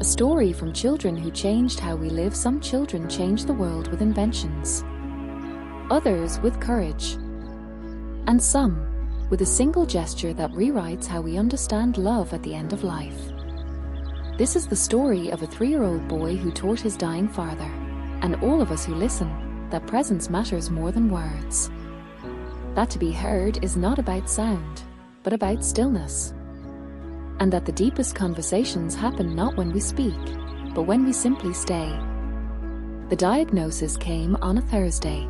A story from children who changed how we live. Some children change the world with inventions, others with courage, and some with a single gesture that rewrites how we understand love at the end of life. This is the story of a 3-year-old boy who taught his dying father, and all of us who listen, that presence matters more than words. That to be heard is not about sound, but about stillness. And that the deepest conversations happen not when we speak, but when we simply stay. The diagnosis came on a Thursday.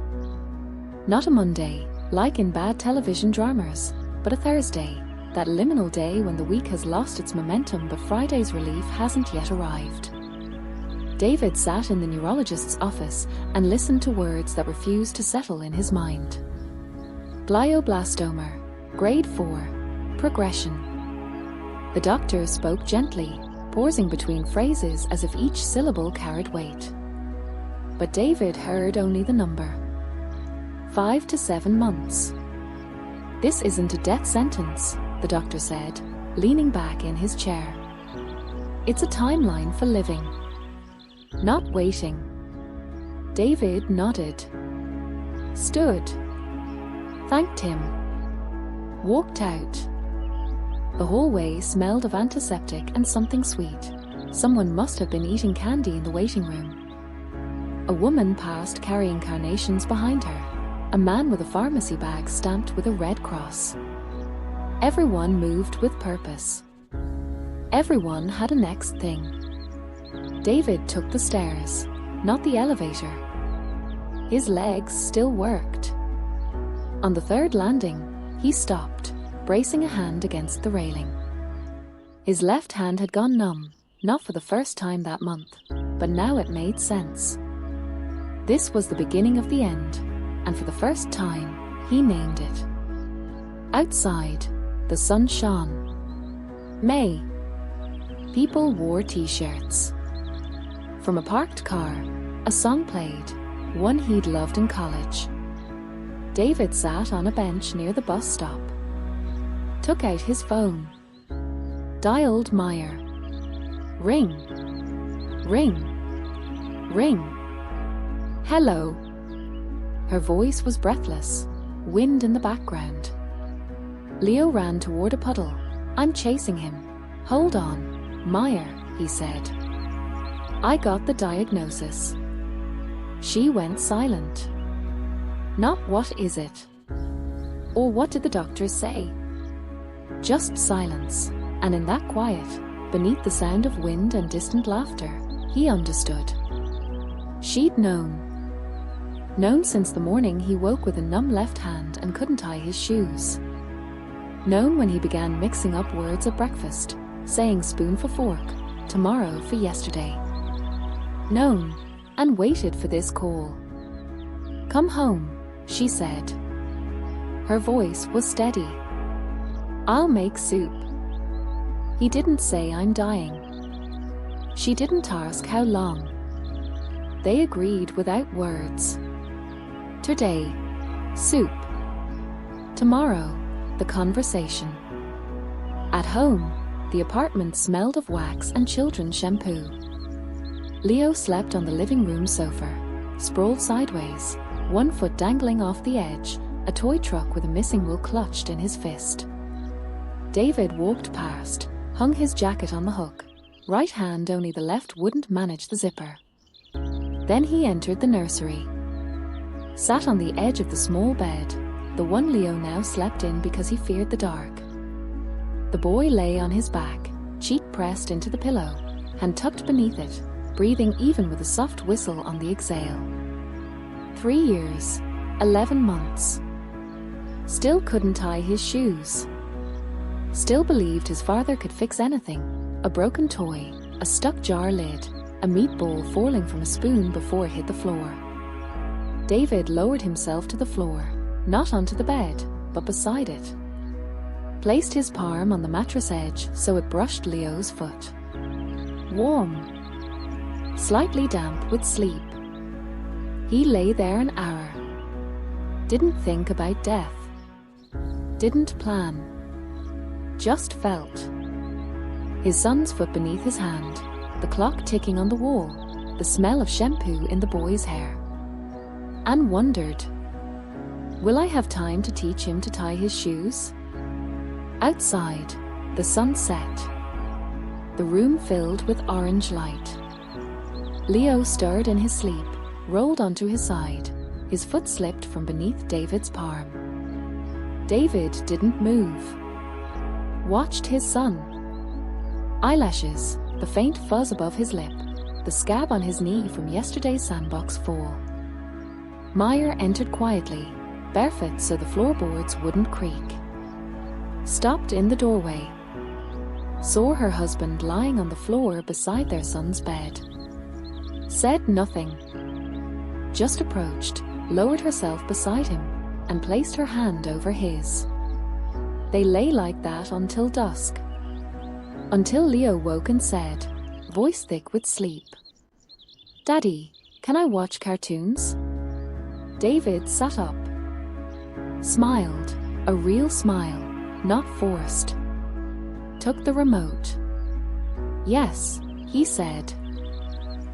Not a Monday, like in bad television dramas, but a Thursday, that liminal day when the week has lost its momentum but Friday's relief hasn't yet arrived. David sat in the neurologist's office and listened to words that refused to settle in his mind. Glioblastoma, grade 4, progression. The doctor spoke gently, pausing between phrases as if each syllable carried weight. But David heard only the number. 5 to 7 months. This isn't a death sentence, the doctor said, leaning back in his chair. It's a timeline for living, not waiting. David nodded, stood, thanked him, walked out. The hallway smelled of antiseptic and something sweet. Someone must have been eating candy in the waiting room. A woman passed carrying carnations behind her. A man with a pharmacy bag stamped with a red cross. Everyone moved with purpose. Everyone had a next thing. David took the stairs, not the elevator. His legs still worked. On the 3rd landing, he stopped, bracing a hand against the railing. His left hand had gone numb, not for the first time that month, but now it made sense. This was the beginning of the end, and for the first time, he named it. Outside, the sun shone. May. People wore t-shirts. From a parked car, a song played, one he'd loved in college. David sat on a bench near the bus stop, took out his phone, dialed Meyer. Ring, ring, ring. Hello. Her voice was breathless, wind in the background. Leo ran toward a puddle. I'm chasing him. Hold on, Meyer, he said. I got the diagnosis. She went silent. Not what is it? Or what did the doctors say? Just silence, and in that quiet, beneath the sound of wind and distant laughter, he understood. She'd known. Known since the morning he woke with a numb left hand and couldn't tie his shoes. Known when he began mixing up words at breakfast, saying spoon for fork, tomorrow for yesterday. Known, and waited for this call. Come home, she said. Her voice was steady. I'll make soup. He didn't say I'm dying. She didn't ask how long. They agreed without words. Today, soup. Tomorrow, the conversation. At home, the apartment smelled of wax and children's shampoo. Leo slept on the living room sofa, sprawled sideways, one foot dangling off the edge, a toy truck with a missing wheel clutched in his fist. David walked past, hung his jacket on the hook. Right hand only, the left wouldn't manage the zipper. Then he entered the nursery. Sat on the edge of the small bed, the one Leo now slept in because he feared the dark. The boy lay on his back, cheek pressed into the pillow, hand tucked beneath it, breathing even with a soft whistle on the exhale. 3 years, 11 months. Still couldn't tie his shoes. Still believed his father could fix anything. A broken toy, a stuck jar lid, a meatball falling from a spoon before it hit the floor. David lowered himself to the floor, not onto the bed, but beside it. Placed his palm on the mattress edge so it brushed Leo's foot. Warm, slightly damp with sleep. He lay there an hour. Didn't think about death. Didn't plan. Just felt. His son's foot beneath his hand, the clock ticking on the wall, the smell of shampoo in the boy's hair. Anne wondered, will I have time to teach him to tie his shoes? Outside, the sun set. The room filled with orange light. Leo stirred in his sleep, rolled onto his side. His foot slipped from beneath David's palm. David didn't move. Watched his son. Eyelashes, the faint fuzz above his lip, the scab on his knee from yesterday's sandbox fall. Meyer entered quietly, barefoot so the floorboards wouldn't creak. Stopped in the doorway. Saw her husband lying on the floor beside their son's bed. Said nothing. Just approached, lowered herself beside him, and placed her hand over his. They lay like that until dusk. Until Leo woke and said, voice thick with sleep, "Daddy, can I watch cartoons?" David sat up. Smiled, a real smile, not forced. Took the remote. "Yes," he said.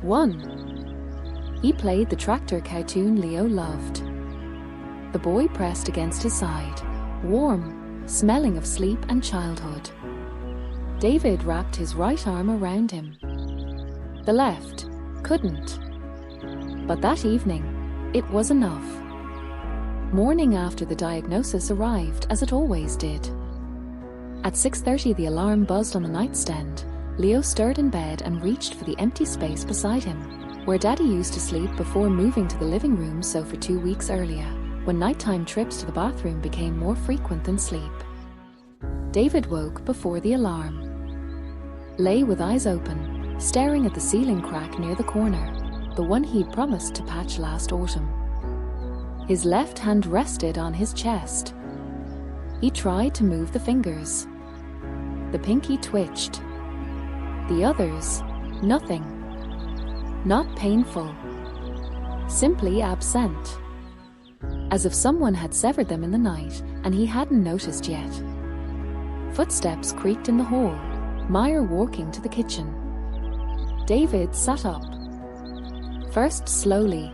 "One." He played the tractor cartoon Leo loved. The boy pressed against his side, warm, smelling of sleep and childhood. David wrapped his right arm around him. The left couldn't. But that evening, it was enough. Morning after the diagnosis arrived as it always did. At 6:30 the alarm buzzed on the nightstand. Leo stirred in bed and reached for the empty space beside him, where Daddy used to sleep before moving to the living room sofa 2 weeks earlier, when nighttime trips to the bathroom became more frequent than sleep. David woke before the alarm. Lay with eyes open, staring at the ceiling crack near the corner, the one he'd promised to patch last autumn. His left hand rested on his chest. He tried to move the fingers. The pinky twitched. The others, nothing. Not painful. Simply absent. As if someone had severed them in the night and he hadn't noticed yet. Footsteps creaked in the hall, Meyer walking to the kitchen. David sat up. First slowly.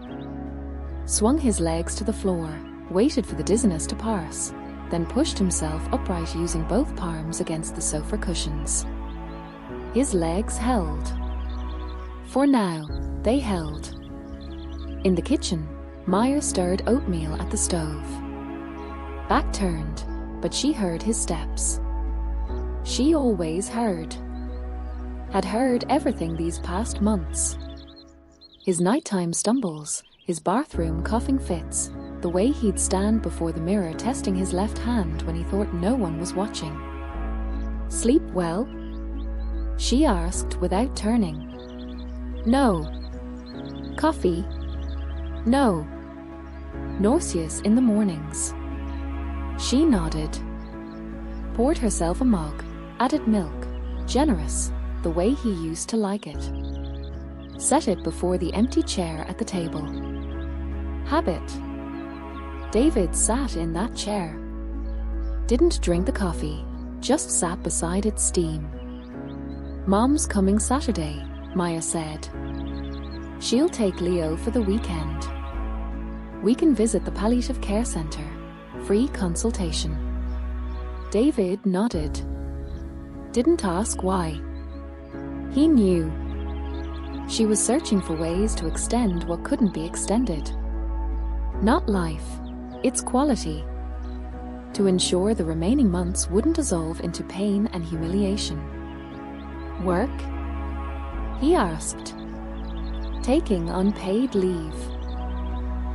Swung his legs to the floor, waited for the dizziness to pass, then pushed himself upright using both palms against the sofa cushions. His legs held. For now, they held. In the kitchen, Meyer stirred oatmeal at the stove. Back turned, but she heard his steps. She always heard. Had heard everything these past months. His nighttime stumbles, his bathroom coughing fits, the way he'd stand before the mirror testing his left hand when he thought no one was watching. "Sleep well?" she asked without turning. "No." "Coffee?" "No." "Nauseous in the mornings?" She nodded. Poured herself a mug, added milk, generous, the way he used to like it. Set it before the empty chair at the table. Habit. David sat in that chair. Didn't drink the coffee, just sat beside its steam. "Mom's coming Saturday," Meyer said. "She'll take Leo for the weekend. We can visit the Palliative Care Center. Free consultation." David nodded. Didn't ask why. He knew. She was searching for ways to extend what couldn't be extended. Not life, its quality. To ensure the remaining months wouldn't dissolve into pain and humiliation. Work? He asked. Taking unpaid leave.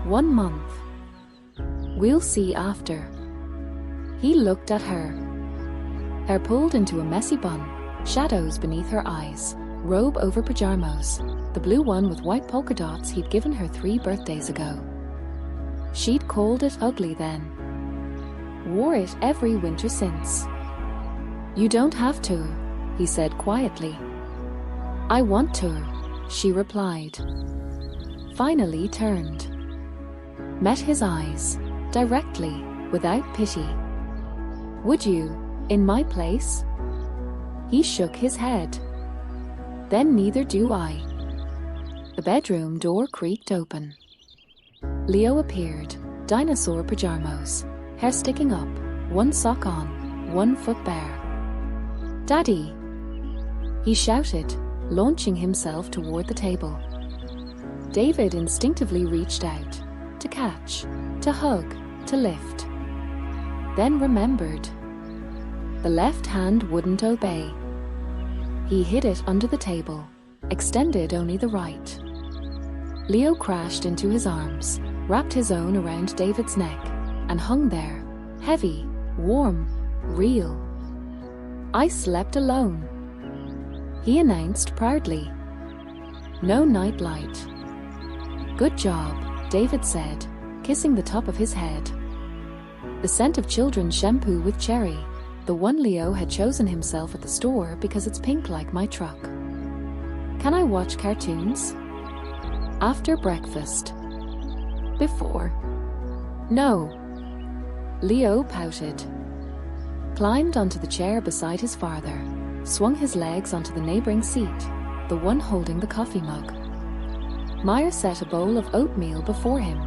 1 month. We'll see after. He looked at her. Hair pulled into a messy bun, shadows beneath her eyes, robe over pajamas, the blue one with white polka dots he'd given her 3 birthdays ago. She'd called it ugly then. Wore it every winter since. "You don't have to," he said quietly. "I want to," she replied. Finally turned. Met his eyes, directly, without pity. "Would you, in my place?" He shook his head. Then neither do I. The bedroom door creaked open. Leo appeared, dinosaur pajamas, hair sticking up, one sock on, one foot bare. "Daddy!" he shouted, launching himself toward the table. David instinctively reached out, to catch, to hug, to lift. Then remembered. The left hand wouldn't obey. He hid it under the table, extended only the right. Leo crashed into his arms, wrapped his own around David's neck, and hung there, heavy, warm, real. "I slept alone," he announced proudly. "No nightlight." "Good job," David said, kissing the top of his head. The scent of children's shampoo with cherry, the one Leo had chosen himself at the store because it's pink like my truck. "Can I watch cartoons?" "After breakfast." "Before?" "No." Leo pouted, climbed onto the chair beside his father, swung his legs onto the neighboring seat, the one holding the coffee mug. Meyer set a bowl of oatmeal before him.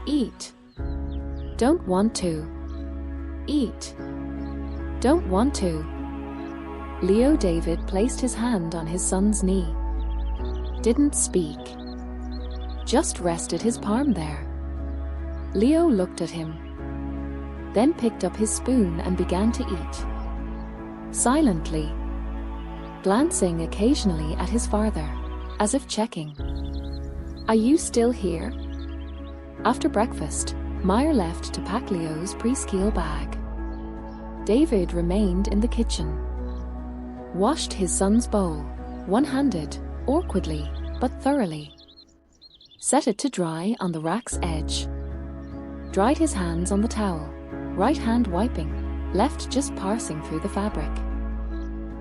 "Eat." "Don't want to." "Eat." "Don't want to." Leo David placed his hand on his son's knee. Didn't speak. Just rested his palm there. Leo looked at him, then picked up his spoon and began to eat. Silently, glancing occasionally at his father, as if checking. "Are you still here?" After breakfast, Meyer left to pack Leo's preschool bag. David remained in the kitchen. Washed his son's bowl, one-handed, awkwardly, but thoroughly. Set it to dry on the rack's edge. Dried his hands on the towel, right hand wiping, left just parsing through the fabric.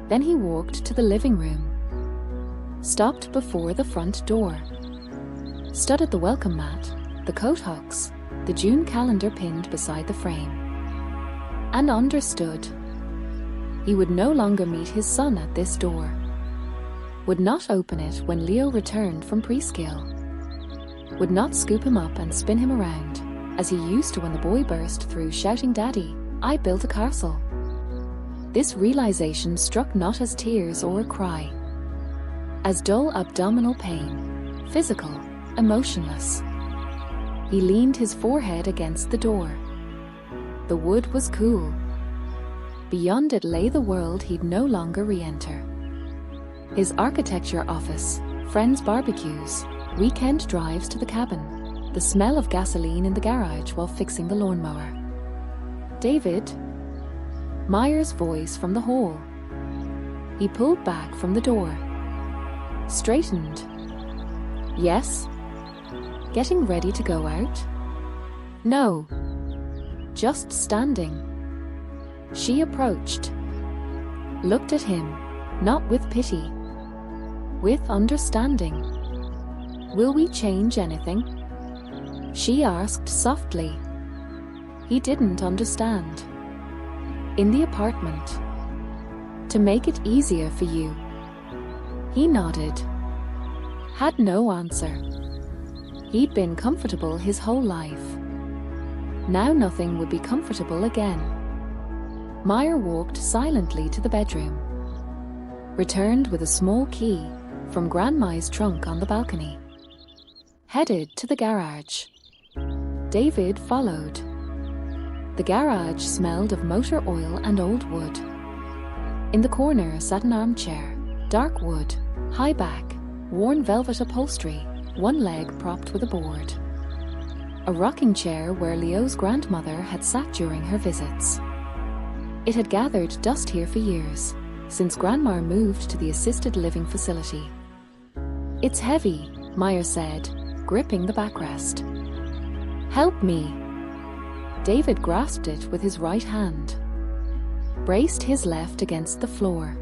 Then he walked to the living room. Stopped before the front door. Studied the welcome mat, the coat hooks, the June calendar pinned beside the frame. And understood. He would no longer meet his son at this door. Would not open it when Leo returned from preschool. Would not scoop him up and spin him around, as he used to when the boy burst through shouting, "Daddy, I built a castle." This realization struck not as tears or a cry. As dull abdominal pain, physical, emotionless. He leaned his forehead against the door. The wood was cool. Beyond it lay the world he'd no longer re-enter. His architecture office, friends' barbecues, weekend drives to the cabin, the smell of gasoline in the garage while fixing the lawnmower. "David?" Meyer's voice from the hall. He pulled back from the door. Straightened. "Yes?" "Getting ready to go out?" "No." "Just standing." She approached. Looked at him, not with pity, with understanding. "Will we change anything?" She asked softly. He didn't understand. "In the apartment. To make it easier for you." He nodded. Had no answer. He'd been comfortable his whole life. Now nothing would be comfortable again. Meyer walked silently to the bedroom. Returned with a small key from Grandma's trunk on the balcony. Headed to the garage. David followed. The garage smelled of motor oil and old wood. In the corner sat an armchair, dark wood, high back, worn velvet upholstery, one leg propped with a board. A rocking chair where Leo's grandmother had sat during her visits. It had gathered dust here for years, since Grandma moved to the assisted living facility. "It's heavy," Meyer said, gripping the backrest. "Help me." David grasped it with his right hand. Braced his left against the floor.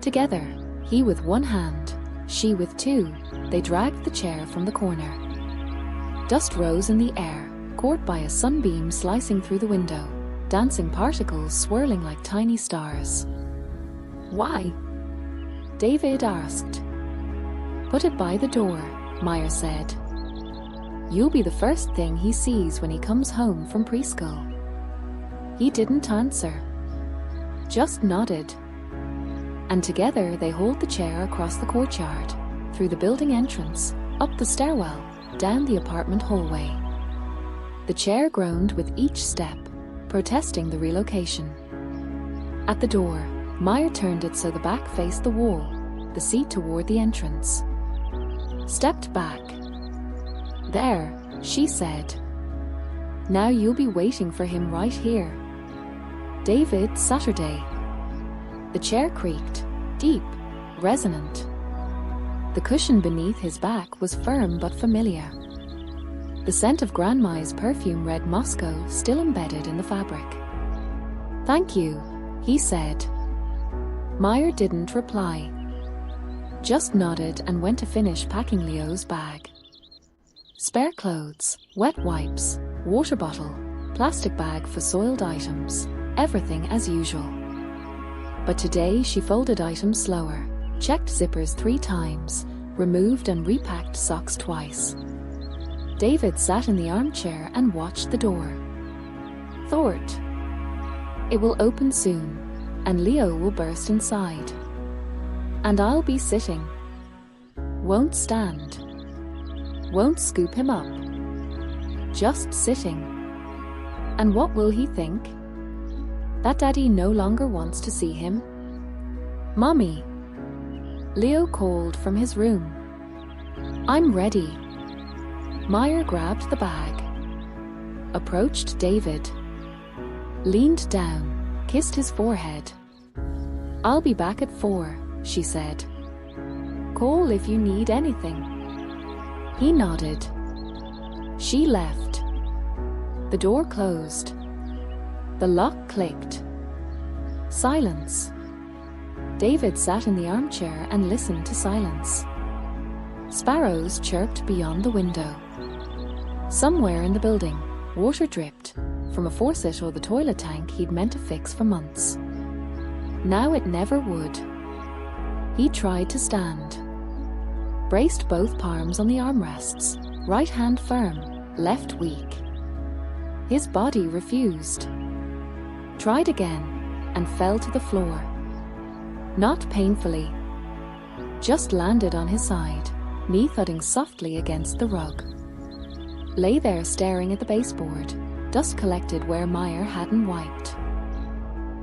Together, he with one hand, she with two, they dragged the chair from the corner. Dust rose in the air, caught by a sunbeam slicing through the window, dancing particles swirling like tiny stars. "Why?" David asked. Put it by the door, Meyer said. You'll be the first thing he sees when he comes home from preschool. He didn't answer, just nodded. And together they hauled the chair across the courtyard, through the building entrance, up the stairwell, down the apartment hallway. The chair groaned with each step, protesting the relocation. At the door, Meyer turned it so the back faced the wall, the seat toward the entrance. Stepped back. There, she said. Now you'll be waiting for him right here. David Saturday. The chair creaked, deep, resonant. The cushion beneath his back was firm but familiar. The scent of Grandma's perfume red Moscow still embedded in the fabric. Thank you, he said. Meyer didn't reply. Just nodded and went to finish packing Leo's bag. Spare clothes, wet wipes, water bottle, plastic bag for soiled items, everything as usual. But today she folded items slower, checked zippers 3 times, removed and repacked socks twice. David sat in the armchair and watched the door. Thought, it will open soon, and Leo will burst inside. And I'll be sitting. Won't stand. Won't scoop him up. Just sitting. And what will he think? That Daddy no longer wants to see him? Mommy. Leo called from his room. I'm ready. Meyer grabbed the bag. Approached David. Leaned down, kissed his forehead. I'll be back at 4, she said. Call if you need anything. He nodded. She left. The door closed. The lock clicked. Silence. David sat in the armchair and listened to silence. Sparrows chirped beyond the window. Somewhere in the building, water dripped from a faucet or the toilet tank he'd meant to fix for months. Now it never would. He tried to stand. Braced both palms on the armrests, right hand firm, left weak. His body refused. Tried again, and fell to the floor. Not painfully. Just landed on his side, knee thudding softly against the rug. Lay there staring at the baseboard, dust collected where Meyer hadn't wiped.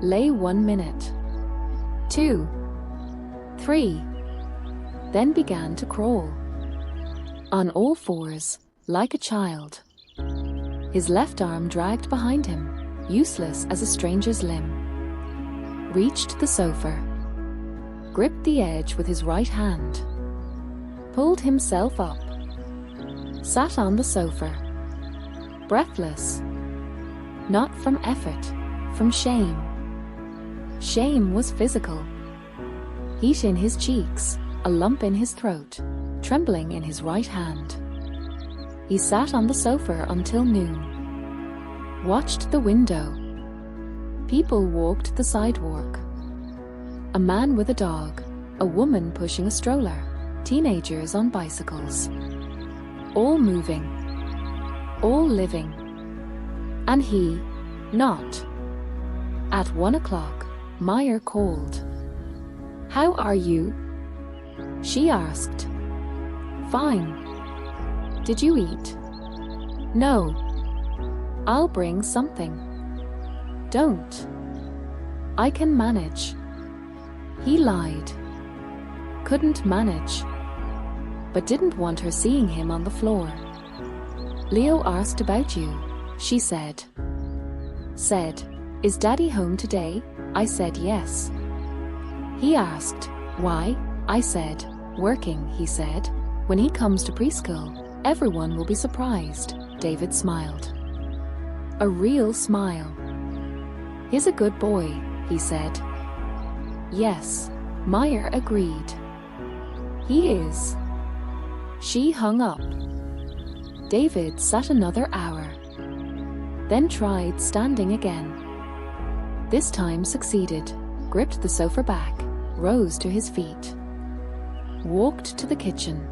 Lay 1 minute. 2. 3. Then began to crawl. On all fours, like a child. His left arm dragged behind him, useless as a stranger's limb. Reached the sofa. Gripped the edge with his right hand. Pulled himself up. Sat on the sofa. Breathless. Not from effort, from shame. Shame was physical. Heat in his cheeks, a lump in his throat, trembling in his right hand. He sat on the sofa until noon. Watched the window. People walked the sidewalk. A man with a dog, a woman pushing a stroller, teenagers on bicycles. All moving. All living. And he, not. At 1 o'clock, Meyer called. How are you? She asked. Fine. Did you eat? No. I'll bring something. Don't. I can manage. He lied. Couldn't manage. But didn't want her seeing him on the floor. Leo asked about you, she said. Said, is Daddy home today? I said yes. He asked, why? I said, working, he said. When he comes to preschool, everyone will be surprised. David smiled. A real smile. He's a good boy, he said. Yes, Meyer agreed. He is. She hung up. David sat another hour. Then tried standing again. This time succeeded, gripped the sofa back, rose to his feet. walked to the kitchen,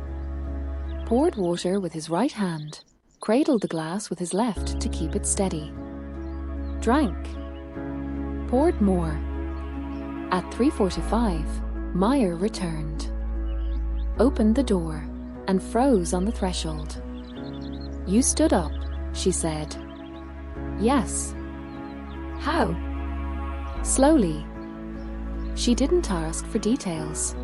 poured water with his right hand, cradled the glass with his left to keep it steady, drank, poured more. At 3:45, Meyer returned, opened the door, and froze on the threshold. "You stood up," she said. "Yes." "How?" "Slowly." She didn't ask for details.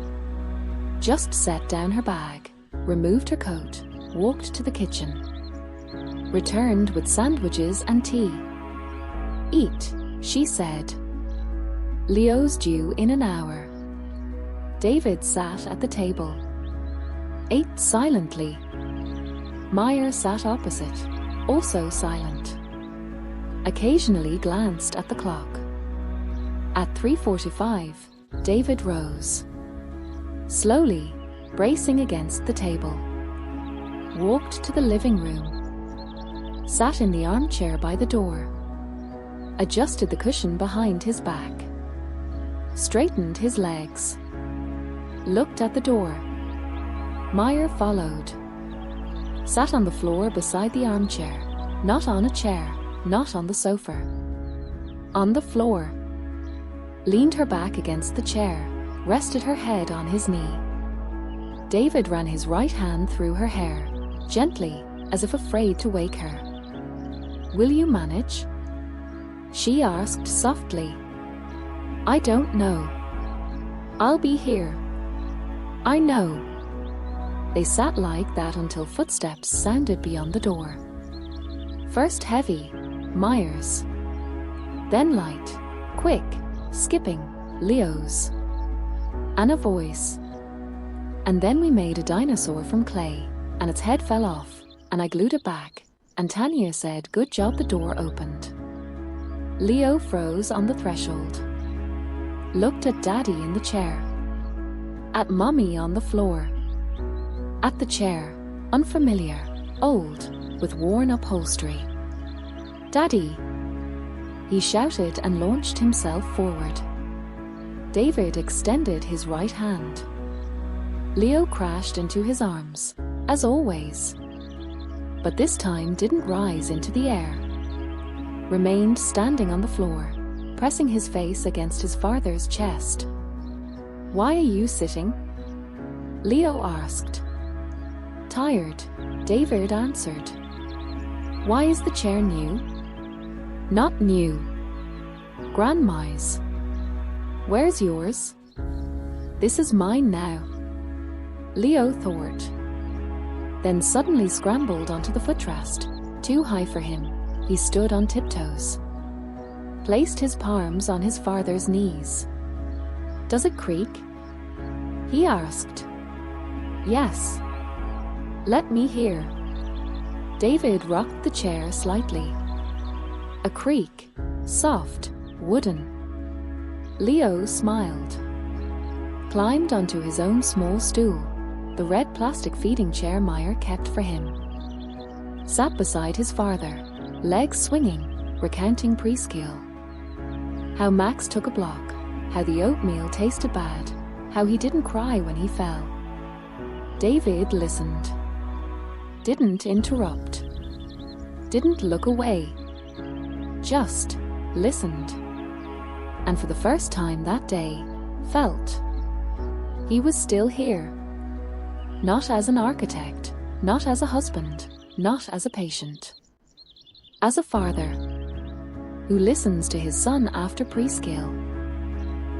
Just set down her bag, removed her coat, walked to the kitchen, returned with sandwiches and tea. "Eat," she said. "Leo's due in an hour." David sat at the table, ate silently. Meyer sat opposite, also silent. Occasionally glanced at the clock. At 3:45, David rose. Slowly, bracing against the table, walked to the living room, sat in the armchair by the door, adjusted the cushion behind his back, straightened his legs, looked at the door. Meyer followed, sat on the floor beside the armchair, not on a chair, not on the sofa. On the floor, leaned her back against the chair, rested her head on his knee. David ran his right hand through her hair, gently, as if afraid to wake her. "Will you manage?" she asked softly. "I don't know. I'll be here." "I know." They sat like that until footsteps sounded beyond the door. First heavy, Meyer's. Then light, quick, skipping, Leo's. And a voice. "And then we made a dinosaur from clay, and its head fell off, and I glued it back, and Tanya said, 'Good job,' the door opened." Leo froze on the threshold. Looked at Daddy in the chair. At Mommy on the floor. At the chair, unfamiliar, old, with worn upholstery. "Daddy!" He shouted and launched himself forward. David extended his right hand. Leo crashed into his arms, as always. But this time didn't rise into the air. Remained standing on the floor, pressing his face against his father's chest. "Why are you sitting?" Leo asked. "Tired," David answered. "Why is the chair new?" "Not new. Grandma's." "Where's yours?" "This is mine now." Leo thought. Then suddenly scrambled onto the footrest, too high for him. He stood on tiptoes. Placed his palms on his father's knees. "Does it creak?" he asked. "Yes." "Let me hear." David rocked the chair slightly. A creak, soft, wooden. Leo smiled. Climbed onto his own small stool, the red plastic feeding chair Meyer kept for him. Sat beside his father, legs swinging, recounting preschool. How Max took a block, how the oatmeal tasted bad, how he didn't cry when he fell. David listened. Didn't interrupt. Didn't look away. Just listened. And for the first time that day, felt. He was still here. Not as an architect, not as a husband, not as a patient. As a father, who listens to his son after preschool.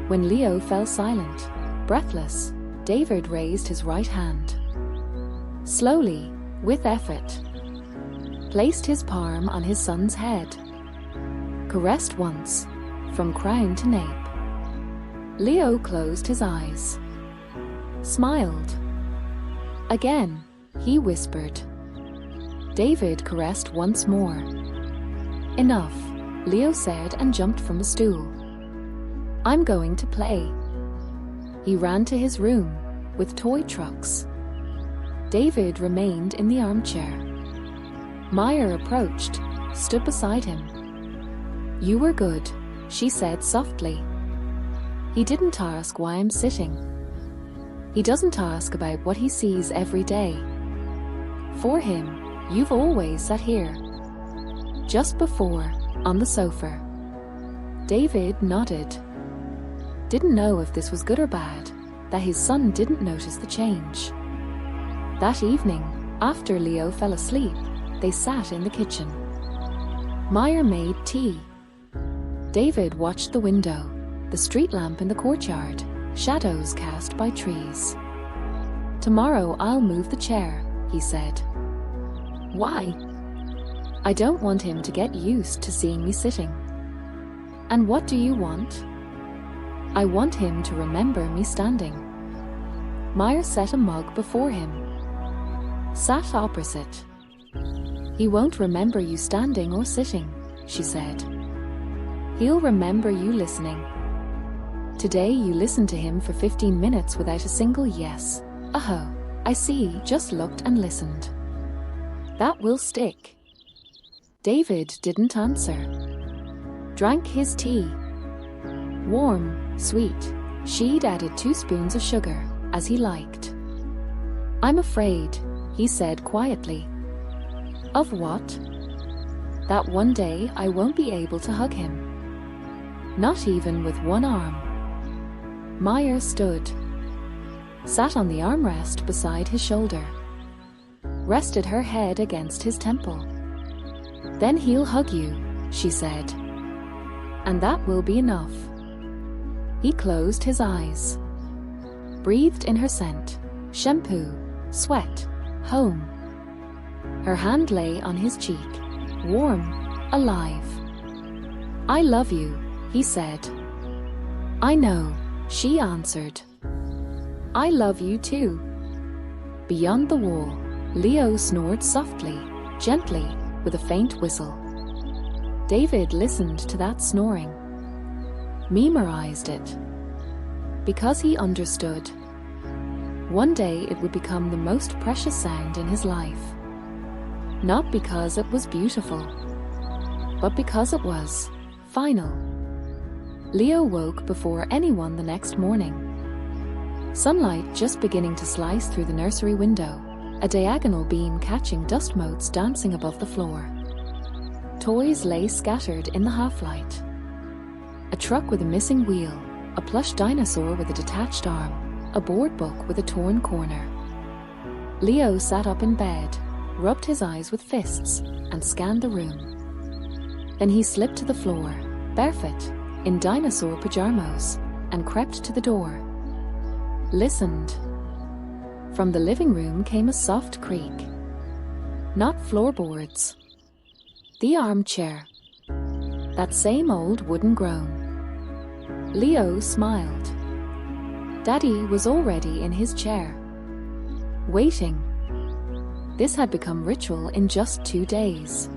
When Leo fell silent, breathless, David raised his right hand. Slowly, with effort, placed his palm on his son's head. Caressed once, from crown to nape. Leo closed his eyes. Smiled. Again, he whispered. David caressed once more. Enough, Leo said and jumped from a stool. "I'm going to play." He ran to his room, with toy trucks. David remained in the armchair. Meyer approached, stood beside him. "You were good," she said softly. "He didn't ask why I'm sitting." He doesn't ask about what he sees every day. For him, you've always sat here. Just before, on the sofa. David nodded. Didn't know if this was good or bad, that his son didn't notice the change. That evening, after Leo fell asleep, they sat in the kitchen. Meyer made tea. David watched the window, the street lamp in the courtyard, shadows cast by trees. Tomorrow I'll move the chair, he said. Why? I don't want him to get used to seeing me sitting. And what do you want? I want him to remember me standing. Meyer set a mug before him. Sat opposite. He won't remember you standing or sitting, she said. He'll remember you listening. Today you listened to him for 15 minutes without a single yes. Oh, I see, just looked and listened. That will stick. David didn't answer. Drank his tea. Warm, sweet. She'd added 2 spoons of sugar, as he liked. I'm afraid, he said quietly. Of what? That one day I won't be able to hug him. Not even with one arm. Meyer stood. Sat on the armrest beside his shoulder. Rested her head against his temple. Then he'll hug you, she said. And that will be enough. He closed his eyes. Breathed in her scent, shampoo, sweat, home. Her hand lay on his cheek, warm, alive. I love you, he said. I know, she answered. I love you too. Beyond the wall, Leo snored softly, gently, with a faint whistle. David listened to that snoring. Memorized it. Because he understood. One day it would become the most precious sound in his life. Not because it was beautiful, but because it was final. Leo woke before anyone the next morning. Sunlight just beginning to slice through the nursery window, a diagonal beam catching dust motes dancing above the floor. Toys lay scattered in the half-light. A truck with a missing wheel, a plush dinosaur with a detached arm, a board book with a torn corner. Leo sat up in bed, rubbed his eyes with fists, and scanned the room. Then he slipped to the floor, barefoot, in dinosaur pajamas, and crept to the door. Listened. From the living room came a soft creak. Not floorboards. The armchair. That same old wooden groan. Leo smiled. Daddy was already in his chair. Waiting. This had become ritual in just 2 days.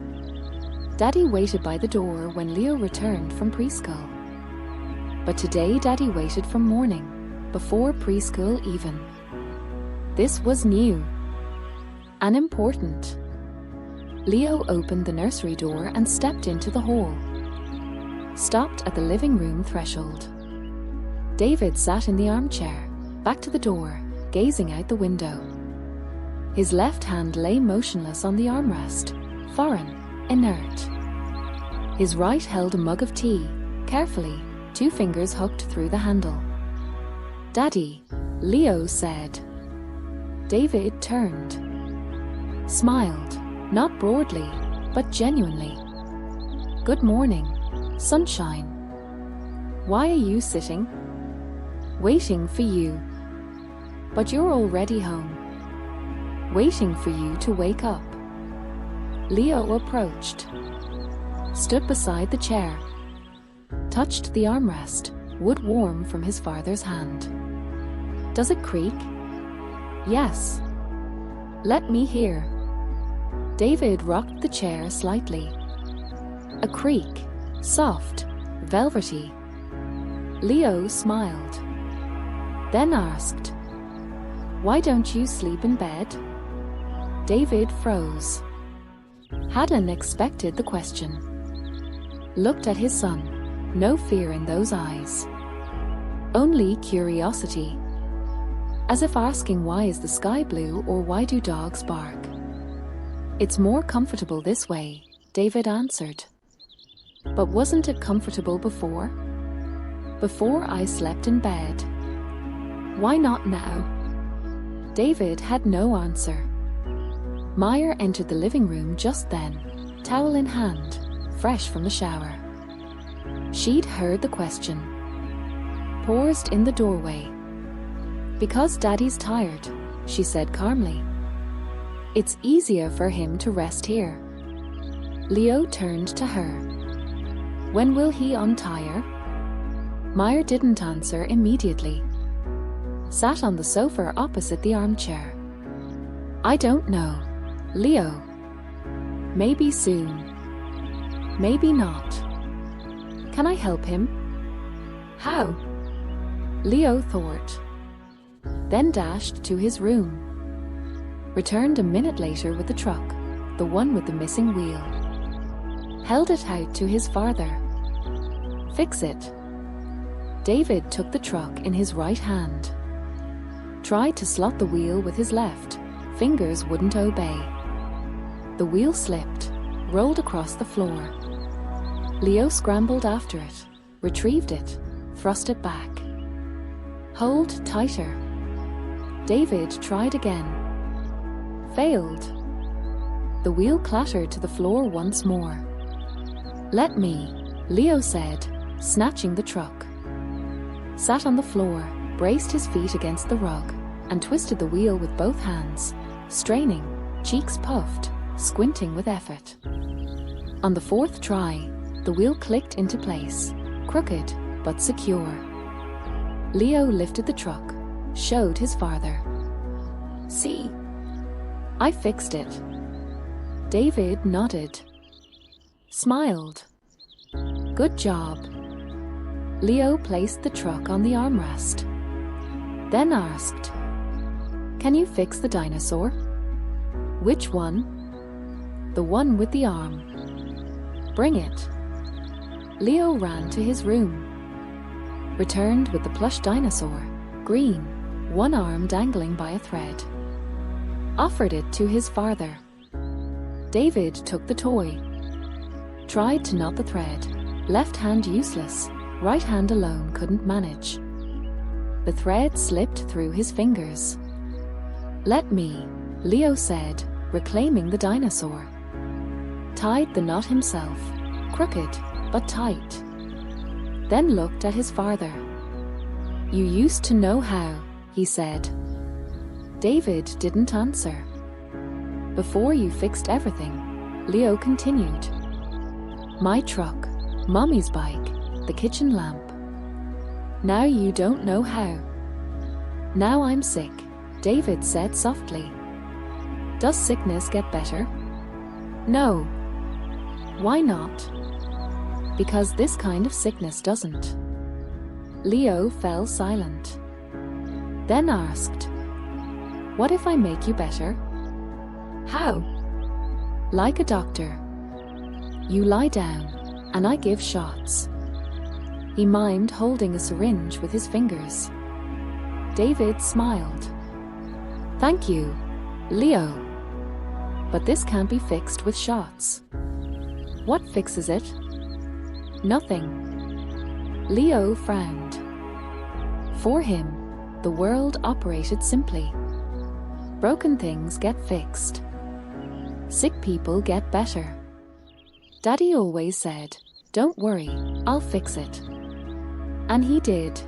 Daddy waited by the door when Leo returned from preschool. But today Daddy waited from morning, before preschool even. This was new. And important. Leo opened the nursery door and stepped into the hall. Stopped at the living room threshold. David sat in the armchair, back to the door, gazing out the window. His left hand lay motionless on the armrest, foreign, inert. His right held a mug of tea, carefully, 2 fingers hooked through the handle. Daddy, Leo said. David turned. Smiled, not broadly, but genuinely. Good morning, sunshine. Why are you sitting? Waiting for you. But you're already home. Waiting for you to wake up. Leo approached. Stood beside the chair. Touched the armrest, wood warm from his father's hand. Does it creak? Yes. Let me hear. David rocked the chair slightly. A creak, soft, velvety. Leo smiled. Then asked, why don't you sleep in bed? David froze. Hadn't expected the question. Looked at his son, no fear in those eyes. Only curiosity. as if asking why is the sky blue or why do dogs bark. It's more comfortable this way, David answered. But wasn't it comfortable before? Before I slept in bed. Why not now? David had no answer. Meyer entered the living room just then, towel in hand, fresh from the shower. She'd heard the question. Paused in the doorway. Because Daddy's tired, she said calmly. It's easier for him to rest here. Leo turned to her. When will he untire? Meyer didn't answer immediately. Sat on the sofa opposite the armchair. I don't know, Leo. Maybe soon. Maybe not. Can I help him? How? Leo thought. Then dashed to his room. Returned a minute later with the truck, the one with the missing wheel. Held it out to his father. Fix it. David took the truck in his right hand. Tried to slot the wheel with his left. Fingers wouldn't obey. The wheel slipped, rolled across the floor. Leo scrambled after it, retrieved it, thrust it back. Hold tighter. David tried again. Failed. The wheel clattered to the floor once more. Let me, Leo said, snatching the truck. Sat on the floor, braced his feet against the rug, and twisted the wheel with both hands, straining, cheeks puffed, squinting with effort. On the fourth try, the wheel clicked into place, crooked but secure. Leo lifted the truck, showed his father. See? I fixed it. David nodded. Smiled. Good job. Leo placed the truck on the armrest. Then asked, Can you fix the dinosaur? Which one? The one with the arm. Bring it. Leo ran to his room. Returned with the plush dinosaur, green, one arm dangling by a thread. Offered it to his father. David took the toy. Tried to knot the thread, left hand useless, right hand alone couldn't manage. The thread slipped through his fingers. Let me, Leo said, reclaiming the dinosaur. Tied the knot himself, crooked but tight. Then looked at his father. You used to know how, he said. David didn't answer. Before you fixed everything, Leo continued. My truck, Mommy's bike, the kitchen lamp. Now you don't know how. Now I'm sick, David said softly. Does sickness get better? No. Why not? Because this kind of sickness doesn't. Leo fell silent. Then asked, What if I make you better? How? Like a doctor. You lie down, and I give shots. He mimed holding a syringe with his fingers. David smiled. Thank you, Leo. But this can't be fixed with shots. What fixes it? Nothing. Leo frowned. For him, the world operated simply. Broken things get fixed. Sick people get better. Daddy always said, Don't worry, I'll fix it. And he did.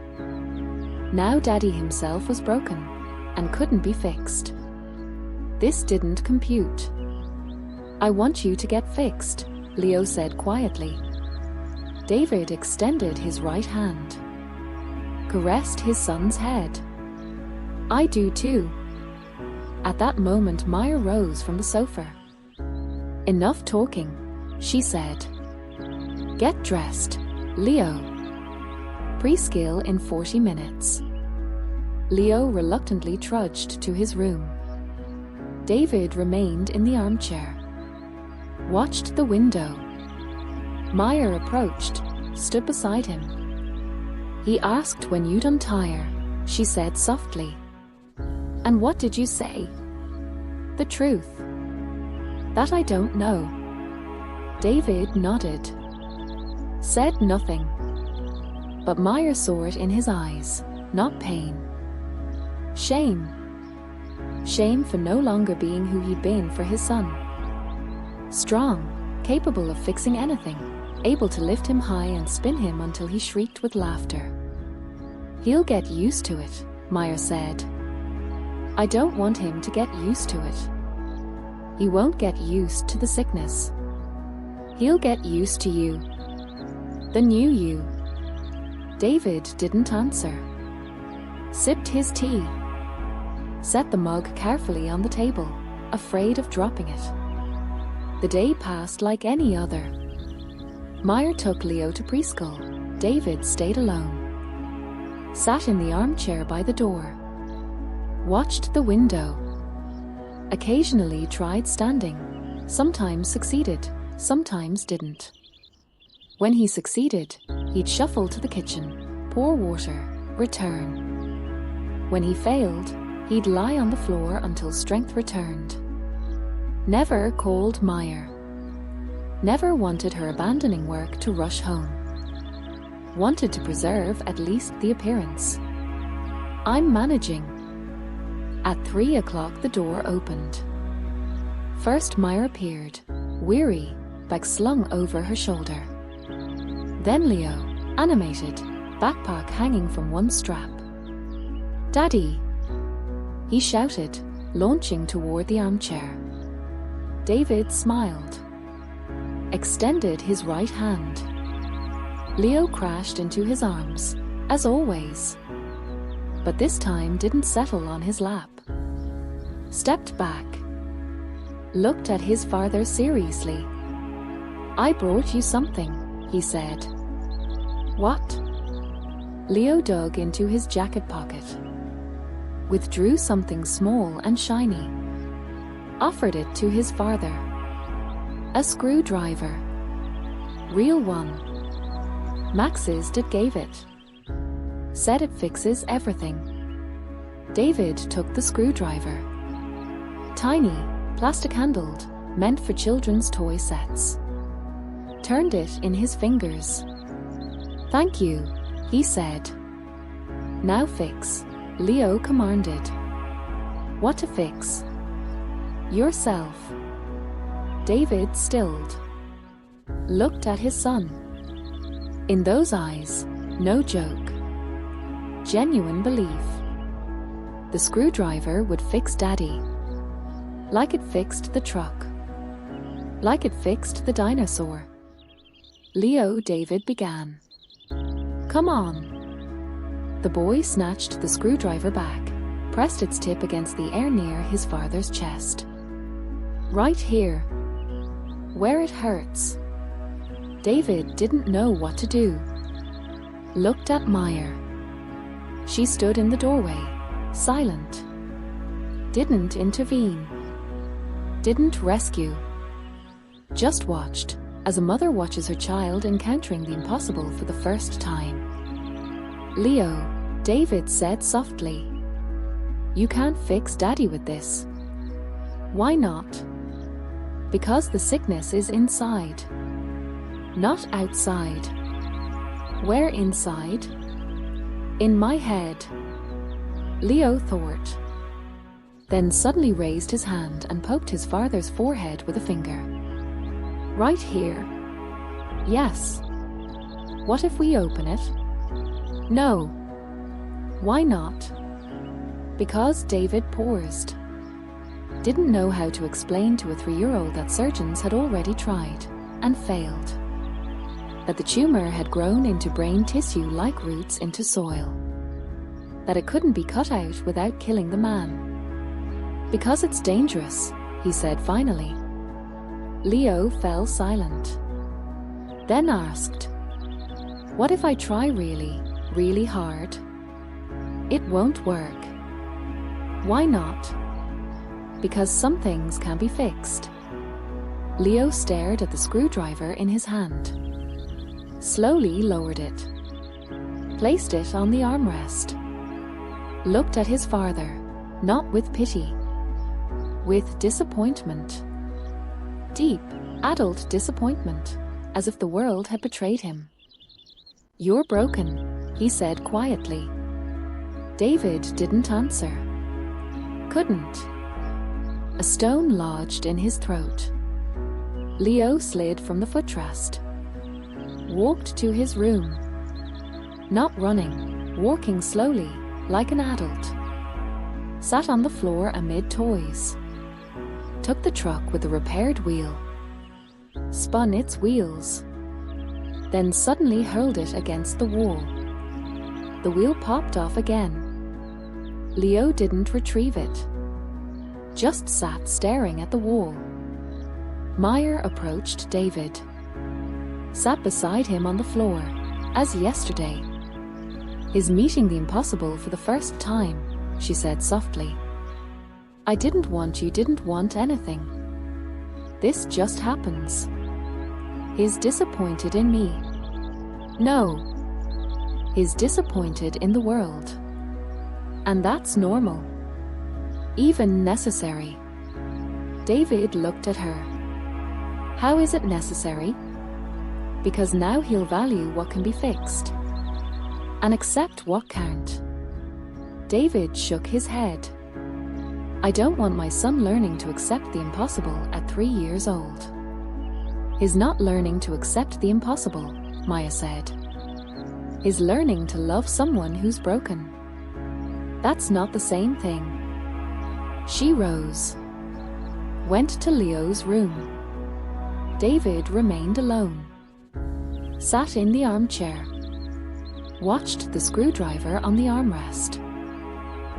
Now Daddy himself was broken and couldn't be fixed. This didn't compute. I want you to get fixed, Leo said quietly. David extended his right hand. Caressed his son's head. I do too. At that moment Meyer rose from the sofa. Enough talking, she said. Get dressed, Leo. Preschool in 40 minutes. Leo reluctantly trudged to his room. David remained in the armchair. Watched the window. Meyer approached, stood beside him. He asked when you'd untire, she said softly. And what did you say? The truth. That I don't know. David nodded. Said nothing. But Meyer saw it in his eyes, not pain. Shame. Shame for no longer being who he'd been for his son. Strong, capable of fixing anything, able to lift him high and spin him until he shrieked with laughter. He'll get used to it, Meyer said. I don't want him to get used to it. He won't get used to the sickness. He'll get used to you. The new you. David didn't answer. Sipped his tea. Set the mug carefully on the table, afraid of dropping it. The day passed like any other. Meyer took Leo to preschool. David stayed alone. Sat in the armchair by the door. Watched the window. Occasionally tried standing. Sometimes succeeded, sometimes didn't. When he succeeded, he'd shuffle to the kitchen, pour water, return. When he failed, he'd lie on the floor until strength returned. Never called Meyer. Never wanted her abandoning work to rush home. Wanted to preserve at least the appearance. I'm managing. At 3 o'clock the door opened. First Meyer appeared, weary, bag slung over her shoulder. Then Leo, animated, backpack hanging from one strap. Daddy! He shouted, launching toward the armchair. David smiled. Extended his right hand. Leo crashed into his arms, as always. But this time didn't settle on his lap. Stepped back. Looked at his father seriously. I brought you something, he said. What? Leo dug into his jacket pocket. Withdrew something small and shiny. Offered it to his father. A screwdriver. Real one. Max's dad gave it. Said it fixes everything. David took the screwdriver. Tiny, plastic-handled, meant for children's toy sets. Turned it in his fingers. Thank you, he said. Now fix, Leo commanded. What to fix? Yourself. David stilled. Looked at his son. In those eyes, no joke. Genuine belief. The screwdriver would fix Daddy. Like it fixed the truck. Like it fixed the dinosaur. Leo, David began. Come on. The boy snatched the screwdriver back, pressed its tip against the air near his father's chest. Right here. Where it hurts. David didn't know what to do. Looked at Meyer. She stood in the doorway, silent. Didn't intervene. Didn't rescue. Just watched, as a mother watches her child encountering the impossible for the first time. Leo, David said softly. You can't fix Daddy with this. Why not? Because the sickness is inside. Not outside. Where inside? In my head. Leo thought. Then suddenly raised his hand and poked his father's forehead with a finger. Right here. Yes. What if we open it? No. Why not? Because David paused. Didn't know how to explain to a 3-year-old that surgeons had already tried, and failed. That the tumor had grown into brain tissue like roots into soil. That it couldn't be cut out without killing the man. Because it's dangerous, he said finally. Leo fell silent. Then asked, what if I try really, really hard? It won't work. Why not? Because some things can be fixed. Leo stared at the screwdriver in his hand. Slowly lowered it. Placed it on the armrest. Looked at his father. Not with pity. With disappointment. Deep, adult disappointment, as if the world had betrayed him. "You're broken," he said quietly. David didn't answer. Couldn't. A stone lodged in his throat. Leo slid from the footrest. Walked to his room. Not running, walking slowly, like an adult. Sat on the floor amid toys. Took the truck with the repaired wheel. Spun its wheels. Then suddenly hurled it against the wall. The wheel popped off again. Leo didn't retrieve it. Just sat staring at the wall. Meyer approached David. Sat beside him on the floor, as yesterday. "Is meeting the impossible for the first time," she said softly. "I didn't want you didn't want anything. This just happens. He's disappointed in me. No. He's disappointed in the world. And that's normal. Even necessary." David looked at her. "How is it necessary?" "Because now he'll value what can be fixed. And accept what can't." David shook his head. "I don't want my son learning to accept the impossible at 3 years old." "He's not learning to accept the impossible," Maya said. "He's learning to love someone who's broken. That's not the same thing." She rose. Went to Leo's room. David remained alone. Sat in the armchair. Watched the screwdriver on the armrest.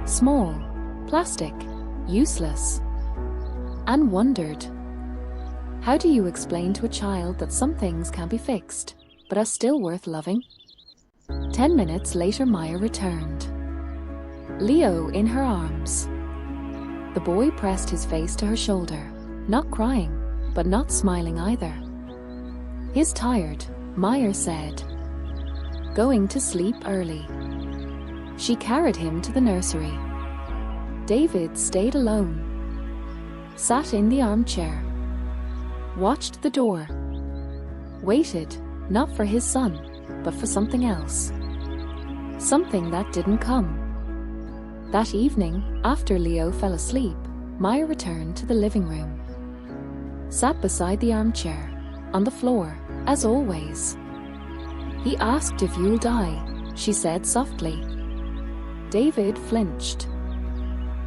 Small, plastic, useless. And wondered. How do you explain to a child that some things can be fixed, but are still worth loving? 10 minutes later Maya returned. Leo in her arms. The boy pressed his face to her shoulder, not crying, but not smiling either. "He's tired," Maya said. "Going to sleep early." She carried him to the nursery. David stayed alone. Sat in the armchair. Watched the door. Waited, not for his son, but for something else. Something that didn't come. That evening, after Leo fell asleep, Maya returned to the living room. Sat beside the armchair, on the floor, as always. "He asked if you'll die," she said softly. David flinched.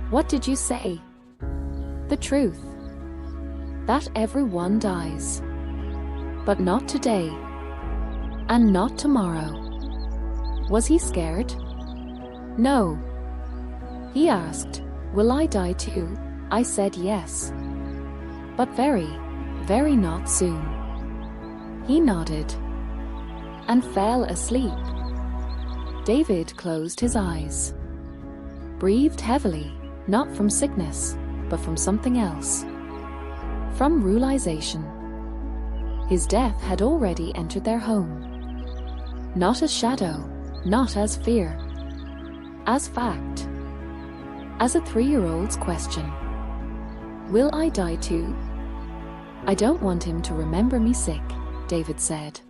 "What did you say?" "The truth. That everyone dies. But not today. And not tomorrow." Was he scared? No. He asked, "Will I die too?" I said yes. "But very, very not soon." He nodded. And fell asleep. David closed his eyes. Breathed heavily, not from sickness, but from something else. From realization. His death had already entered their home. Not as shadow, not as fear. As fact. As a 3-year-old's question. "Will I die too?" "I don't want him to remember me sick," David said.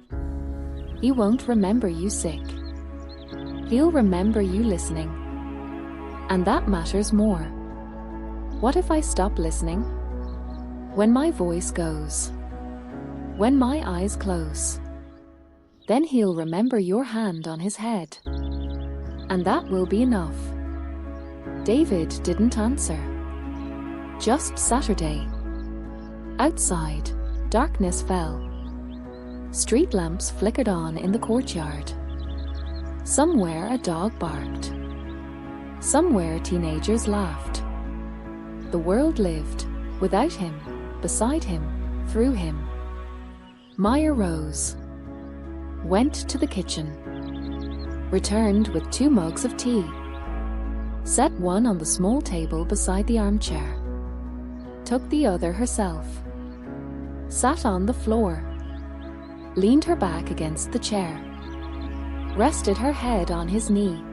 "He won't remember you sick. He'll remember you listening. And that matters more. What if I stop listening? When my voice goes. When my eyes close. Then he'll remember your hand on his head. And that will be enough." David didn't answer. Just Saturday. Outside, darkness fell. Street lamps flickered on in the courtyard. Somewhere a dog barked. Somewhere teenagers laughed. The world lived, without him, beside him, through him. Maya rose. Went to the kitchen. Returned with 2 mugs of tea. Set one on the small table beside the armchair. Took the other herself. Sat on the floor. Leaned her back against the chair. Rested her head on his knee.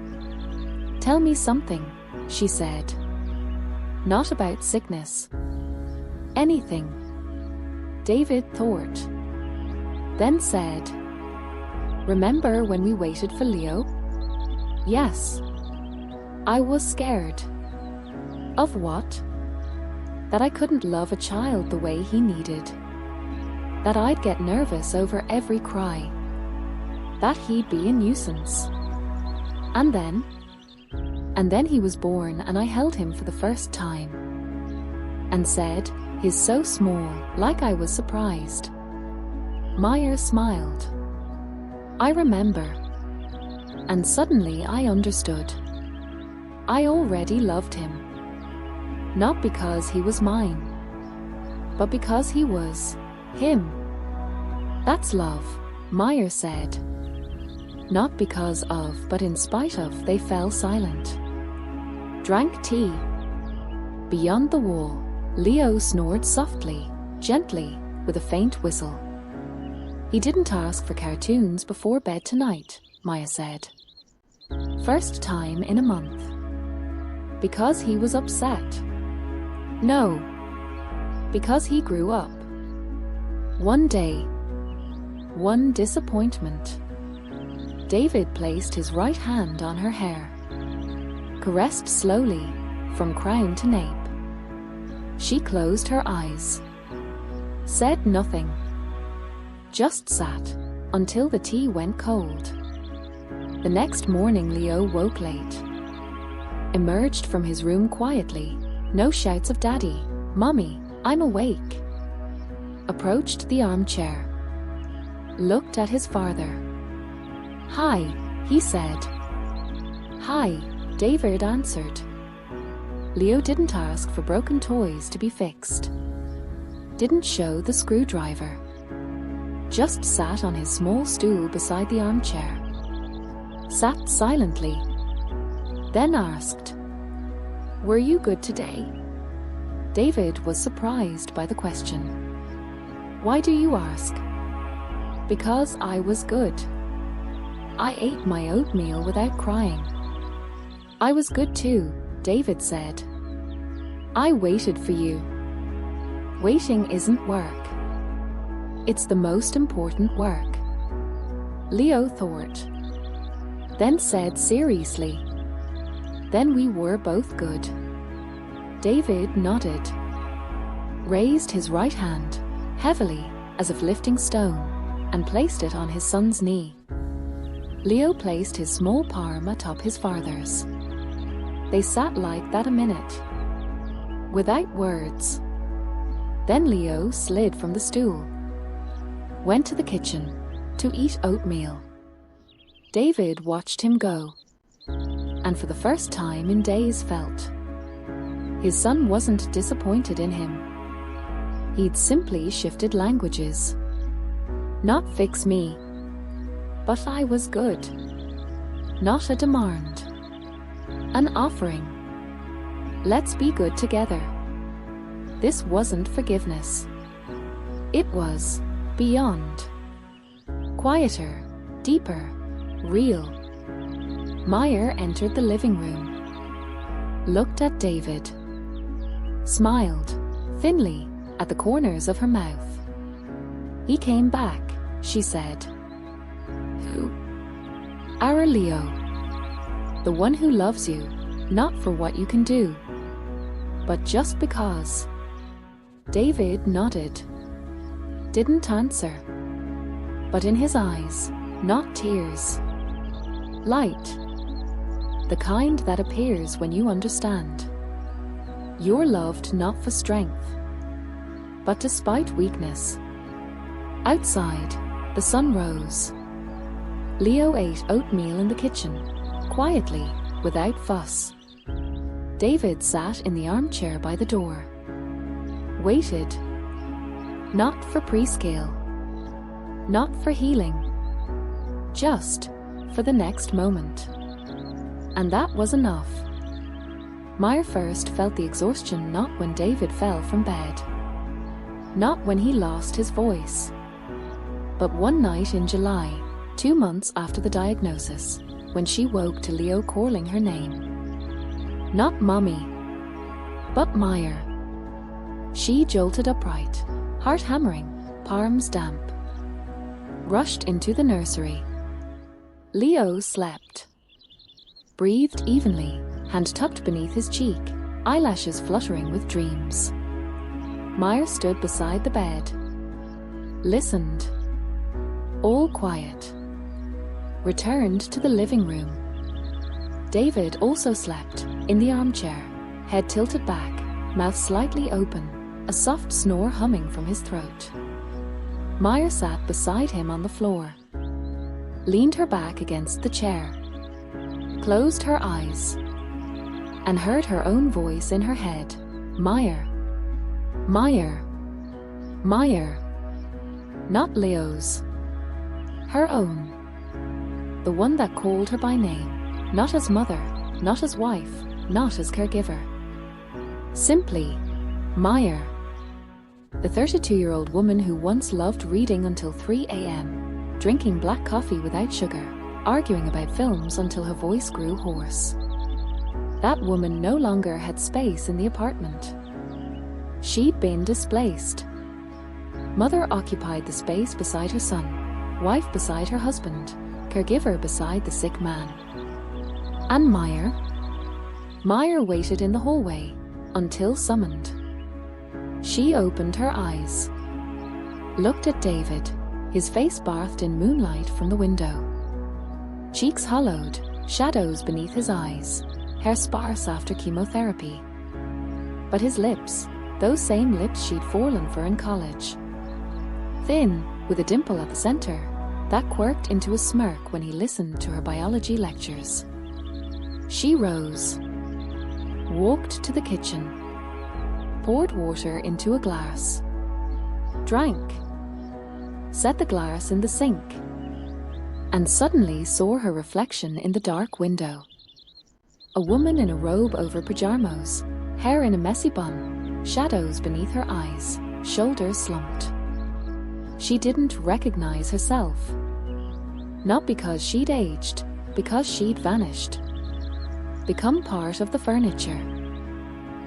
"Tell me something," she said. not about sickness. Anything. David thought. Then said, "Remember when we waited for Leo?" "Yes." "I was scared." "Of what?" "That I couldn't love a child the way he needed. That I'd get nervous over every cry. That he'd be a nuisance. And then he was born and I held him for the first time. And said, 'He's so small,' like I was surprised." Meyer smiled. "I remember. And suddenly I understood. I already loved him. Not because he was mine, but because he was him." "That's love," Meyer said. Not because of, but in spite of, they fell silent. Drank tea. Beyond the wall, Leo snored softly, gently, with a faint whistle. "He didn't ask for cartoons before bed tonight," Maya said. "First time in a month." Because he was upset. No. Because he grew up. One day. One disappointment. David placed his right hand on her hair. Caressed slowly, from crown to nape. She closed her eyes. Said nothing. Just sat, until the tea went cold. The next morning Leo woke late. Emerged from his room quietly, no shouts of "Daddy, Mommy, I'm awake." Approached the armchair. Looked at his father. "Hi," he said. "Hi," David answered. Leo didn't ask for broken toys to be fixed. Didn't show the screwdriver. Just sat on his small stool beside the armchair. Sat silently. Then asked, "Were you good today?" David was surprised by the question. "Why do you ask?" "Because I was good. I ate my oatmeal without crying." "I was good too," David said. "I waited for you." Waiting isn't work. It's the most important work. Leo thought. Then said seriously, "Then we were both good." David nodded. Raised his right hand, heavily, as if lifting stone, and placed it on his son's knee. Leo placed his small palm atop his father's. They sat like that a minute, without words. Then Leo slid from the stool. Went to the kitchen, to eat oatmeal. David watched him go, and for the first time in days felt. His son wasn't disappointed in him. He'd simply shifted languages. Not fix me. But I was good. Not a demand. An offering. Let's be good together. This wasn't forgiveness. It was beyond. Quieter, deeper, real. Meyer entered the living room. Looked at David. Smiled, thinly, at the corners of her mouth. "He came back," she said. "Who?" "Our Leo. The one who loves you, not for what you can do, but just because." David nodded. Didn't answer. But in his eyes, not tears. Light. The kind that appears when you understand. You're loved not for strength, but despite weakness. Outside, the sun rose. Leo ate oatmeal in the kitchen, quietly, without fuss. David sat in the armchair by the door. Waited. Not for prescale. Not for healing. Just for the next moment. And that was enough. Meyer first felt the exhaustion not when David fell from bed. Not when he lost his voice. But one night in July, 2 months after the diagnosis, when she woke to Leo calling her name. Not Mommy. But Meyer. She jolted upright, heart hammering, palms damp. Rushed into the nursery. Leo slept. Breathed evenly, hand tucked beneath his cheek, eyelashes fluttering with dreams. Meyer stood beside the bed. Listened. All quiet. Returned to the living room. David also slept, in the armchair, head tilted back, mouth slightly open, a soft snore humming from his throat. Meyer sat beside him on the floor. Leaned her back against the chair. Closed her eyes. And heard her own voice in her head. Meyer. Meyer. Meyer. Not Leo's. Her own. The one that called her by name, not as mother, not as wife, not as caregiver. Simply, Meyer. The 32-year-old woman who once loved reading until 3 a.m., drinking black coffee without sugar, arguing about films until her voice grew hoarse. That woman no longer had space in the apartment. She'd been displaced. Mother occupied the space beside her son, wife beside her husband, caregiver beside the sick man. And Meyer? Meyer waited in the hallway, until summoned. She opened her eyes. Looked at David, his face bathed in moonlight from the window. Cheeks hollowed, shadows beneath his eyes, hair sparse after chemotherapy. But his lips, those same lips she'd fallen for in college. Thin, with a dimple at the center, that quirked into a smirk when he listened to her biology lectures. She rose. Walked to the kitchen. Poured water into a glass. Drank. Set the glass in the sink. And suddenly saw her reflection in the dark window. A woman in a robe over pajamas, hair in a messy bun, shadows beneath her eyes, shoulders slumped. She didn't recognize herself. Not because she'd aged, because she'd vanished. Become part of the furniture.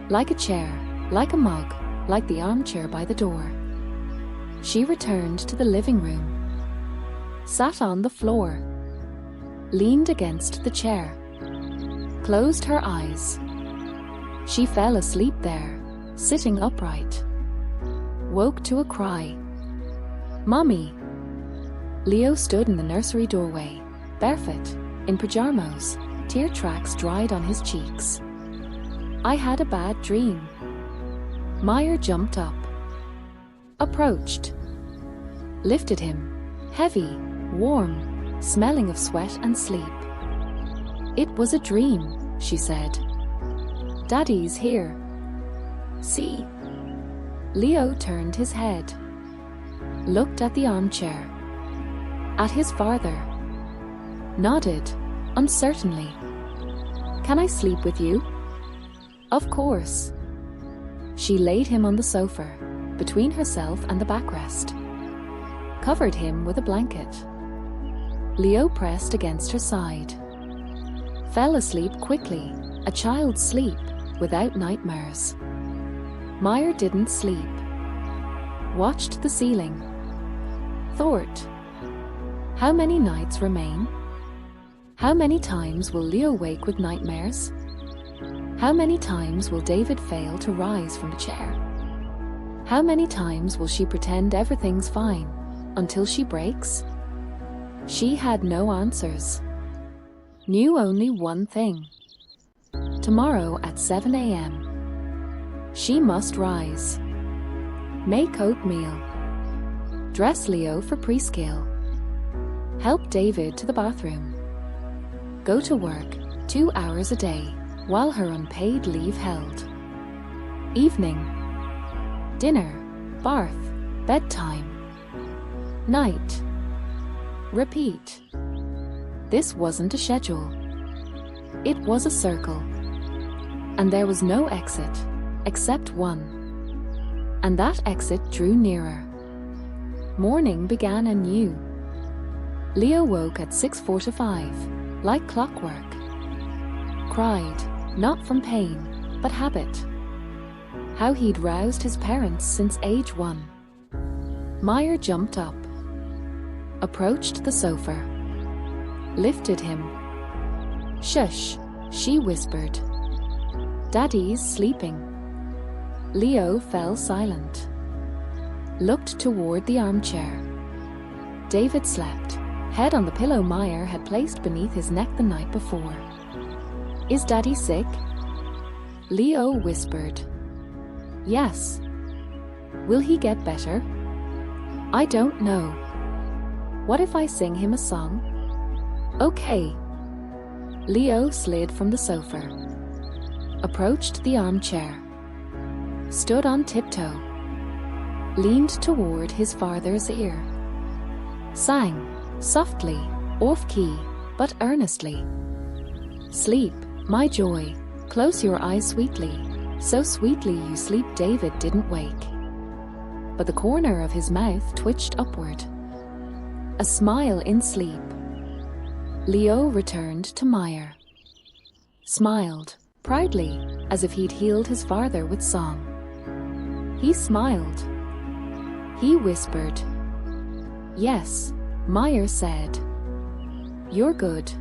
Like a chair, like a mug, like the armchair by the door. She returned to the living room. Sat on the floor. Leaned against the chair. Closed her eyes. She fell asleep there, sitting upright. Woke to a cry. Mommy. Leo stood in the nursery doorway, barefoot, in pajamas, tear tracks dried on his cheeks. I had a bad dream. Meyer jumped up. Approached. Lifted him, heavy, warm, smelling of sweat and sleep. It was a dream, she said. Daddy's here. See. Leo turned his head. Looked at the armchair. At his father. Nodded, uncertainly. Can I sleep with you? Of course. She laid him on the sofa, between herself and the backrest. Covered him with a blanket. Leo pressed against her side. Fell asleep quickly, a child's sleep, without nightmares. Meyer didn't sleep. Watched the ceiling. Thought. How many nights remain? How many times will Leo wake with nightmares? How many times will David fail to rise from the chair? How many times will she pretend everything's fine, until she breaks? She had no answers. Knew only one thing. Tomorrow at 7 a.m. She must rise. Make oatmeal. Dress Leo for prescale. Help David to the bathroom. Go to work 2 hours a day while her unpaid leave held. Evening. Dinner. Bath. Bedtime. Night. Repeat. This wasn't a schedule. It was a circle. And there was no exit, except one. And that exit drew nearer. Morning began anew. Leo woke at 6:45, like clockwork. Cried, not from pain, but habit. how he'd roused his parents since age 1. Meyer jumped up, approached the sofa, lifted him. "Shush," she whispered. "Daddy's sleeping." Leo fell silent, looked toward the armchair. David slept, head on the pillow Meyer had placed beneath his neck the night before. "Is Daddy sick?" Leo whispered. "Yes." "Will he get better?" "I don't know." "What if I sing him a song?" "Okay." Leo slid from the sofa, approached the armchair, stood on tiptoe, leaned toward his father's ear, sang, softly, off-key, but earnestly. "Sleep, my joy, close your eyes sweetly, so sweetly you sleep." David didn't wake, but the corner of his mouth twitched upward. A smile in sleep. Leo returned to Meyer, smiled, proudly, as if he'd healed his father with song. He smiled. He whispered. "Yes," Meyer said. "You're good."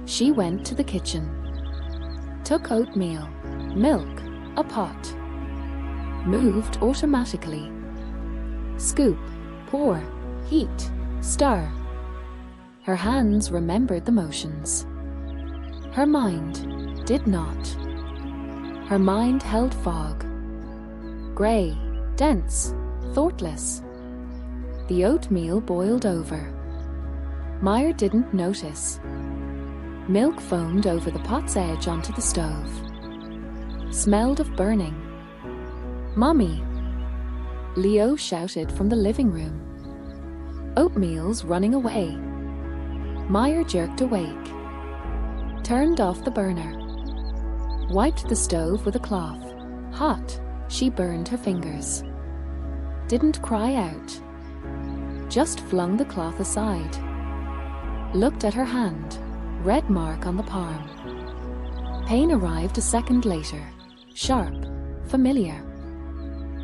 She went to the kitchen, took oatmeal, milk, a pot, moved automatically. Scoop, pour, heat, stir. Her hands remembered the motions. Her mind did not. Her mind held fog. Grey, dense, thoughtless. The oatmeal boiled over. Meyer didn't notice. Milk foamed over the pot's edge onto the stove. Smelled of burning. "Mommy!" Leo shouted from the living room. "Oatmeal's running away." Meyer jerked awake, turned off the burner, wiped the stove with a cloth. Hot, she burned her fingers. Didn't cry out, just flung the cloth aside. Looked at her hand, red mark on the palm. Pain arrived a second later, sharp, familiar.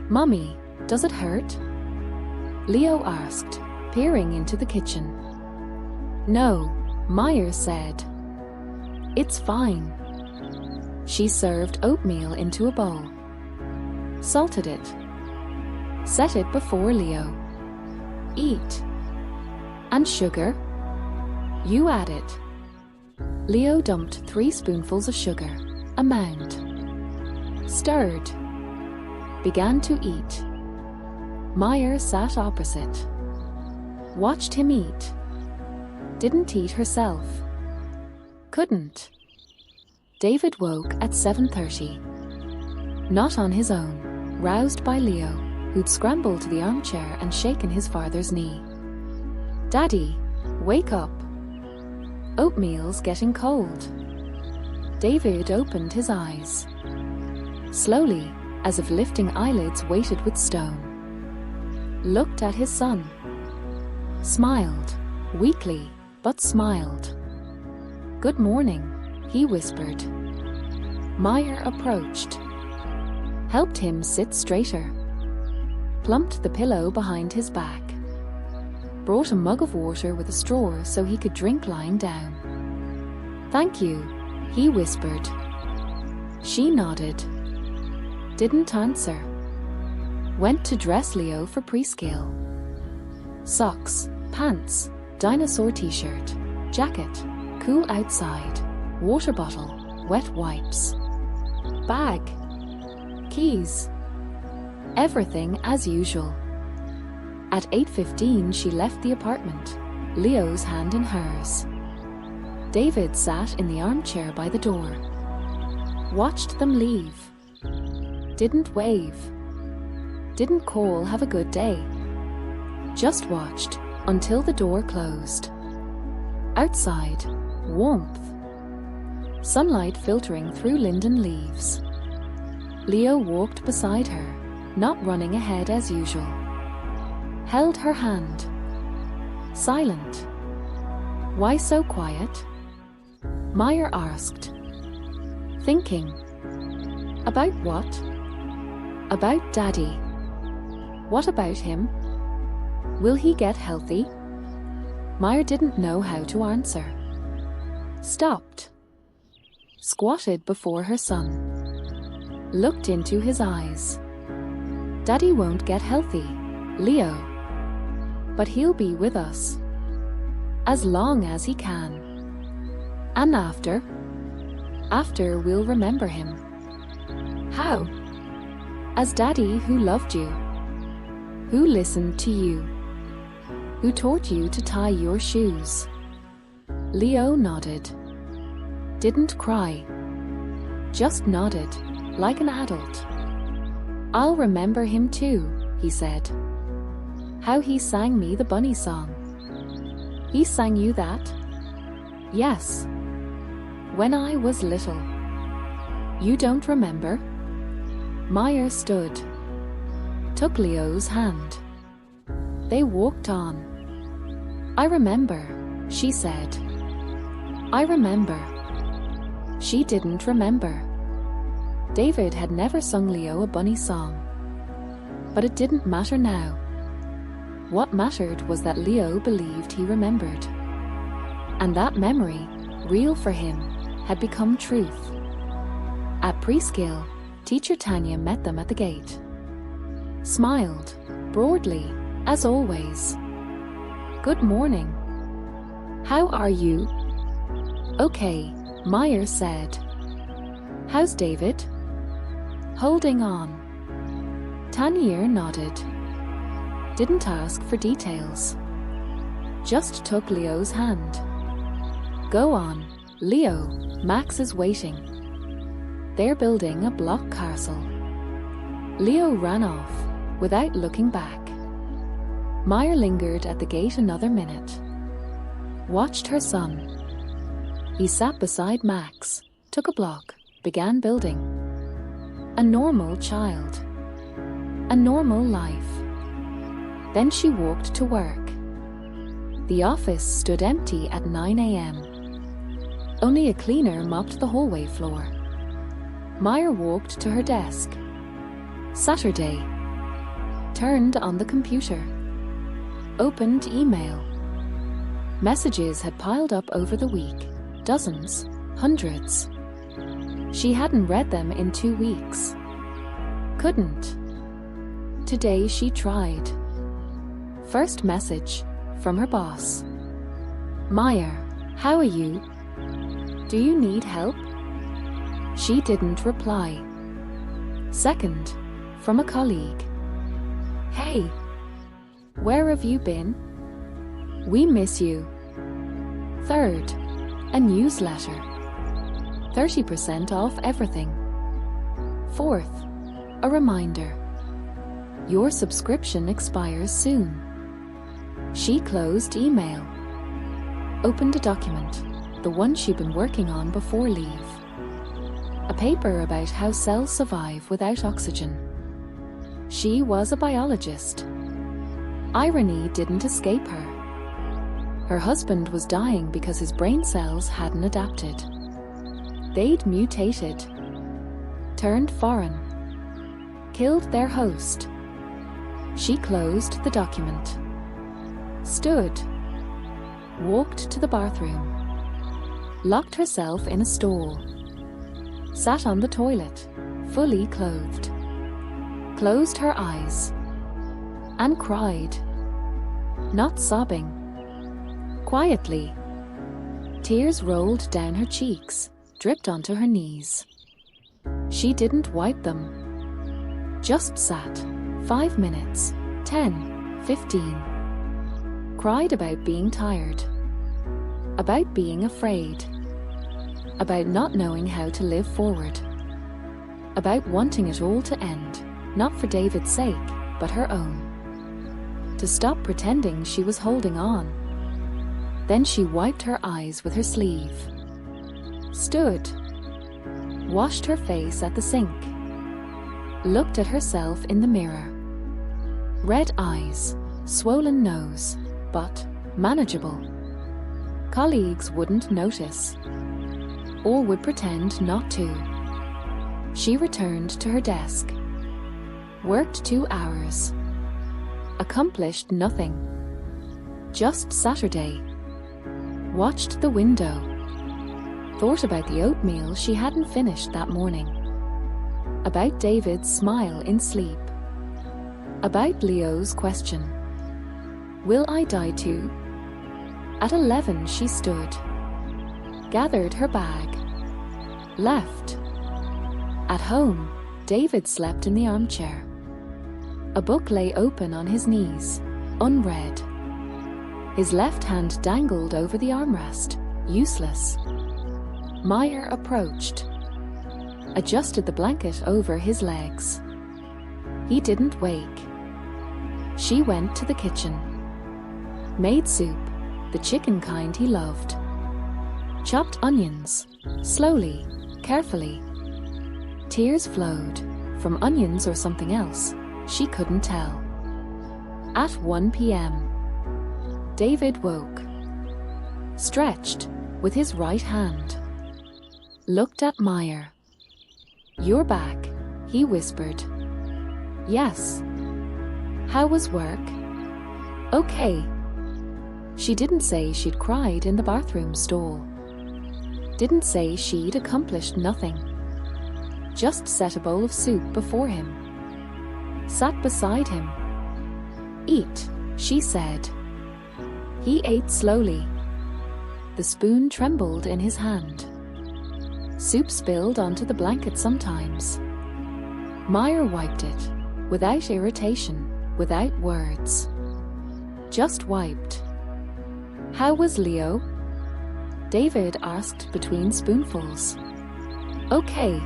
"Mommy, does it hurt?" Leo asked, peering into the kitchen. "No," Meyer said. "It's fine." She served oatmeal into a bowl, salted it, set it before Leo. "Eat." "And sugar?" "You add it." Leo dumped 3 spoonfuls of sugar, a mound. Stirred. Began to eat. Meyer sat opposite. Watched him eat. Didn't eat herself. Couldn't. David woke at 7:30. Not on his own, roused by Leo, who'd scrambled to the armchair and shaken his father's knee. "Daddy, wake up. Oatmeal's getting cold." David opened his eyes. Slowly, as if lifting eyelids weighted with stone. Looked at his son. Smiled, weakly, but smiled. "Good morning," he whispered. Meyer approached, helped him sit straighter, plumped the pillow behind his back, brought a mug of water with a straw so he could drink lying down. "Thank you," he whispered. She nodded. Didn't answer. Went to dress Leo for prescale. Socks, pants, dinosaur t-shirt, jacket, cool outside, water bottle, wet wipes, bag, keys. Everything as usual. At 8:15 she left the apartment, Leo's hand in hers. David sat in the armchair by the door. Watched them leave. Didn't wave. Didn't call have a good day. Just watched until the door closed. Outside, warmth. Sunlight filtering through linden leaves. Leo walked beside her, not running ahead as usual. Held her hand. Silent. "Why so quiet?" Meyer asked. "Thinking." "About what?" About Daddy. What about him? Will he get healthy? Meyer didn't know how to answer. Stopped. Squatted before her son. Looked into his eyes. Daddy won't get healthy, Leo. But he'll be with us. As long as he can. And after? After we'll remember him. How? As Daddy who loved you. Who listened to you. Who taught you to tie your shoes. Leo nodded. Didn't cry. Just nodded, like an adult. I'll remember him too, he said. How he sang me the bunny song. He sang you that? Yes. When I was little. You don't remember? Meyer stood. Took Leo's hand. They walked on. I remember, she said. I remember. She didn't remember. David had never sung Leo a bunny song. But it didn't matter now. What mattered was that Leo believed he remembered. And that memory, real for him, had become truth. At preschool, Teacher Tanya met them at the gate. Smiled, broadly, as always. Good morning. How are you? Okay, Meyer said. How's David? Holding on. Tanya nodded. Didn't ask for details. Just took Leo's hand. Go on, Leo, Max is waiting. They're building a block castle. Leo ran off, without looking back. Meyer lingered at the gate another minute. Watched her son. He sat beside Max, took a block, began building. A normal child. A normal life. Then she walked to work. The office stood empty at 9 a.m. Only a cleaner mopped the hallway floor. Meyer walked to her desk. Saturday. Turned on the computer. Opened email. Messages had piled up over the week. Dozens, hundreds. She hadn't read them in 2 weeks. Couldn't. Today she tried. First message, from her boss. Meyer, how are you? Do you need help? She didn't reply. Second, from a colleague. Hey, where have you been? We miss you. Third, a newsletter. 30% off everything. Fourth, a reminder. Your subscription expires soon. She closed email. Opened a document, the one she'd been working on before leave. A paper about how cells survive without oxygen. She was a biologist. Irony didn't escape her. Her husband was dying because his brain cells hadn't adapted. They'd mutated. Turned foreign. Killed their host. She closed the document. Stood. Walked to the bathroom. Locked herself in a stall. Sat on the toilet, fully clothed. Closed her eyes. And cried. Not sobbing. Quietly. Tears rolled down her cheeks, dripped onto her knees. She didn't wipe them. Just sat. 5 minutes. 10. 15. Cried about being tired. About being afraid. About not knowing how to live forward. About wanting it all to end, not for David's sake, but her own. To stop pretending she was holding on. Then she wiped her eyes with her sleeve. Stood. Washed her face at the sink. Looked at herself in the mirror. Red eyes, swollen nose, but manageable. Colleagues wouldn't notice. Or would pretend not to. She returned to her desk. Worked 2 hours. Accomplished nothing. Just Saturday. Watched the window. Thought about the oatmeal she hadn't finished that morning. About David's smile in sleep. About Leo's question. Will I die too? At 11 she stood. Gathered her bag. Left. At home, David slept in the armchair. A book lay open on his knees, unread. His left hand dangled over the armrest, useless. Meyer approached. Adjusted the blanket over his legs. He didn't wake. She went to the kitchen. Made soup, the chicken kind he loved. Chopped onions, slowly, carefully. Tears flowed, from onions or something else, she couldn't tell. At 1 p.m. David woke. Stretched, with his right hand. Looked at Meyer. You're back, he whispered. Yes. How was work? Okay. She didn't say she'd cried in the bathroom stall. Didn't say she'd accomplished nothing. Just set a bowl of soup before him. Sat beside him. Eat, she said. He ate slowly. The spoon trembled in his hand. Soup spilled onto the blanket sometimes. Meyer wiped it, without irritation, without words. Just wiped. How was Leo? David asked between spoonfuls. Okay.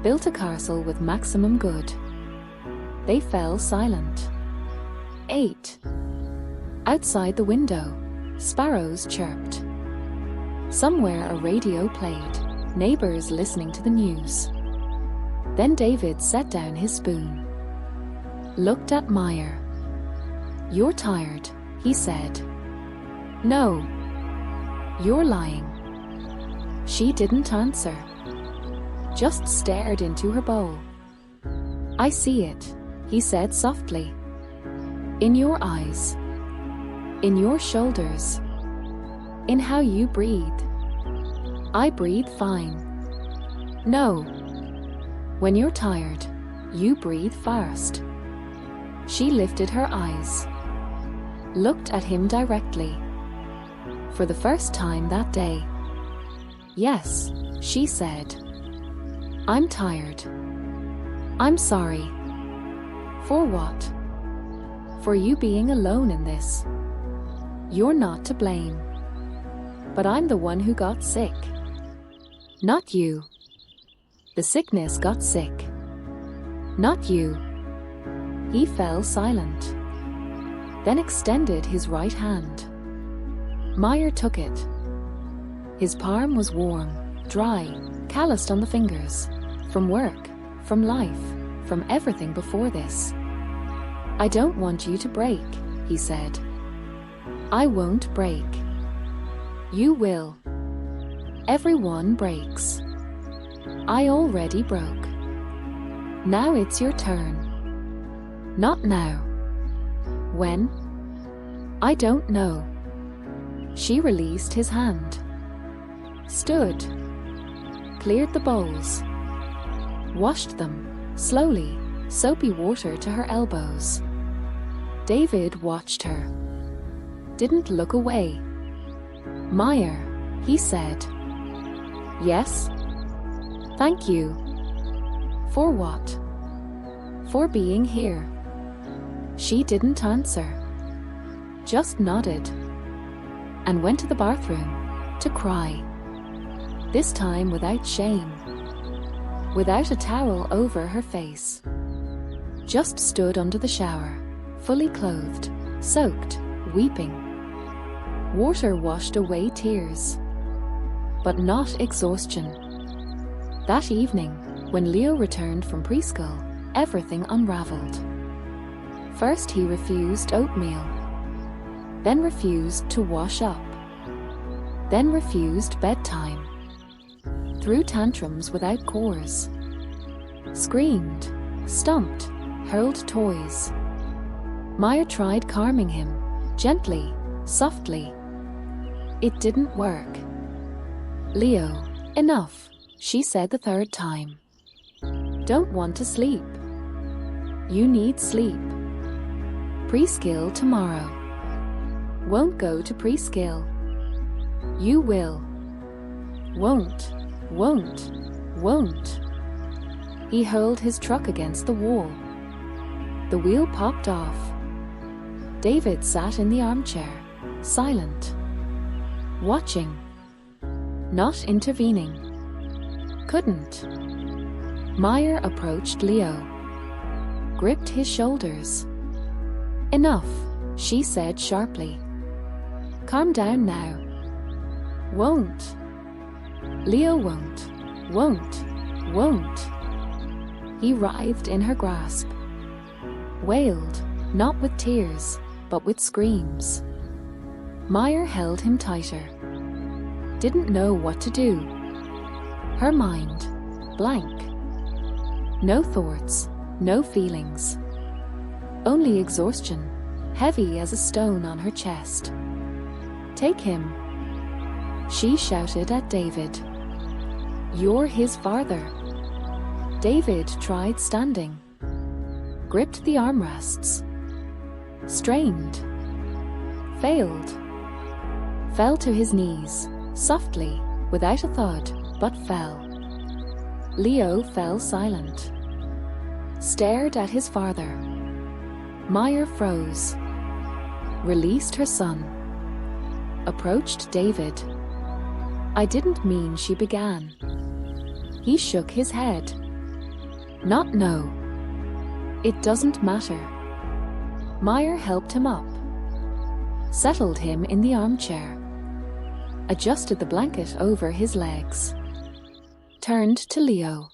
Built a castle with maximum good. They fell silent. 8. Outside the window, sparrows chirped. Somewhere a radio played, neighbors listening to the news. Then David set down his spoon. Looked at Meyer. You're tired, he said. No. You're lying. She didn't answer. Just stared into her bowl. I see it, he said softly. In your eyes. In your shoulders. In how you breathe. I breathe fine. No. When you're tired, you breathe fast. She lifted her eyes. Looked at him directly. For the first time that day. Yes, she said. I'm tired. I'm sorry. For what? For you being alone in this. You're not to blame. But I'm the one who got sick. Not you. The sickness got sick. Not you. He fell silent. Then extended his right hand. Meyer took it. His palm was warm, dry, calloused on the fingers. From work, from life, from everything before this. I don't want you to break, he said. I won't break. You will. Everyone breaks. I already broke. Now it's your turn. Not now. When? I don't know. She released his hand. Stood. Cleared the bowls. Washed them, slowly, soapy water to her elbows. David watched her. Didn't look away. Meyer, he said. Yes. Thank you. For what? For being here. She didn't answer. Just nodded. And went to the bathroom to cry. This time without shame. Without a towel over her face. Just stood under the shower, fully clothed, soaked, weeping. Water washed away tears. But not exhaustion. That evening, when Leo returned from preschool, everything unraveled. First he refused oatmeal. Then refused to wash up. Then refused bedtime. Threw tantrums without cause. Screamed, stomped, hurled toys. Meyer tried calming him, gently, softly. It didn't work. Leo, enough, she said the third time. Don't want to sleep. You need sleep. Preschool tomorrow. Won't go to preschool. You will. Won't, won't, won't. He hurled his truck against the wall. The wheel popped off. David sat in the armchair, silent. Watching. Not intervening. Couldn't. Meyer approached Leo. Gripped his shoulders. Enough, she said sharply. Calm down now. Won't. Leo won't, won't, won't. He writhed in her grasp. Wailed, not with tears, but with screams. Meyer held him tighter. Didn't know what to do. Her mind, blank. No thoughts, no feelings. Only exhaustion, heavy as a stone on her chest. Take him, she shouted at David. You're his father. David tried standing. Gripped the armrests. Strained. Failed. Fell to his knees, softly, without a thud, but fell. Leo fell silent. Stared at his father. Meyer froze. Released her son. Approached David. I didn't mean, she began. He shook his head. Not no. It doesn't matter. Meyer helped him up. Settled him in the armchair. Adjusted the blanket over his legs. Turned to Leo.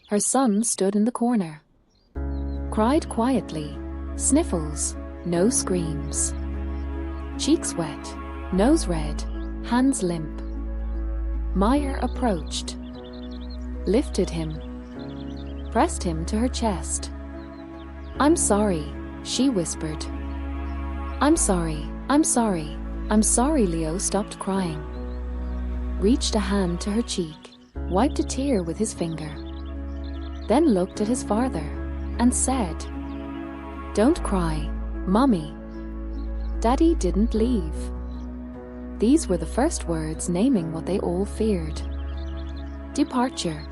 Her son stood in the corner. Cried quietly. Sniffles, no screams. Cheeks wet, nose red, hands limp. Meyer approached. Lifted him. Pressed him to her chest. I'm sorry, she whispered. I'm sorry, I'm sorry, I'm sorry. Leo stopped crying. Reached a hand to her cheek, wiped a tear with his finger. Then looked at his father and said, Don't cry, Mommy. Daddy didn't leave. These were the first words naming what they all feared. Departure.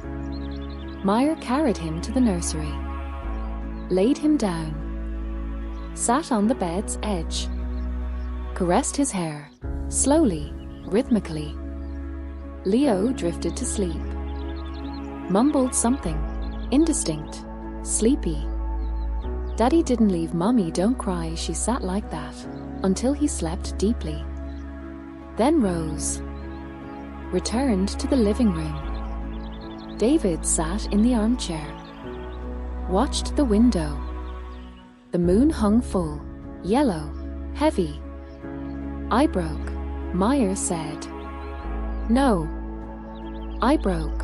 Meyer carried him to the nursery. Laid him down. Sat on the bed's edge. Caressed his hair, slowly, rhythmically. Leo drifted to sleep. Mumbled something, indistinct, sleepy. Daddy didn't leave, Mommy, don't cry. She sat like that, until he slept deeply. Then rose. Returned to the living room. David sat in the armchair. Watched the window. The moon hung full, yellow, heavy. I broke, Meyer said. No. I broke.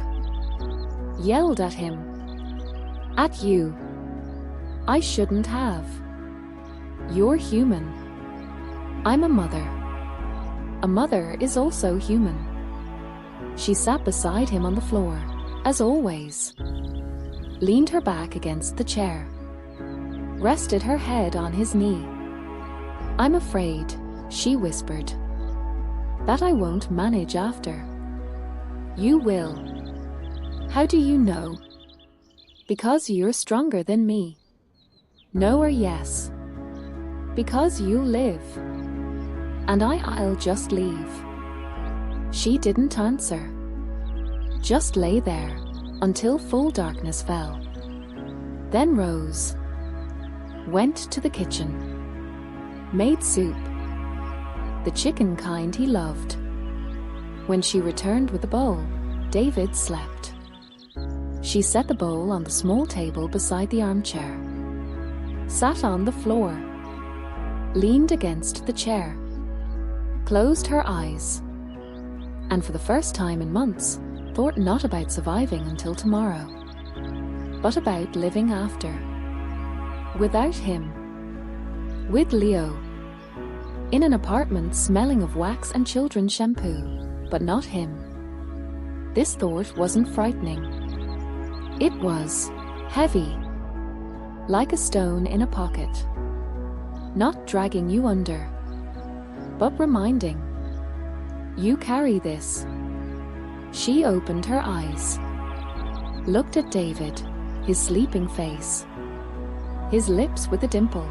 Yelled at him. At you. I shouldn't have. You're human. I'm a mother. A mother is also human. She sat beside him on the floor, as always. Leaned her back against the chair. Rested her head on his knee. I'm afraid, she whispered, that I won't manage after. You will. How do you know? Because you're stronger than me. No or yes. Because you live. And I'll just leave. She didn't answer. Just lay there until full darkness fell. Then rose. Went to the kitchen. Made soup. The chicken kind he loved. When she returned with the bowl, David slept. She set the bowl on the small table beside the armchair. Sat on the floor. Leaned against the chair. Closed her eyes. And for the first time in months, thought not about surviving until tomorrow, but about living after. Without him. With Leo. In an apartment smelling of wax and children's shampoo, but not him. This thought wasn't frightening. It was heavy, like a stone in a pocket. Not dragging you under, but reminding. You carry this. She opened her eyes, looked at David, his sleeping face, his lips with a dimple,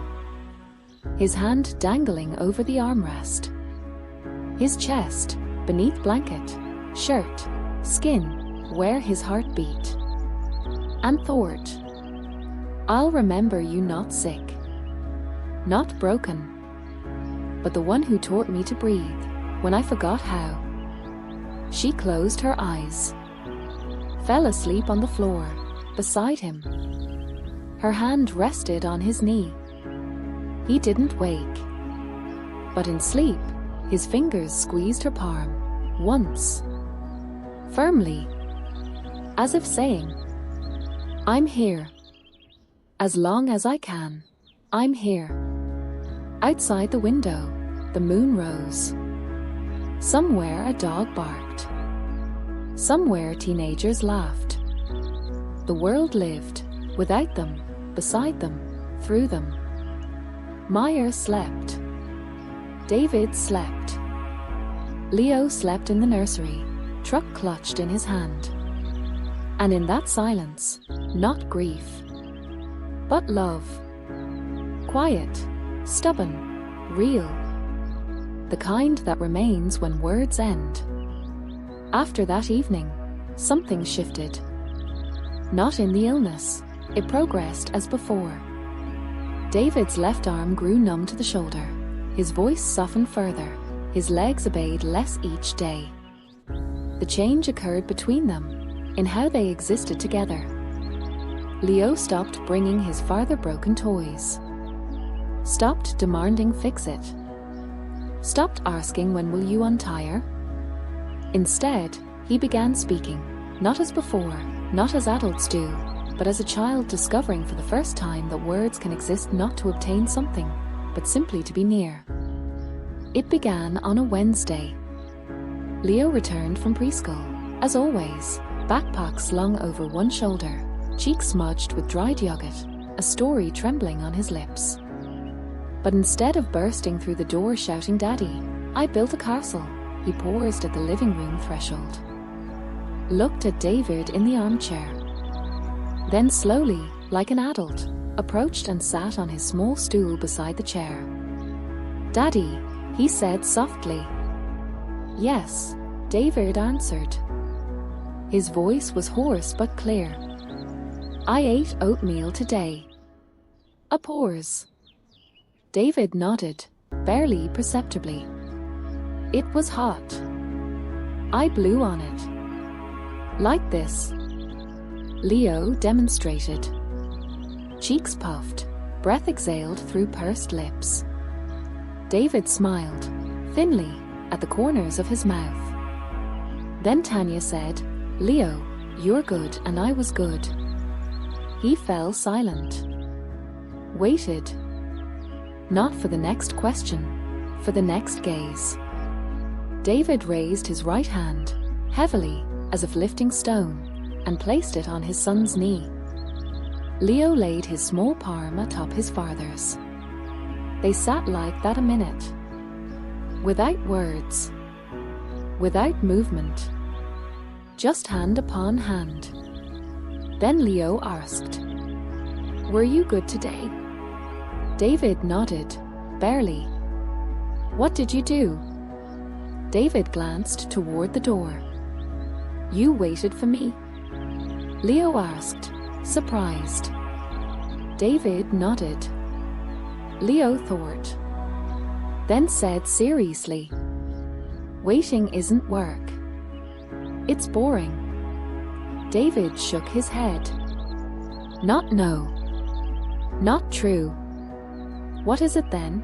his hand dangling over the armrest, his chest, beneath blanket, shirt, skin, where his heart beat, and thought, I'll remember you not sick, not broken, but the one who taught me to breathe when I forgot how. She closed her eyes, fell asleep on the floor, beside him. Her hand rested on his knee. He didn't wake, but in sleep, his fingers squeezed her palm, once, firmly, as if saying, I'm here. As long as I can, I'm here. Outside the window, the moon rose. Somewhere a dog barked. Somewhere teenagers laughed. The world lived, without them, beside them, through them. Meyer slept. David slept. Leo slept in the nursery, truck clutched in his hand. And in that silence, not grief, but love. Quiet, stubborn, real. The kind that remains when words end. After that evening, something shifted. Not in the illness, it progressed as before. David's left arm grew numb to the shoulder. His voice softened further. His legs obeyed less each day. The change occurred between them, in how they existed together. Leo stopped bringing his father broken toys. Stopped demanding fix it. Stopped asking when will you untie her? Instead, he began speaking, not as before, not as adults do, but as a child discovering for the first time that words can exist not to obtain something, but simply to be near. It began on a Wednesday. Leo returned from preschool, as always, backpack slung over one shoulder, cheeks smudged with dried yogurt, a story trembling on his lips. But instead of bursting through the door shouting, Daddy, I built a castle, he paused at the living room threshold. Looked at David in the armchair. Then slowly, like an adult, approached and sat on his small stool beside the chair. Daddy, he said softly. Yes, David answered. His voice was hoarse but clear. I ate oatmeal today. A pause. David nodded, barely perceptibly. It was hot. I blew on it. Like this. Leo demonstrated. Cheeks puffed, breath exhaled through pursed lips. David smiled, thinly, at the corners of his mouth. Then Tanya said, Leo, you're good and I was good. He fell silent. Waited. Not for the next question, for the next gaze. David raised his right hand, heavily, as if lifting stone, and placed it on his son's knee. Leo laid his small palm atop his father's. They sat like that a minute. Without words. Without movement. Just hand upon hand. Then Leo asked, Were you good today? David nodded, barely. What did you do? David glanced toward the door. You waited for me? Leo asked, surprised. David nodded. Leo thought. Then said seriously, Waiting isn't work. It's boring. David shook his head. Not no. Not true. What is it then?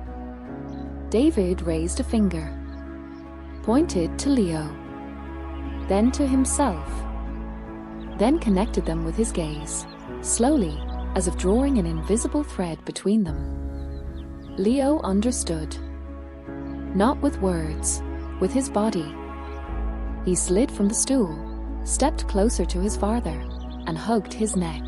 David raised a finger. Pointed to Leo. Then to himself. Then connected them with his gaze, slowly, as if drawing an invisible thread between them. Leo understood. Not with words, with his body. He slid from the stool, stepped closer to his father, and hugged his neck.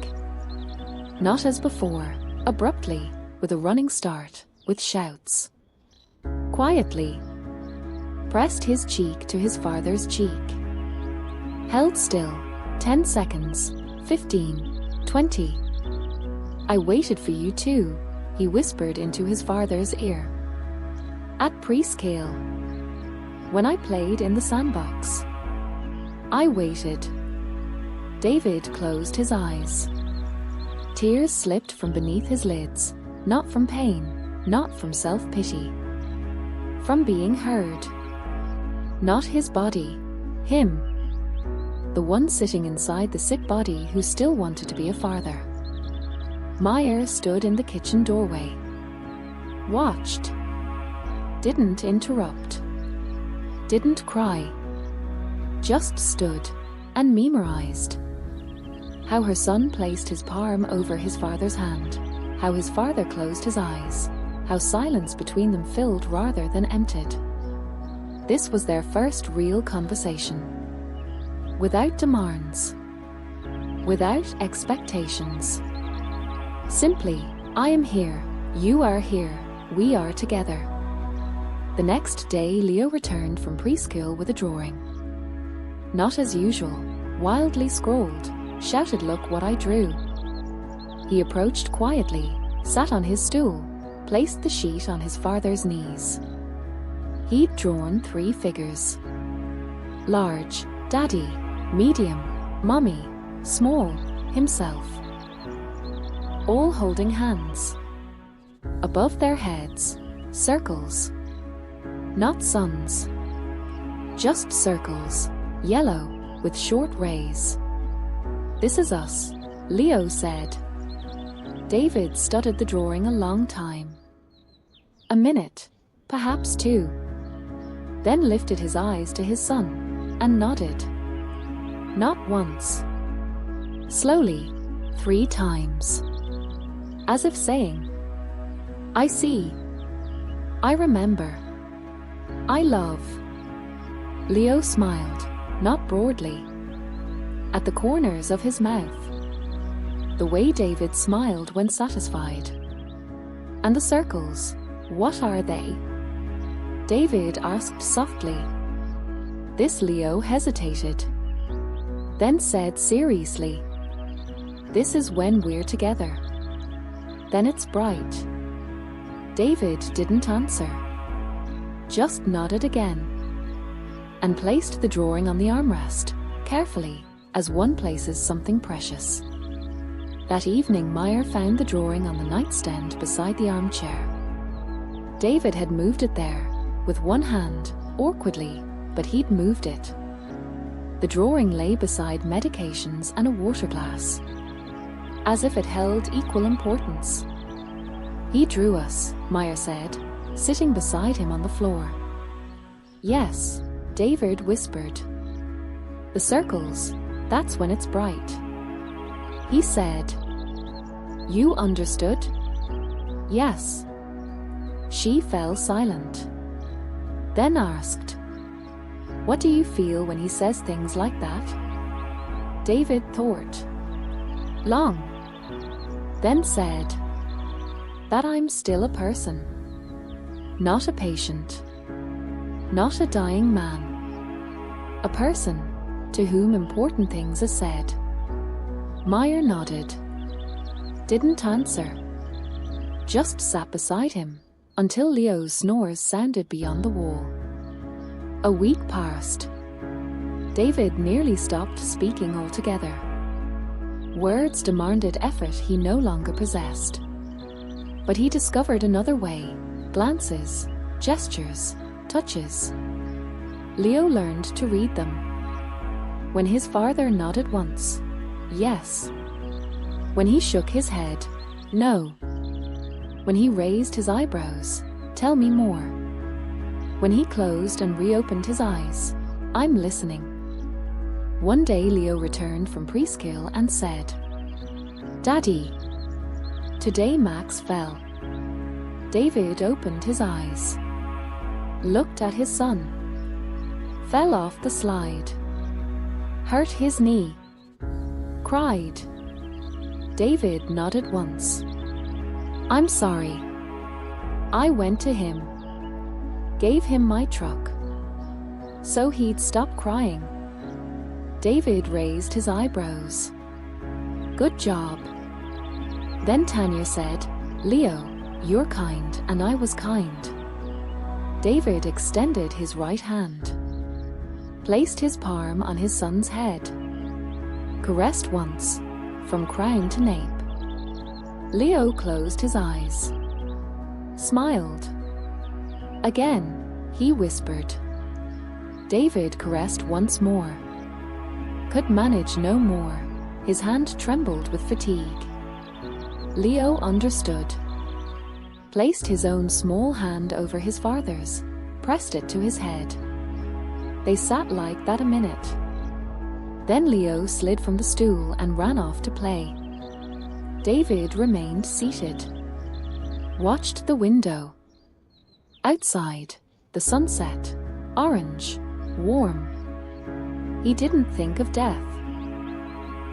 Not as before, abruptly, with a running start, with shouts. Quietly, pressed his cheek to his father's cheek. Held still, 10 seconds, 15, 20. I waited for you too, he whispered into his father's ear. At prescale, when I played in the sandbox. I waited. David closed his eyes. Tears slipped from beneath his lids, not from pain, not from self-pity. From being heard. Not his body, him. The one sitting inside the sick body who still wanted to be a father. Meyer stood in the kitchen doorway. Watched. Didn't interrupt. Didn't cry. Just stood and memorized. How her son placed his palm over his father's hand. How his father closed his eyes. How silence between them filled rather than emptied. This was their first real conversation. Without demands. Without expectations. Simply, I am here, you are here, we are together. The next day Leo returned from preschool with a drawing. Not as usual, wildly scrawled, shouted, "Look what I drew." He approached quietly, sat on his stool, placed the sheet on his father's knees. He'd drawn 3 figures. Large, Daddy, medium, Mommy, small, himself. All holding hands. Above their heads, circles. Not suns. Just circles, yellow, with short rays. "This is us," Leo said. David studied the drawing a long time. A minute, perhaps 2. Then lifted his eyes to his son, and nodded. Not once. Slowly, 3 times. As if saying, "I see. I remember. I love." Leo smiled, not broadly. At the corners of his mouth. The way David smiled when satisfied. "And the circles, what are they?" David asked softly. This Leo hesitated. Then said seriously, "This is when we're together. Then it's bright." David didn't answer. Just nodded again. And placed the drawing on the armrest, carefully, as one places something precious. That evening Meyer found the drawing on the nightstand beside the armchair. David had moved it there, with one hand, awkwardly, but he'd moved it. The drawing lay beside medications and a water glass, as if it held equal importance. "He drew us," Meyer said, sitting beside him on the floor. "Yes," David whispered. "The circles, that's when it's bright." He said, "You understood?" "Yes." She fell silent. Then asked, "What do you feel when he says things like that?" David thought. Long. Then said, "That I'm still a person. Not a patient. Not a dying man. A person to whom important things are said." Meyer nodded. Didn't answer. Just sat beside him, until Leo's snores sounded beyond the wall. A week passed. David nearly stopped speaking altogether. Words demanded effort he no longer possessed. But he discovered another way, glances, gestures, touches. Leo learned to read them. When his father nodded once, yes. When he shook his head, no. When he raised his eyebrows, tell me more. When he closed and reopened his eyes, I'm listening. One day Leo returned from preschool and said, "Daddy, Today Max fell. David opened his eyes, looked at his son, fell off the slide, hurt his knee, cried. David nodded once. I'm sorry. I went to him, gave him my truck, so he'd stop crying. David raised his eyebrows. Good job. Then Tanya said, Leo, you're kind and I was kind. David extended his right hand, placed his palm on his son's head, caressed once, from crown to nape. Leo closed his eyes, smiled. Again, he whispered. David caressed once more. Could manage no more. His hand trembled with fatigue. Leo understood. Placed his own small hand over his father's, pressed it to his head. They sat like that a minute. Then Leo slid from the stool and ran off to play. David remained seated, watched the window. Outside, the sunset, orange, warm. He didn't think of death.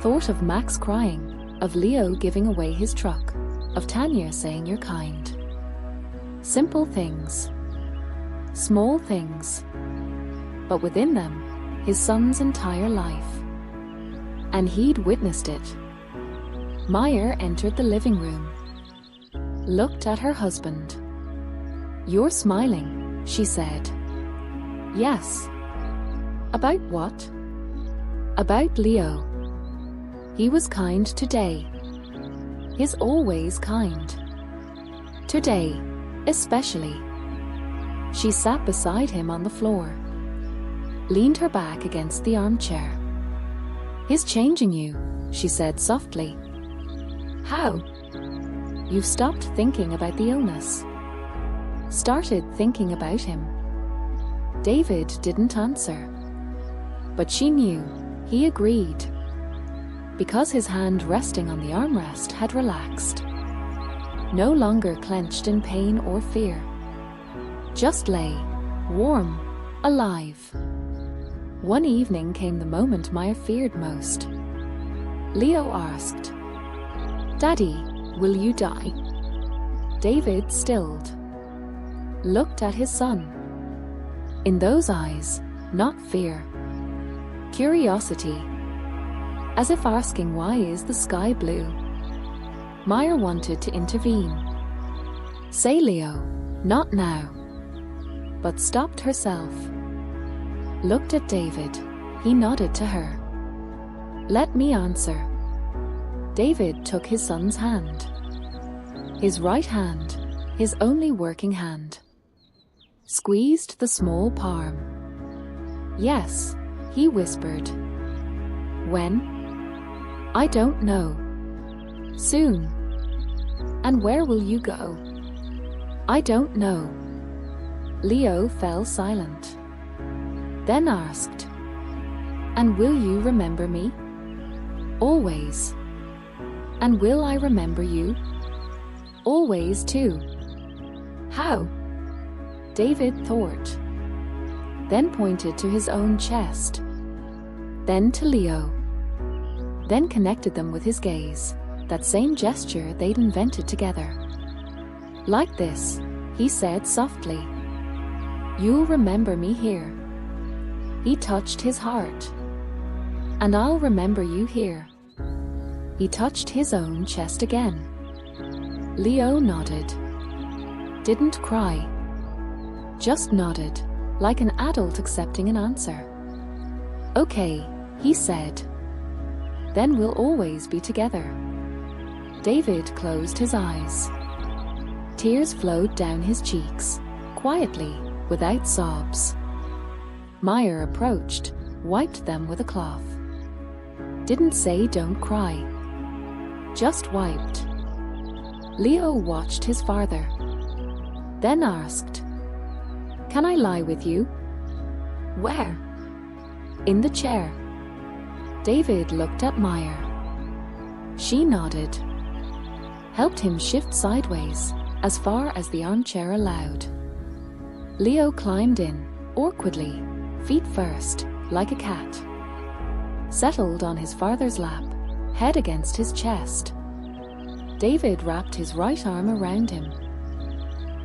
Thought of Max crying, of Leo giving away his truck, of Tanya saying you're kind. Simple things, small things, but within them, his son's entire life. And he'd witnessed it. Meyer entered the living room, looked at her husband. You're smiling, she said. Yes. About what? About Leo. He was kind today. He's always kind. Today, especially. She sat beside him on the floor, leaned her back against the armchair. He's changing you, she said softly. How? You've stopped thinking about the illness. Started thinking about him. David didn't answer, but she knew he agreed, because his hand resting on the armrest had relaxed, no longer clenched in pain or fear. Just lay, warm, alive. One evening came the moment Meyer feared most. Leo asked, Daddy, will you die? David stilled, looked at his son. In those eyes, not fear, curiosity, as if asking why is the sky blue. Meyer wanted to intervene. Say Leo, not now. But stopped herself. Looked at David. He nodded to her. Let me answer. David took his son's hand. His right hand, his only working hand. Squeezed the small palm. Yes, he whispered. When? I don't know. Soon. And where will you go? I don't know. Leo fell silent. Then asked, And will you remember me? Always. And will I remember you? Always too. How? David thought. Then pointed to his own chest. Then to Leo. Then connected them with his gaze, that same gesture they'd invented together. Like this, he said softly. You'll remember me here. He touched his heart. And I'll remember you here. He touched his own chest again. Leo nodded. Didn't cry. Just nodded, like an adult accepting an answer. Okay, he said. Then we'll always be together. David closed his eyes. Tears flowed down his cheeks, quietly, without sobs. Meyer approached, wiped them with a cloth. Didn't say don't cry. Just wiped. Leo watched his father. Then asked, Can I lie with you? Where? In the chair. David looked at Meyer. She nodded. helped him shift sideways as far as the armchair allowed. Leo climbed in, awkwardly, feet first, like a cat. Settled on his father's lap, head against his chest. David wrapped his right arm around him.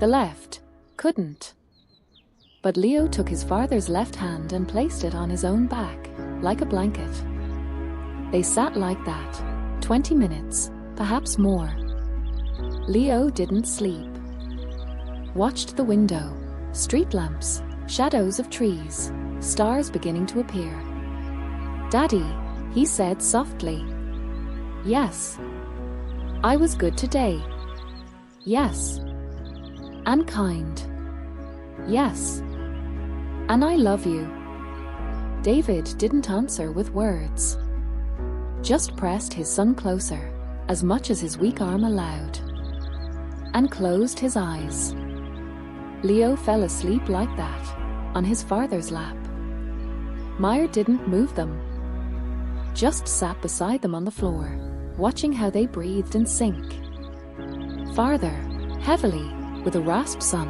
The left couldn't. But Leo took his father's left hand and placed it on his own back, like a blanket. They sat like that, 20 minutes, perhaps more. Leo didn't sleep. Watched the window, street lamps, shadows of trees, stars beginning to appear. "Daddy," he said softly. "Yes. I was good today." "Yes. And kind." "Yes. And I love you." David didn't answer with words. Just pressed his son closer, as much as his weak arm allowed, and closed his eyes. Leo fell asleep like that, on his father's lap. Meyer didn't move them, just sat beside them on the floor, watching how they breathed in sync. Farther, heavily, with a rasped son,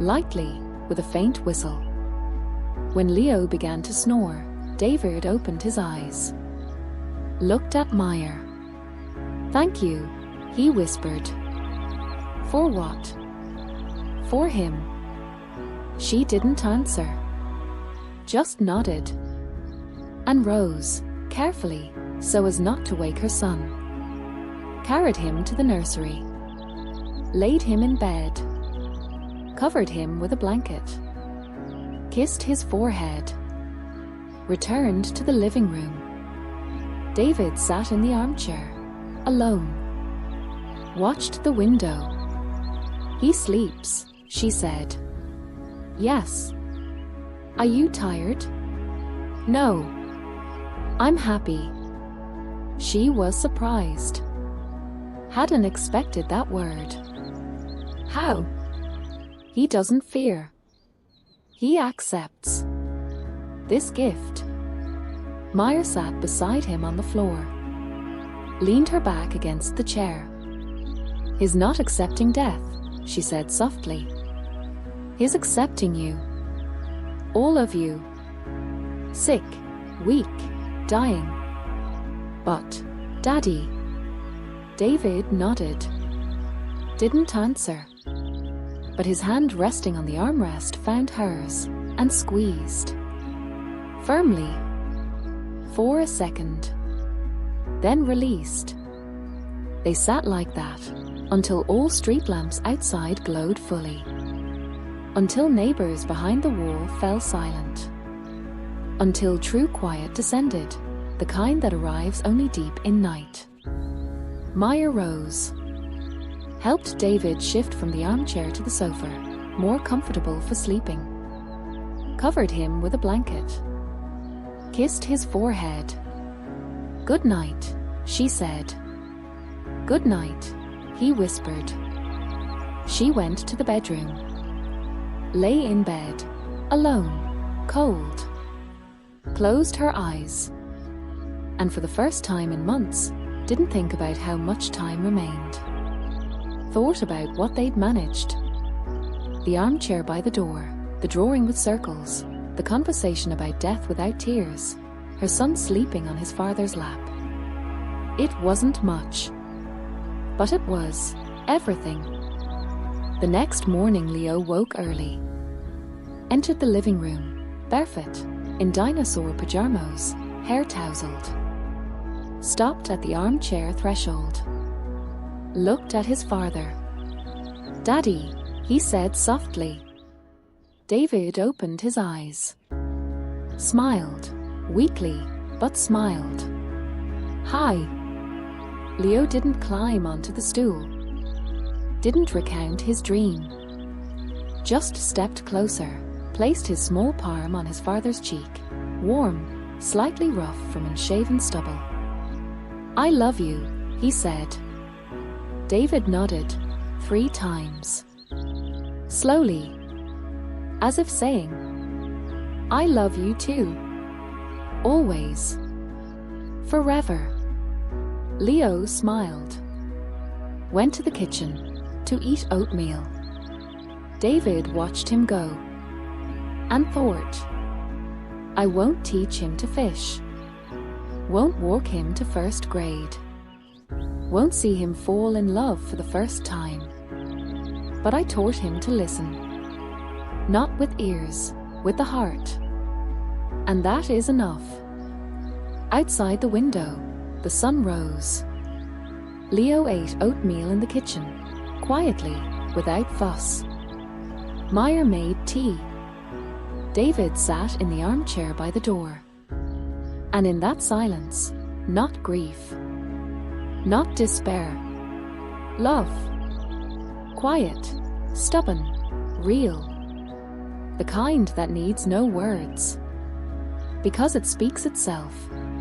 lightly, with a faint whistle. When Leo began to snore, David opened his eyes. Looked at Meyer. "Thank you," he whispered. "For what?" "For him." She didn't answer. Just nodded. And rose, carefully, so as not to wake her son. Carried him to the nursery. Laid him in bed. Covered him with a blanket. Kissed his forehead. Returned to the living room. David sat in the armchair, alone. Watched the window. "He sleeps," she said. "Yes." "Are you tired?" "No. I'm happy." She was surprised. Hadn't expected that word. "How?" "He doesn't fear. He accepts this gift." Meyer sat beside him on the floor. Leaned her back against the chair. "He's not accepting death," she said softly. "He's accepting you. All of you. Sick, weak, dying. But, Daddy." David nodded. Didn't answer. But his hand resting on the armrest found hers, and squeezed. Firmly. For a second. Then released. They sat like that, until all street lamps outside glowed fully. Until neighbors behind the wall fell silent. Until true quiet descended, the kind that arrives only deep in night. Meyer rose. Helped David shift from the armchair to the sofa, more comfortable for sleeping. Covered him with a blanket. Kissed his forehead. "Good night," she said. "Good night," he whispered. She went to the bedroom. Lay in bed, alone, cold. Closed her eyes. And for the first time in months, didn't think about how much time remained. Thought about what they'd managed. The armchair by the door, the drawing with circles, the conversation about death without tears, her son sleeping on his father's lap. It wasn't much. But it was everything. The next morning Leo woke early. Entered the living room, barefoot, in dinosaur pajamas, hair tousled. Stopped at the armchair threshold. Looked at his father. "Daddy," he said softly. David opened his eyes. Smiled, weakly, but smiled. "Hi." Leo didn't climb onto the stool. Didn't recount his dream. Just stepped closer, placed his small palm on his father's cheek, warm, slightly rough from unshaven stubble. "I love you," he said. David nodded 3 times. Slowly, as if saying, "I love you too. Always. Forever." Leo smiled. went to the kitchen to eat oatmeal. David watched him go and thought, I won't teach him to fish, won't walk him to first grade, won't see him fall in love for the first time. But I taught him to listen, not with ears, with the heart. And that is enough. Outside the window, the sun rose. Leo ate oatmeal in the kitchen, quietly, without fuss. Meyer made tea. David sat in the armchair by the door. And in that silence, not grief, not despair, love. Quiet, stubborn, real. The kind that needs no words. Because it speaks itself,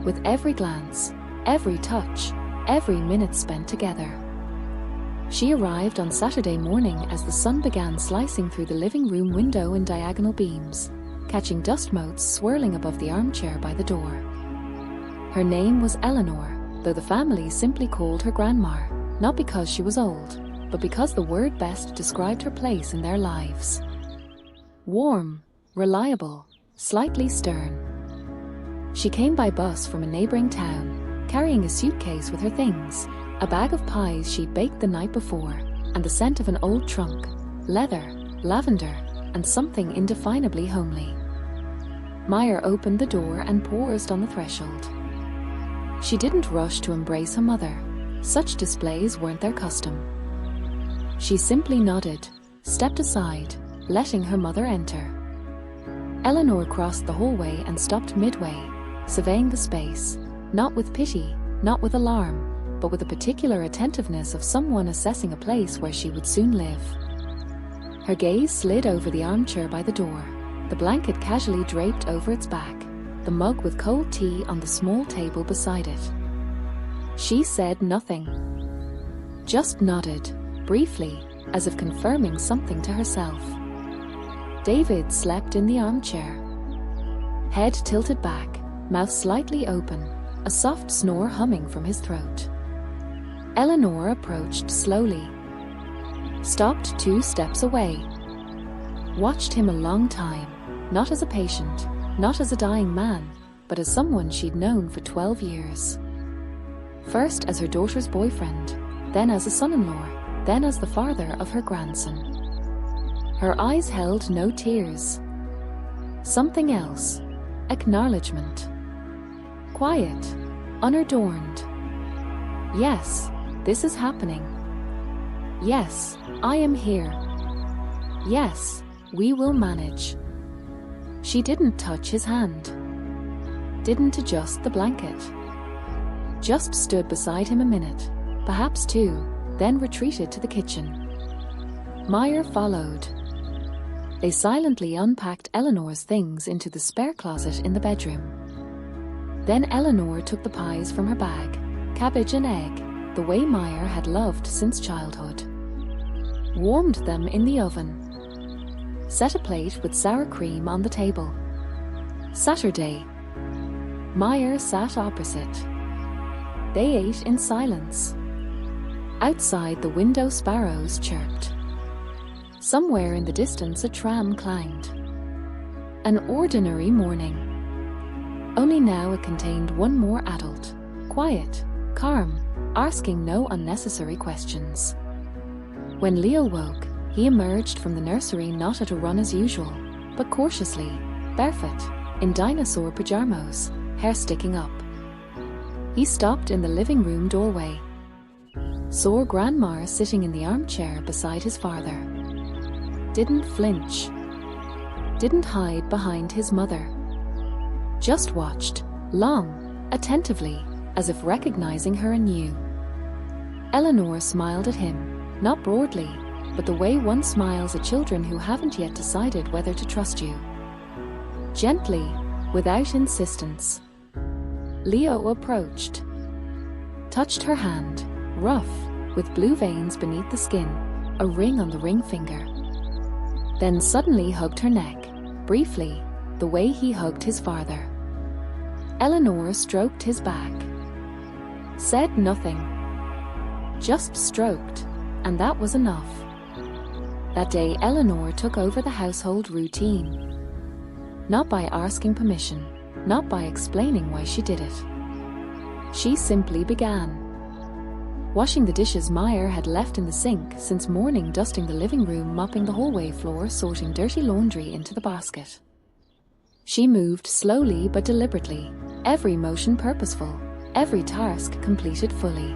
with every glance, every touch, every minute spent together. She arrived on Saturday morning as the sun began slicing through the living room window in diagonal beams, catching dust motes swirling above the armchair by the door. Her name was Eleanor, though the family simply called her Grandma, not because she was old, but because the word best described her place in their lives. Warm, reliable, slightly stern. She came by bus from a neighboring town, carrying a suitcase with her things, a bag of pies she'd baked the night before, and the scent of an old trunk, leather, lavender, and something indefinably homely. Meyer opened the door and paused on the threshold. She didn't rush to embrace her mother. Such displays weren't their custom. She simply nodded, stepped aside, letting her mother enter. Eleanor crossed the hallway and stopped midway, surveying the space, not with pity, not with alarm, but with a particular attentiveness of someone assessing a place where she would soon live. Her gaze slid over the armchair by the door, the blanket casually draped over its back, the mug with cold tea on the small table beside it. She said nothing, just nodded, briefly, as if confirming something to herself. David slept in the armchair. Head tilted back, mouth slightly open, a soft snore humming from his throat. Eleanor approached slowly, stopped 2 steps away, watched him a long time, not as a patient, not as a dying man, but as someone she'd known for 12 years. First as her daughter's boyfriend, then as a son-in-law, then as the father of her grandson. Her eyes held no tears. Something else. Acknowledgement. Quiet. Unadorned. Yes, this is happening. Yes, I am here. Yes, we will manage. She didn't touch his hand. Didn't adjust the blanket. Just stood beside him a minute, perhaps 2, then retreated to the kitchen. Meyer followed. They silently unpacked Eleanor's things into the spare closet in the bedroom. Then Eleanor took the pies from her bag, cabbage and egg, the way Meyer had loved since childhood. Warmed them in the oven. Set a plate with sour cream on the table. Saturday. Meyer sat opposite. They ate in silence. Outside, the window sparrows chirped. Somewhere in the distance a tram clanged. An ordinary morning. Only now it contained one more adult, quiet, calm, asking no unnecessary questions. When Leo woke, he emerged from the nursery not at a run as usual, but cautiously, barefoot, in dinosaur pajamas, hair sticking up. He stopped in the living room doorway. Saw Grandma sitting in the armchair beside his father. Didn't flinch. Didn't hide behind his mother. Just watched, long, attentively, as if recognizing her anew. Eleanor smiled at him, not broadly, but the way one smiles at children who haven't yet decided whether to trust you. Gently, without insistence. Leo approached. Touched her hand, rough, with blue veins beneath the skin, a ring on the ring finger. Then suddenly hugged her neck, briefly, the way he hugged his father. Eleanor stroked his back. Said nothing. just stroked, and that was enough. That day, Eleanor took over the household routine. Not by asking permission, not by explaining why she did it. She simply began. Washing the dishes Meyer had left in the sink since morning, dusting the living room, mopping the hallway floor, sorting dirty laundry into the basket. She moved slowly but deliberately, every motion purposeful, every task completed fully.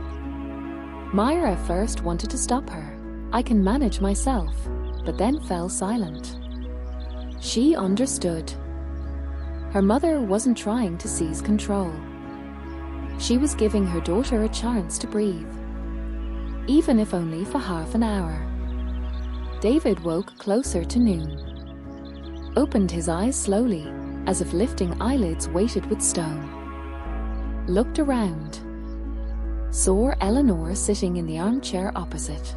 Meyer at first wanted to stop her. I can manage myself, but then fell silent. She understood. Her mother wasn't trying to seize control. She was giving her daughter a chance to breathe, even if only for half an hour. David woke closer to noon, opened his eyes slowly, as if lifting eyelids weighted with stone. Looked around, saw Eleanor sitting in the armchair opposite.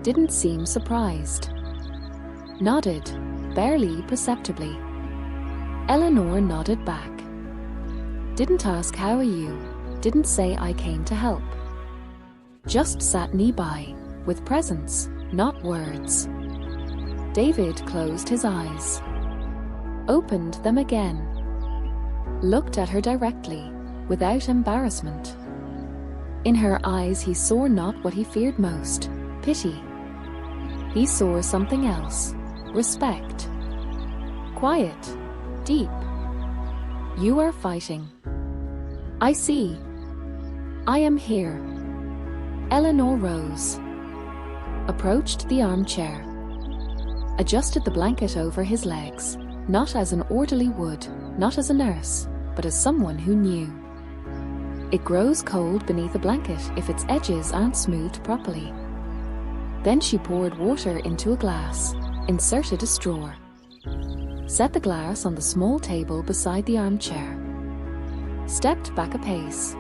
Didn't seem surprised. Nodded, barely perceptibly. Eleanor nodded back. Didn't ask how are you, didn't say I came to help. Just sat nearby, with presence, not words. David closed his eyes, opened them again, looked at her directly, without embarrassment. In her eyes he saw not what he feared most, pity. He saw something else, respect. Quiet, deep. You are fighting. I see. I am here. Eleanor rose, approached the armchair, adjusted the blanket over his legs, not as an orderly would, not as a nurse, but as someone who knew. It grows cold beneath a blanket if its edges aren't smoothed properly. Then she poured water into a glass, inserted a straw, set the glass on the small table beside the armchair, stepped back a pace,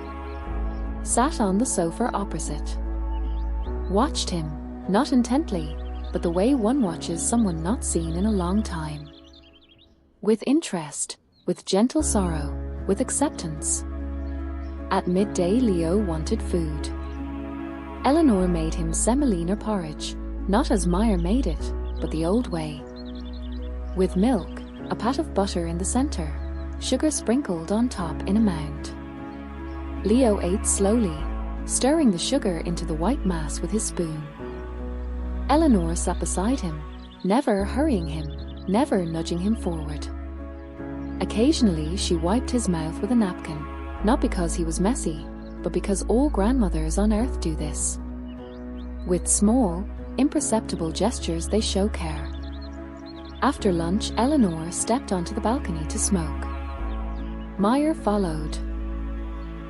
sat on the sofa opposite, watched him, not intently, but the way one watches someone not seen in a long time. With interest, with gentle sorrow, with acceptance. At midday, Leo wanted food. Eleanor made him semolina porridge, not as Meyer made it, but the old way. With milk, a pat of butter in the center, sugar sprinkled on top in a mound. Leo ate slowly, stirring the sugar into the white mass with his spoon. Eleanor sat beside him, never hurrying him, never nudging him forward. Occasionally she wiped his mouth with a napkin, not because he was messy, but because all grandmothers on earth do this. With small, imperceptible gestures they show care. After lunch, Eleanor stepped onto the balcony to smoke. Meyer followed.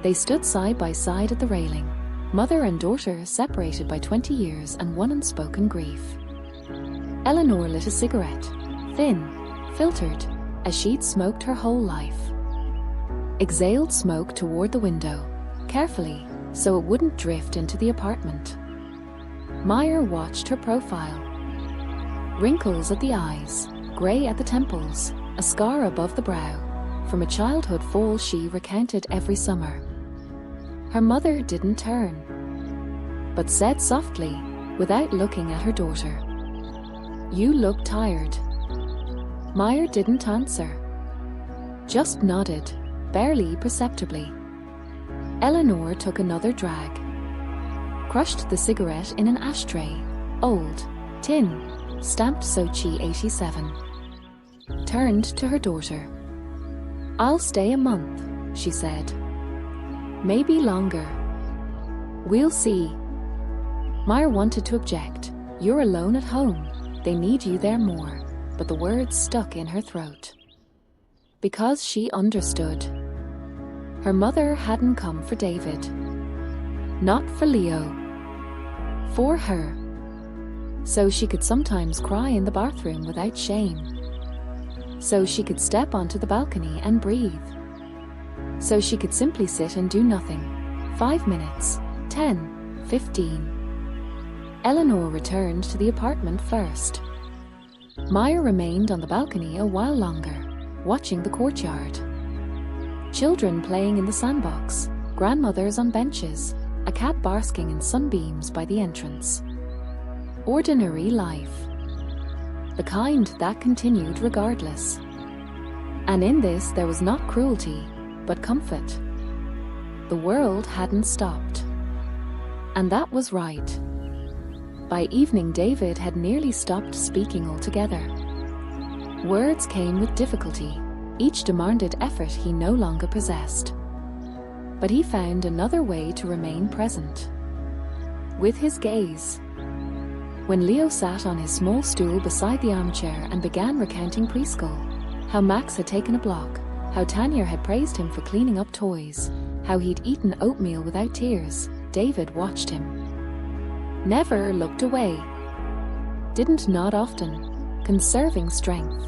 They stood side by side at the railing, mother and daughter separated by 20 years and one unspoken grief. Eleanor lit a cigarette, thin, filtered, as she'd smoked her whole life. Exhaled smoke toward the window, carefully, so it wouldn't drift into the apartment. Meyer watched her profile. Wrinkles at the eyes, grey at the temples, a scar above the brow, from a childhood fall she recounted every summer. Her mother didn't turn, but said softly, without looking at her daughter, "You look tired." Meyer didn't answer, just nodded, barely perceptibly. Eleanor took another drag, crushed the cigarette in an ashtray, old, tin, stamped Sochi 87. Turned to her daughter. "I'll stay a month," she said. "Maybe longer. We'll see." Meyer wanted to object. "You're alone at home. They need you there more." But the words stuck in her throat. Because she understood. Her mother hadn't come for David. Not for Leo. For her. So she could sometimes cry in the bathroom without shame. So she could step onto the balcony and breathe. So she could simply sit and do nothing. 5 minutes, 10, 15. Eleanor returned to the apartment first. Meyer remained on the balcony a while longer, watching the courtyard. Children playing in the sandbox, grandmothers on benches, a cat basking in sunbeams by the entrance. Ordinary life. The kind that continued regardless. And in this there was not cruelty, but comfort. The world hadn't stopped. And that was right. By evening David had nearly stopped speaking altogether. Words came with difficulty, each demanded effort he no longer possessed. But he found another way to remain present. With his gaze. When Leo sat on his small stool beside the armchair and began recounting preschool, how Max had taken a block, how Tanya had praised him for cleaning up toys, how he'd eaten oatmeal without tears, David watched him. Never looked away. Didn't nod often, conserving strength.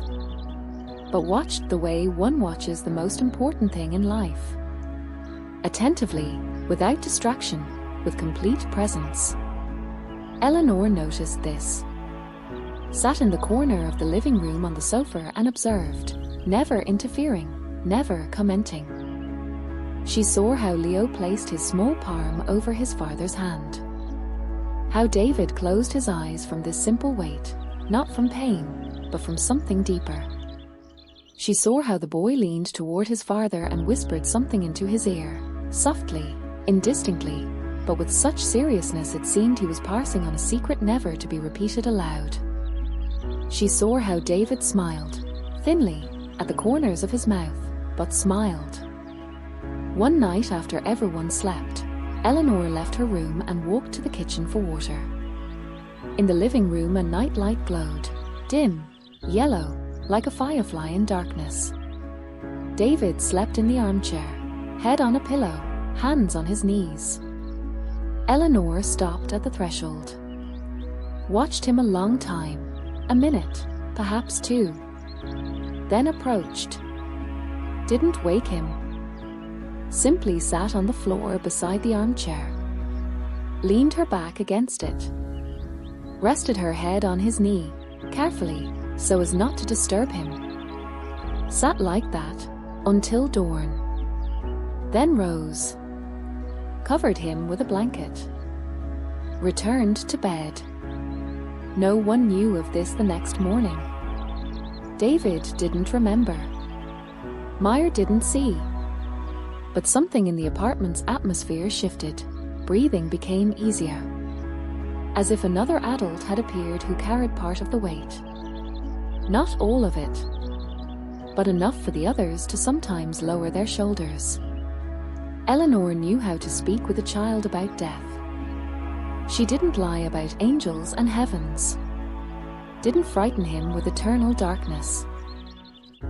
But watched the way one watches the most important thing in life. Attentively, without distraction, with complete presence. Eleanor noticed this. Sat in the corner of the living room on the sofa and observed, never interfering, never commenting. She saw how Leo placed his small palm over his father's hand. How David closed his eyes from this simple weight, not from pain, but from something deeper. She saw how the boy leaned toward his father and whispered something into his ear, softly, indistinctly, but with such seriousness it seemed he was passing on a secret never to be repeated aloud. She saw how David smiled, thinly, at the corners of his mouth, but smiled. One night after everyone slept, Eleanor left her room and walked to the kitchen for water. In the living room a night light glowed, dim, yellow, like a firefly in darkness. David slept in the armchair, head on a pillow, hands on his knees. Eleanor stopped at the threshold. Watched him a long time, a minute, perhaps two. Then approached. Didn't wake him. Simply sat on the floor beside the armchair. Leaned her back against it. Rested her head on his knee, carefully, so as not to disturb him. Sat like that, until dawn. Then rose. Covered him with a blanket. Returned to bed. No one knew of this the next morning. David didn't remember. Meyer didn't see. But something in the apartment's atmosphere shifted. Breathing became easier. As if another adult had appeared who carried part of the weight. Not all of it, but enough for the others to sometimes lower their shoulders. Eleanor knew how to speak with a child about death. She didn't lie about angels and heavens. Didn't frighten him with eternal darkness.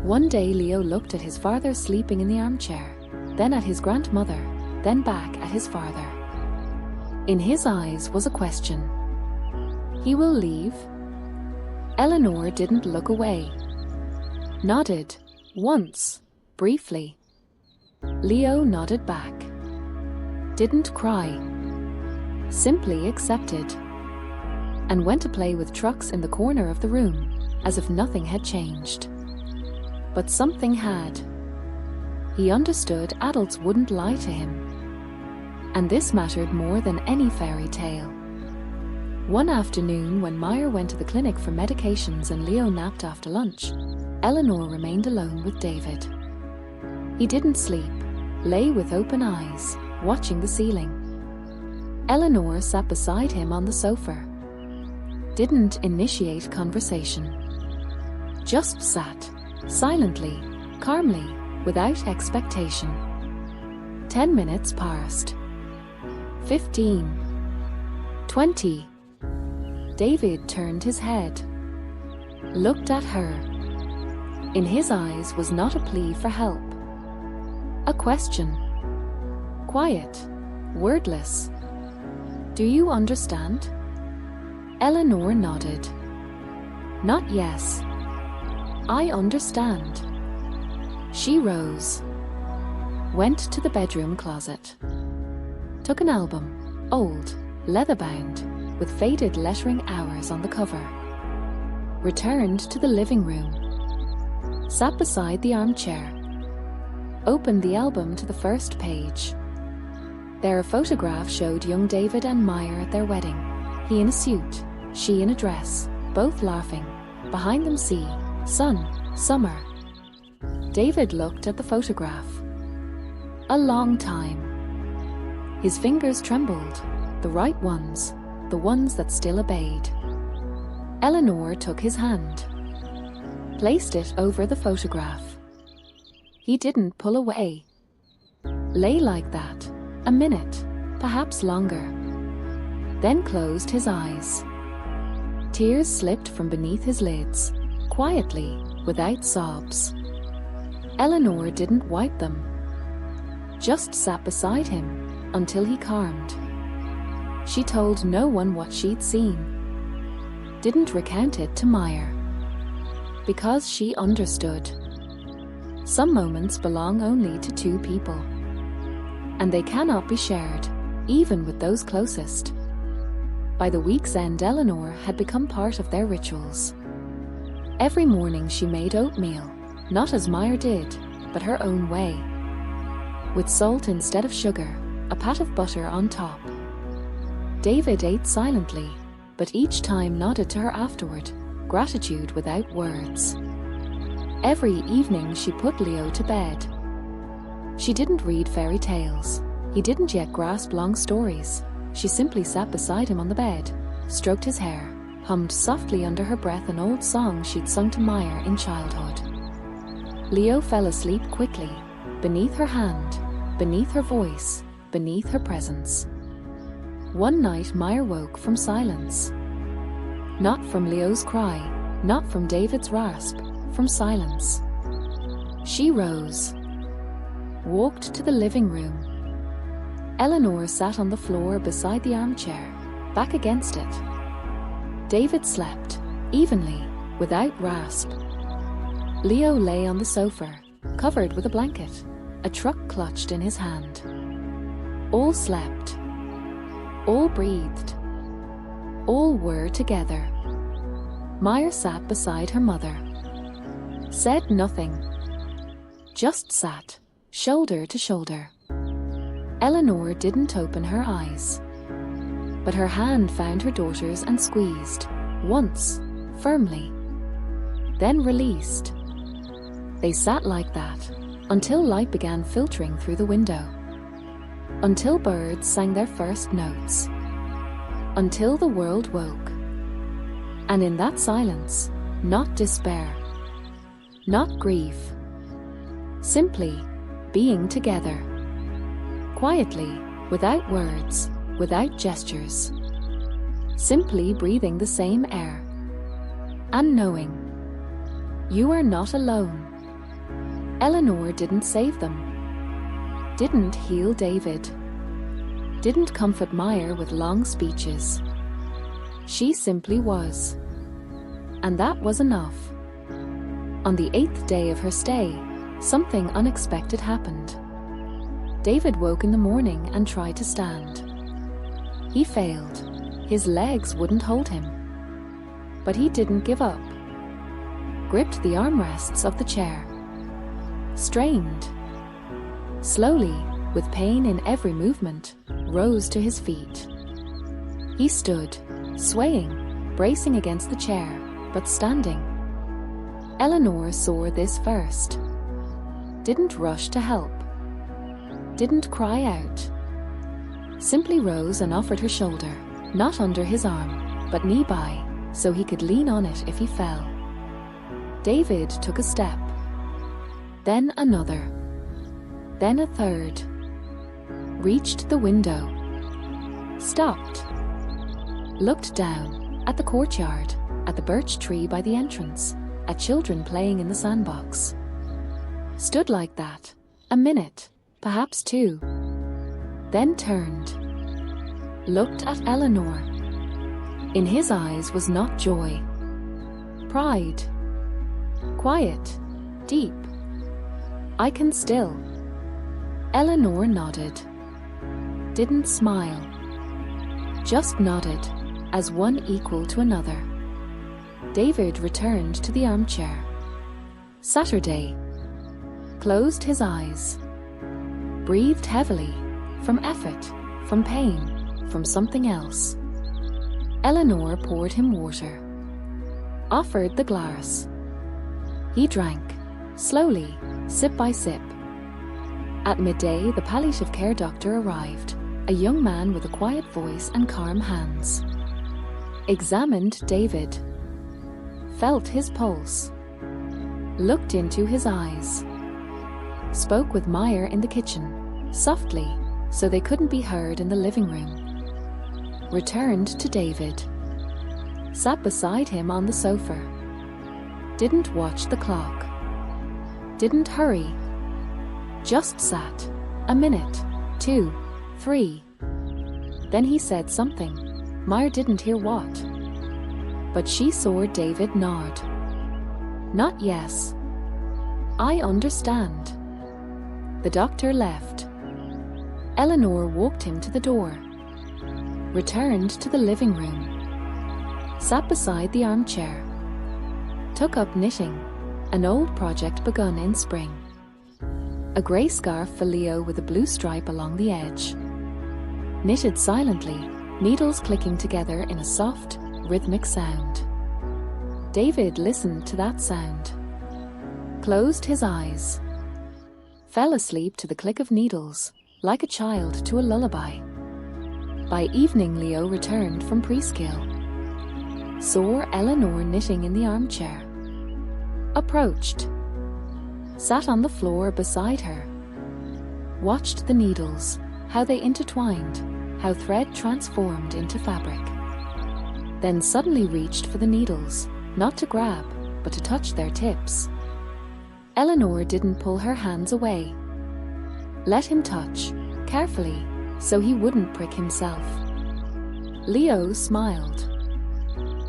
One day Leo looked at his father sleeping in the armchair, then at his grandmother, then back at his father. In his eyes was a question. He will leave? Eleanor didn't look away. Nodded, once, briefly. Leo nodded back. Didn't cry. Simply accepted. And went to play with trucks in the corner of the room, as if nothing had changed. But something had. He understood adults wouldn't lie to him. And this mattered more than any fairy tale. One afternoon when Meyer went to the clinic for medications and Leo napped after lunch, Eleanor remained alone with David. He didn't sleep, lay with open eyes, watching the ceiling. Eleanor sat beside him on the sofa. Didn't initiate conversation. Just sat, silently, calmly, without expectation. 10 minutes passed. 15. 20. David turned his head. Looked at her. In his eyes was not a plea for help. A question. Quiet, wordless. Do you understand? Eleanor nodded. Not yes. I understand. She rose. Went to the bedroom closet. Took an album, old, leather-bound, with faded lettering hours on the cover. Returned to the living room. Sat beside the armchair. Opened the album to the first page. There a photograph showed young David and Meyer at their wedding. He in a suit, she in a dress, both laughing. Behind them sea, sun, summer. David looked at the photograph. A long time. His fingers trembled, the right ones, the ones that still obeyed. Eleanor took his hand, placed it over the photograph. He didn't pull away. Lay like that, a minute, perhaps longer. Then closed his eyes. Tears slipped from beneath his lids, quietly, without sobs. Eleanor didn't wipe them, just sat beside him until he calmed. She told no one what she'd seen, didn't recount it to Meyer, because she understood. Some moments belong only to two people, and they cannot be shared, even with those closest. By the week's end, Eleanor had become part of their rituals. Every morning she made oatmeal, not as Meyer did, but her own way. With salt instead of sugar, a pat of butter on top. David ate silently, but each time nodded to her afterward, gratitude without words. Every evening she put Leo to bed. She didn't read fairy tales. He didn't yet grasp long stories. She simply sat beside him on the bed, stroked his hair, hummed softly under her breath an old song she'd sung to Meyer in childhood. Leo fell asleep quickly, beneath her hand, beneath her voice, beneath her presence. One night Meyer woke from silence. Not from Leo's cry, not from David's rasp, from silence. She rose, walked to the living room. Eleanor sat on the floor beside the armchair, back against it. David slept, evenly, without rasp. Leo lay on the sofa, covered with a blanket, a truck clutched in his hand. All slept. All breathed. All were together. Meyer sat beside her mother. Said nothing. Just sat, shoulder to shoulder. Eleanor didn't open her eyes, but her hand found her daughter's and squeezed, once, firmly, then released. They sat like that, until light began filtering through the window, until birds sang their first notes, until the world woke. And in that silence, not despair, not grief, simply being together. Quietly, without words, without gestures. Simply breathing the same air. And knowing. You are not alone. Eleanor didn't save them. Didn't heal David. Didn't comfort Meyer with long speeches. She simply was. And that was enough. On the 8th day of her stay, something unexpected happened. David woke in the morning and tried to stand. He failed. His legs wouldn't hold him. But he didn't give up. Gripped the armrests of the chair. Strained. Slowly, with pain in every movement, rose to his feet. He stood, swaying, bracing against the chair, but standing. Eleanor saw this first. Didn't rush to help. Didn't cry out. Simply rose and offered her shoulder, not under his arm, but knee-by, so he could lean on it if he fell. David took a step. Then another. Then a third. Reached the window. Stopped. Looked down, at the courtyard, at the birch tree by the entrance, at children playing in the sandbox. Stood like that, a minute, perhaps two. Then turned. Looked at Eleanor. In his eyes was not joy. Pride. Quiet. Deep. I can still. Eleanor nodded. Didn't smile. Just nodded, as one equal to another. David returned to the armchair. Saturday. Closed his eyes. Breathed heavily, from effort, from pain, from something else. Eleanor poured him water, offered the glass. He drank, slowly, sip by sip. At midday, the palliative care doctor arrived, a young man with a quiet voice and calm hands. Examined David, felt his pulse, looked into his eyes, spoke with Meyer in the kitchen, softly, so they couldn't be heard in the living room. Returned to David, sat beside him on the sofa. Didn't watch the clock, didn't hurry, just sat, a minute, 2, 3. Then he said something. Meyer didn't hear what, but she saw David nod. Not yes. I understand. The doctor left. Eleanor walked him to the door, returned to the living room, sat beside the armchair, took up knitting, an old project begun in spring. A grey scarf for Leo with a blue stripe along the edge. Knitted silently, needles clicking together in a soft, rhythmic sound. David listened to that sound, closed his eyes, fell asleep to the click of needles, like a child to a lullaby. By evening, Leo returned from preschool, saw Eleanor knitting in the armchair, approached, sat on the floor beside her, watched the needles, how they intertwined, how thread transformed into fabric. Then suddenly reached for the needles, not to grab, but to touch their tips. Eleanor didn't pull her hands away. Let him touch, carefully, so he wouldn't prick himself. Leo smiled,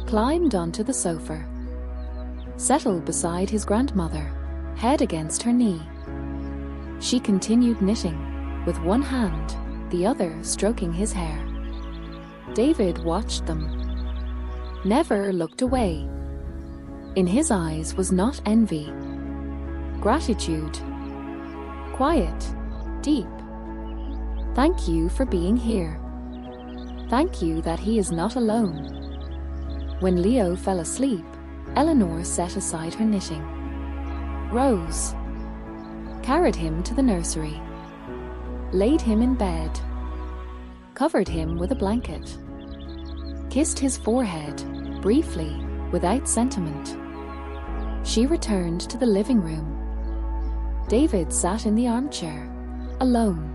climbed onto the sofa, settled beside his grandmother, head against her knee. She continued knitting, with one hand, the other stroking his hair. David watched them, never looked away. In his eyes was not envy, gratitude, quiet, deep. Thank you for being here. Thank you that he is not alone. When Leo fell asleep, Eleanor set aside her knitting, rose, carried him to the nursery, laid him in bed, covered him with a blanket, kissed his forehead, briefly, without sentiment. She returned to the living room. David sat in the armchair, alone,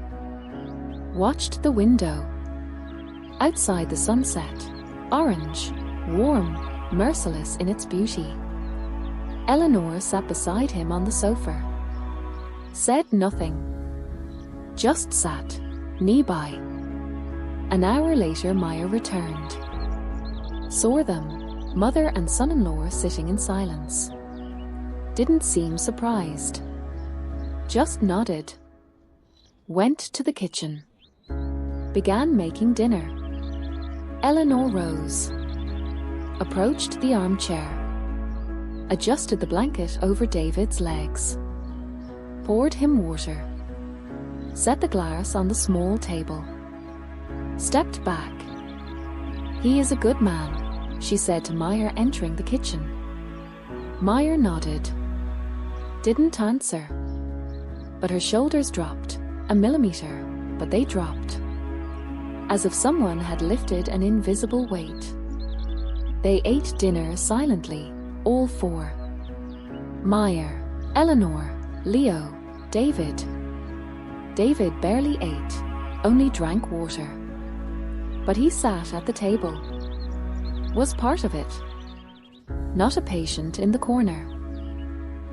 watched the window. Outside the sunset, orange, warm, merciless in its beauty. Eleanor sat beside him on the sofa, said nothing, just sat, knee-by. An hour later, Meyer returned. Saw them, mother and son-in-law sitting in silence. Didn't seem surprised, just nodded. Went to the kitchen, began making dinner. Eleanor rose, approached the armchair, adjusted the blanket over David's legs, poured him water, set the glass on the small table, stepped back. He is a good man, she said to Meyer entering the kitchen. Meyer nodded, didn't answer, but her shoulders dropped, a millimeter, but they dropped, as if someone had lifted an invisible weight. They ate dinner silently, all four. Meyer, Eleanor, Leo, David. David barely ate, only drank water. But he sat at the table, was part of it. Not a patient in the corner,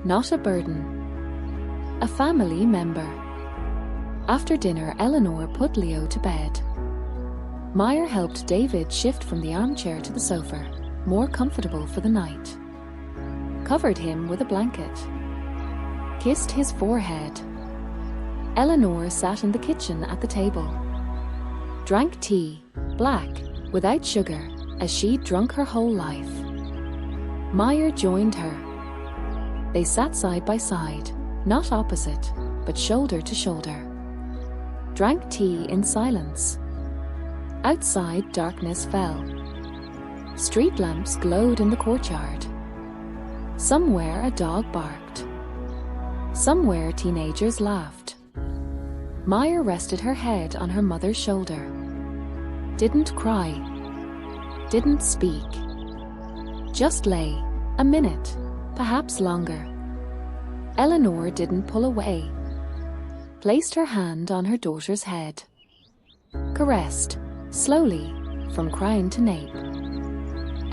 not a burden, a family member. After dinner, Eleanor put Leo to bed. Meyer helped David shift from the armchair to the sofa, more comfortable for the night. Covered him with a blanket, kissed his forehead. Eleanor sat in the kitchen at the table, drank tea, black, without sugar, as she'd drunk her whole life. Meyer joined her. They sat side by side, not opposite, but shoulder to shoulder. drank tea in silence. Outside, darkness fell. Street lamps glowed in the courtyard. Somewhere a dog barked. Somewhere teenagers laughed. Maya rested her head on her mother's shoulder. Didn't cry. Didn't speak. Just lay, a minute, perhaps longer. Eleanor didn't pull away. Placed her hand on her daughter's head. Caressed, slowly, from crown to nape.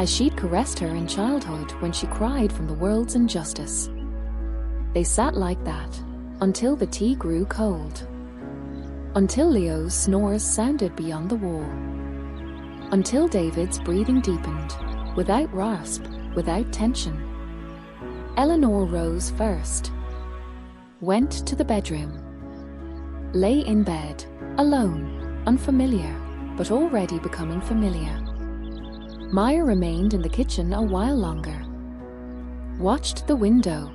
As she'd caressed her in childhood when she cried from the world's injustice. They sat like that, until the tea grew cold. Until Leo's snores sounded beyond the wall. Until David's breathing deepened, without rasp, without tension. Eleanor rose first. Went to the bedroom. Lay in bed, alone, unfamiliar, but already becoming familiar. Maya remained in the kitchen a while longer. Watched the window.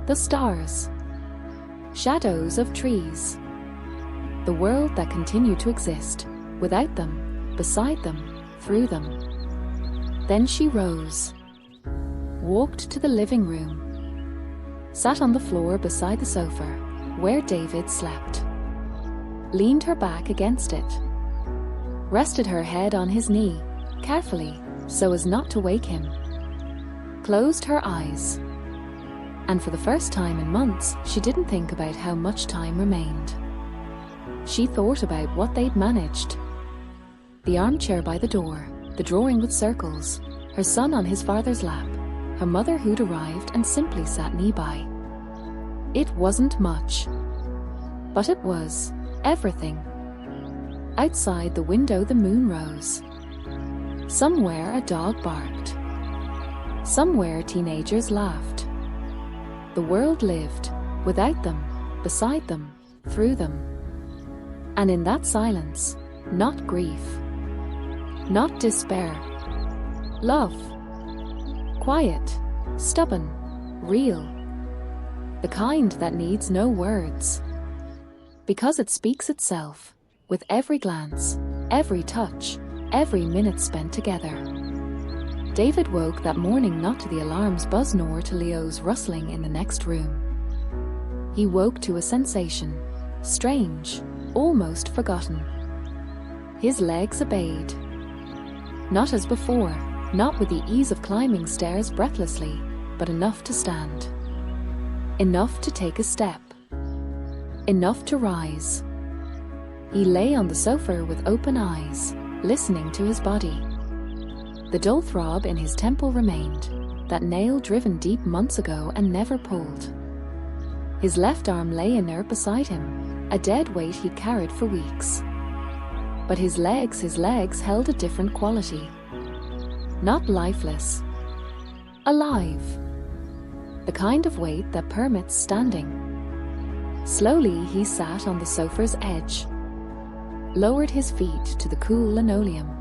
The stars. Shadows of trees. The world that continued to exist, without them, beside them, through them. Then she rose. Walked to the living room. Sat on the floor beside the sofa, where David slept. Leaned her back against it. Rested her head on his knee, carefully, so as not to wake him. Closed her eyes. And for the first time in months, she didn't think about how much time remained. She thought about what they'd managed. The armchair by the door, the drawing with circles, her son on his father's lap, her mother who'd arrived and simply sat nearby. It wasn't much, but it was everything. Outside the window the moon rose. Somewhere a dog barked. Somewhere teenagers laughed. The world lived, without them, beside them, through them. And in that silence, not grief, not despair, love. Quiet, stubborn, real. The kind that needs no words. Because it speaks itself, with every glance, every touch, every minute spent together. David woke that morning not to the alarm's buzz nor to Leo's rustling in the next room. He woke to a sensation, strange, almost forgotten. His legs obeyed. Not as before, not with the ease of climbing stairs breathlessly, but enough to stand. Enough to take a step. Enough to rise. He lay on the sofa with open eyes, listening to his body. The dull throb in his temple remained, that nail driven deep months ago and never pulled. His left arm lay inert beside him, a dead weight he'd carried for weeks. But his legs held a different quality. Not lifeless. Alive. The kind of weight that permits standing. Slowly he sat on the sofa's edge. Lowered his feet to the cool linoleum.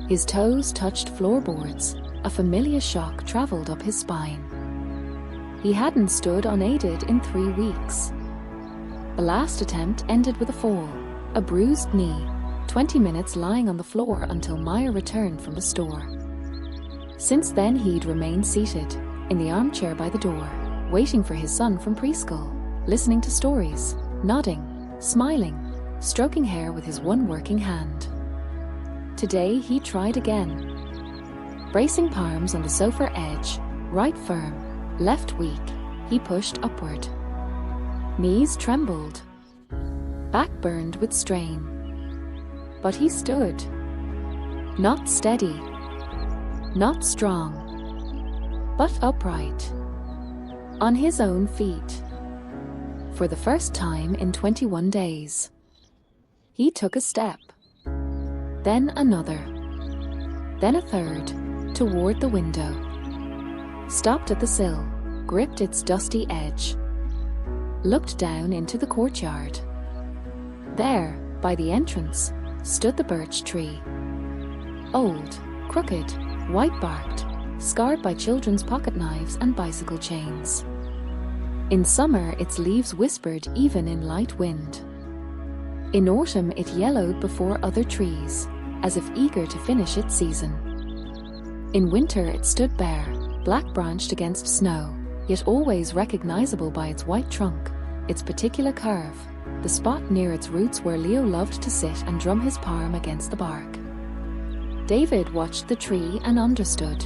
His toes touched floorboards. A familiar shock traveled up his spine. He hadn't stood unaided in 3 weeks. The last attempt ended with a fall, a bruised knee, 20 minutes lying on the floor until Maya returned from the store. Since then he'd remained seated, in the armchair by the door, waiting for his son from preschool, listening to stories, nodding, smiling, stroking hair with his one working hand. Today he tried again. Bracing palms on the sofa edge, right firm, left weak, he pushed upward. Knees trembled. Back burned with strain. But he stood. Not steady. Not strong. But upright. On his own feet. For the first time in 21 days. He took a step. Then another. Then a third, toward the window. Stopped at the sill, gripped its dusty edge. Looked down into the courtyard. There, by the entrance, stood the birch tree. Old, crooked, white-barked, scarred by children's pocket knives and bicycle chains. In summer its leaves whispered even in light wind. In autumn it yellowed before other trees, as if eager to finish its season. In winter it stood bare, black-branched against snow, yet always recognizable by its white trunk, its particular curve, the spot near its roots where Leo loved to sit and drum his palm against the bark. David watched the tree and understood.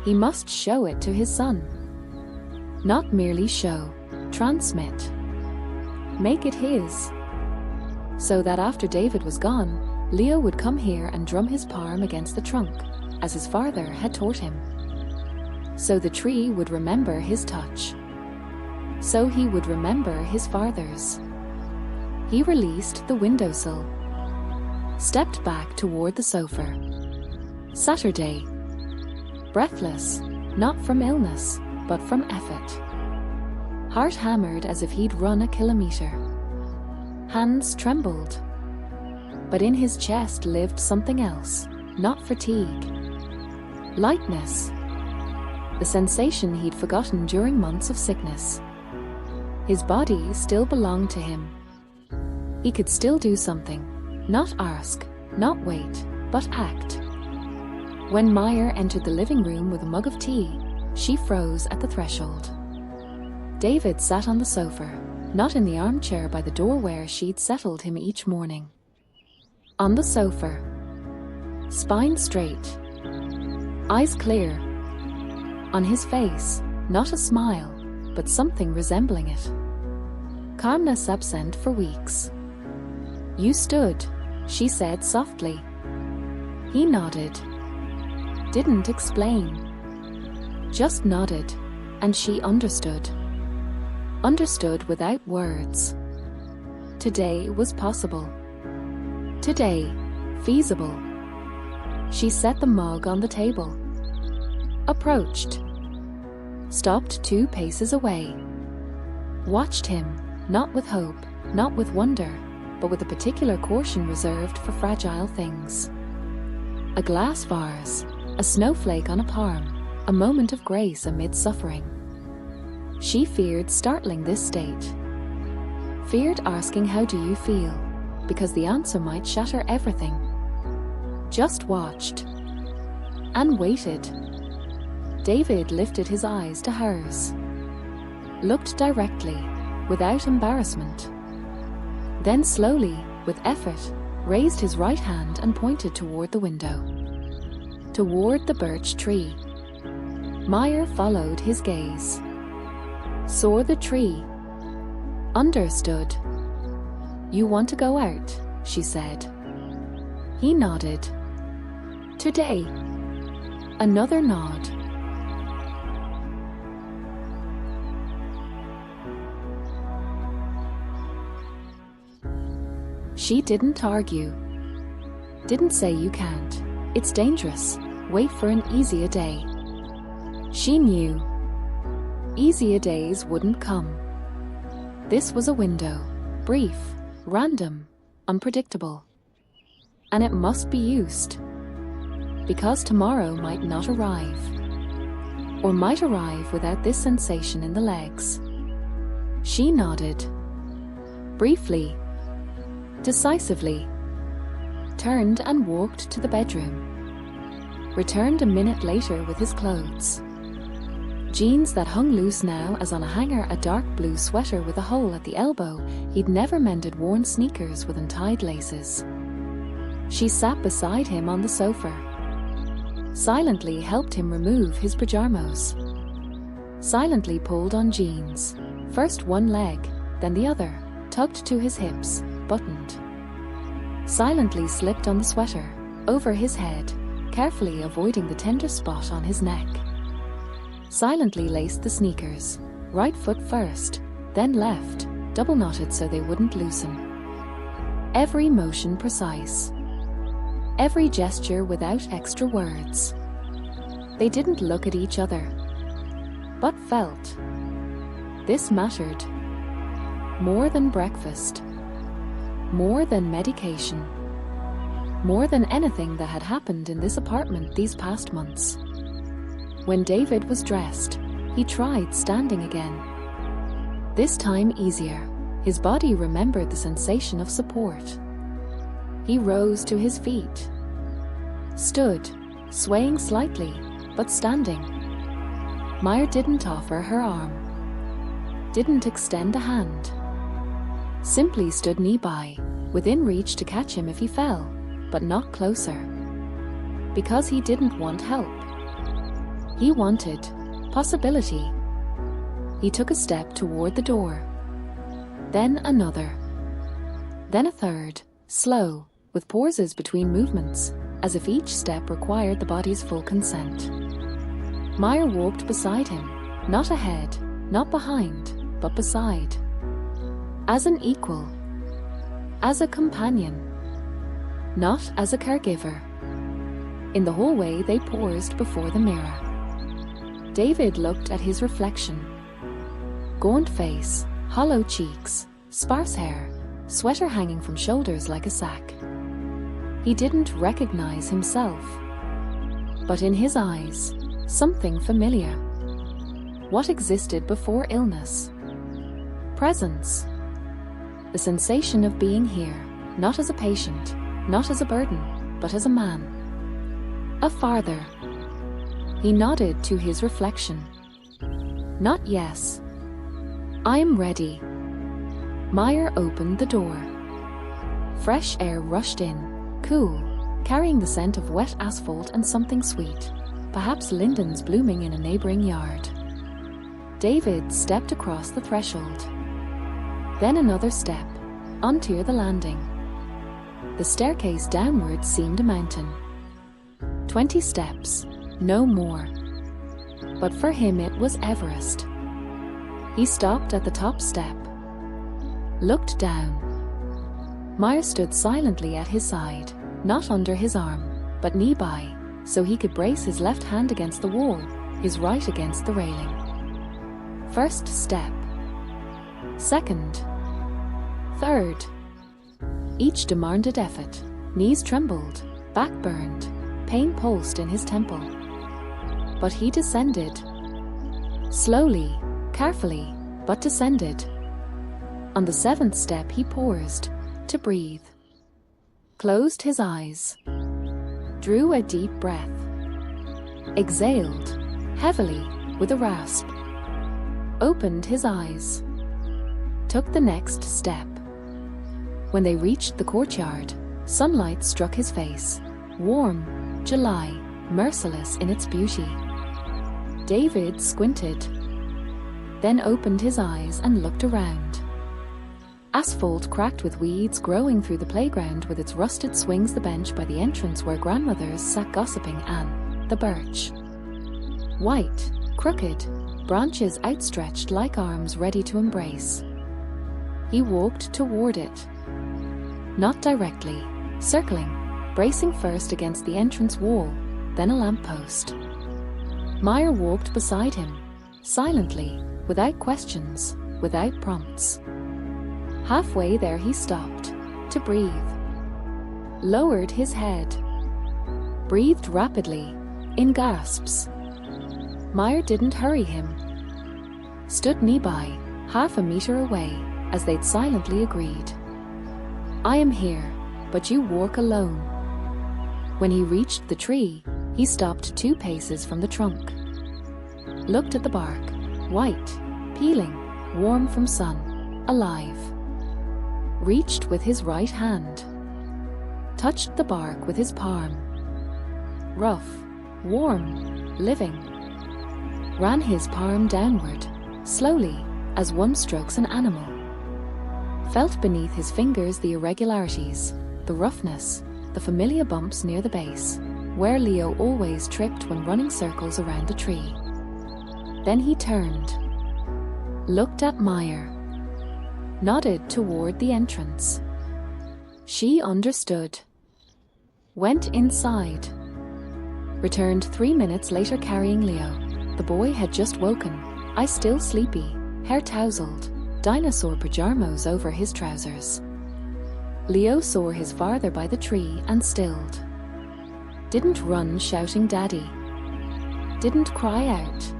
He must show it to his son. Not merely show, transmit. Make it his. So that after David was gone, Leo would come here and drum his palm against the trunk, as his father had taught him. So the tree would remember his touch. So he would remember his father's. He released the windowsill, stepped back toward the sofa. Saturday. Breathless, not from illness, but from effort. Heart hammered as if he'd run a kilometer. Hands trembled. But in his chest lived something else, not fatigue. Lightness. The sensation he'd forgotten during months of sickness. His body still belonged to him. He could still do something, not ask, not wait, but act. When Meyer entered the living room with a mug of tea, she froze at the threshold. David sat on the sofa, not in the armchair by the door where she'd settled him each morning. On the sofa. Spine straight. Eyes clear. On his face, not a smile, but something resembling it. Calmness absent for weeks. "You stood," she said softly. He nodded. Didn't explain. Just nodded, and she understood. Understood without words. Today was possible. Today, feasible. She set the mug on the table. Approached. Stopped 2 paces away. Watched him, not with hope, not with wonder, but with a particular caution reserved for fragile things. A glass vase, a snowflake on a palm, a moment of grace amid suffering. She feared startling this state. Feared asking how do you feel, because the answer might shatter everything. Just watched. And waited. David lifted his eyes to hers. Looked directly, without embarrassment. Then slowly, with effort, raised his right hand and pointed toward the window. Toward the birch tree. Meyer followed his gaze. Saw the tree. Understood. "You want to go out," she said. He nodded. "Today." Another nod. She didn't argue. Didn't say you can't. It's dangerous. Wait for an easier day. She knew. Easier days wouldn't come. This was a window. Brief, random, unpredictable. And it must be used. Because tomorrow might not arrive. Or might arrive without this sensation in the legs. She nodded. Briefly. Decisively. Turned and walked to the bedroom. Returned a minute later with his clothes. Jeans that hung loose now as on a hanger, a dark blue sweater with a hole at the elbow. He'd never mended worn sneakers with untied laces. She sat beside him on the sofa. Silently helped him remove his pajamas. Silently pulled on jeans. First one leg, then the other, tugged to his hips, buttoned. Silently slipped on the sweater, over his head, carefully avoiding the tender spot on his neck. Silently laced the sneakers, right foot first, then left, double knotted so they wouldn't loosen. Every motion precise. Every gesture without extra words. They didn't look at each other, but felt. This mattered. More than breakfast. More than medication. More than anything that had happened in this apartment these past months. When David was dressed, he tried standing again. This time easier. His body remembered the sensation of support. He rose to his feet. Stood, swaying slightly, but standing. Meyer didn't offer her arm. Didn't extend a hand. Simply stood nearby, within reach to catch him if he fell, but not closer. Because he didn't want help. He wanted possibility. He took a step toward the door. Then another. Then a third, slow, with pauses between movements, as if each step required the body's full consent. Meyer walked beside him, not ahead, not behind, but beside. As an equal. As a companion. Not as a caregiver. In the hallway they paused before the mirror. David looked at his reflection. Gaunt face, hollow cheeks, sparse hair, sweater hanging from shoulders like a sack. He didn't recognize himself. But in his eyes, something familiar. What existed before illness? Presence. The sensation of being here, not as a patient, not as a burden, but as a man. A father. He nodded to his reflection. Not yes. I'm ready. Meyer opened the door. Fresh air rushed in, cool, carrying the scent of wet asphalt and something sweet, perhaps lindens blooming in a neighboring yard. David stepped across the threshold. Then another step, onto the landing. The staircase downwards seemed a mountain. 20 steps, no more. But for him it was Everest. He stopped at the top step. Looked down. Meyer stood silently at his side, not under his arm, but nearby, so he could brace his left hand against the wall, his right against the railing. First step. Second. Third. Each demanded effort. Knees trembled, back burned, pain pulsed in his temple. But he descended. Slowly, carefully, but descended. On the 7th step he paused, to breathe. Closed his eyes. Drew a deep breath. Exhaled, heavily, with a rasp. Opened his eyes. Took the next step. When they reached the courtyard, sunlight struck his face. Warm, July, merciless in its beauty. David squinted. Then opened his eyes and looked around. Asphalt cracked with weeds growing through the playground with its rusted swings, the bench by the entrance where grandmothers sat gossiping, and the birch. White, crooked, branches outstretched like arms ready to embrace. He walked toward it. Not directly, circling, bracing first against the entrance wall, then a lamppost. Meyer walked beside him, silently, without questions, without prompts. Halfway there he stopped, to breathe. Lowered his head. Breathed rapidly, in gasps. Meyer didn't hurry him. Stood nearby, half a meter away, as they'd silently agreed. I am here, but you walk alone. When he reached the tree, he stopped 2 paces from the trunk. Looked at the bark, white, peeling, warm from sun, alive. Reached with his right hand. Touched the bark with his palm. Rough, warm, living. Ran his palm downward, slowly, as one strokes an animal. Felt beneath his fingers the irregularities, the roughness, the familiar bumps near the base, where Leo always tripped when running circles around the tree. Then he turned. Looked at Meyer. Nodded toward the entrance. She understood. Went inside. Returned 3 minutes later carrying Leo. The boy had just woken, eyes still sleepy, hair tousled, dinosaur pajamas over his trousers. Leo saw his father by the tree and stilled. Didn't run shouting daddy. Didn't cry out.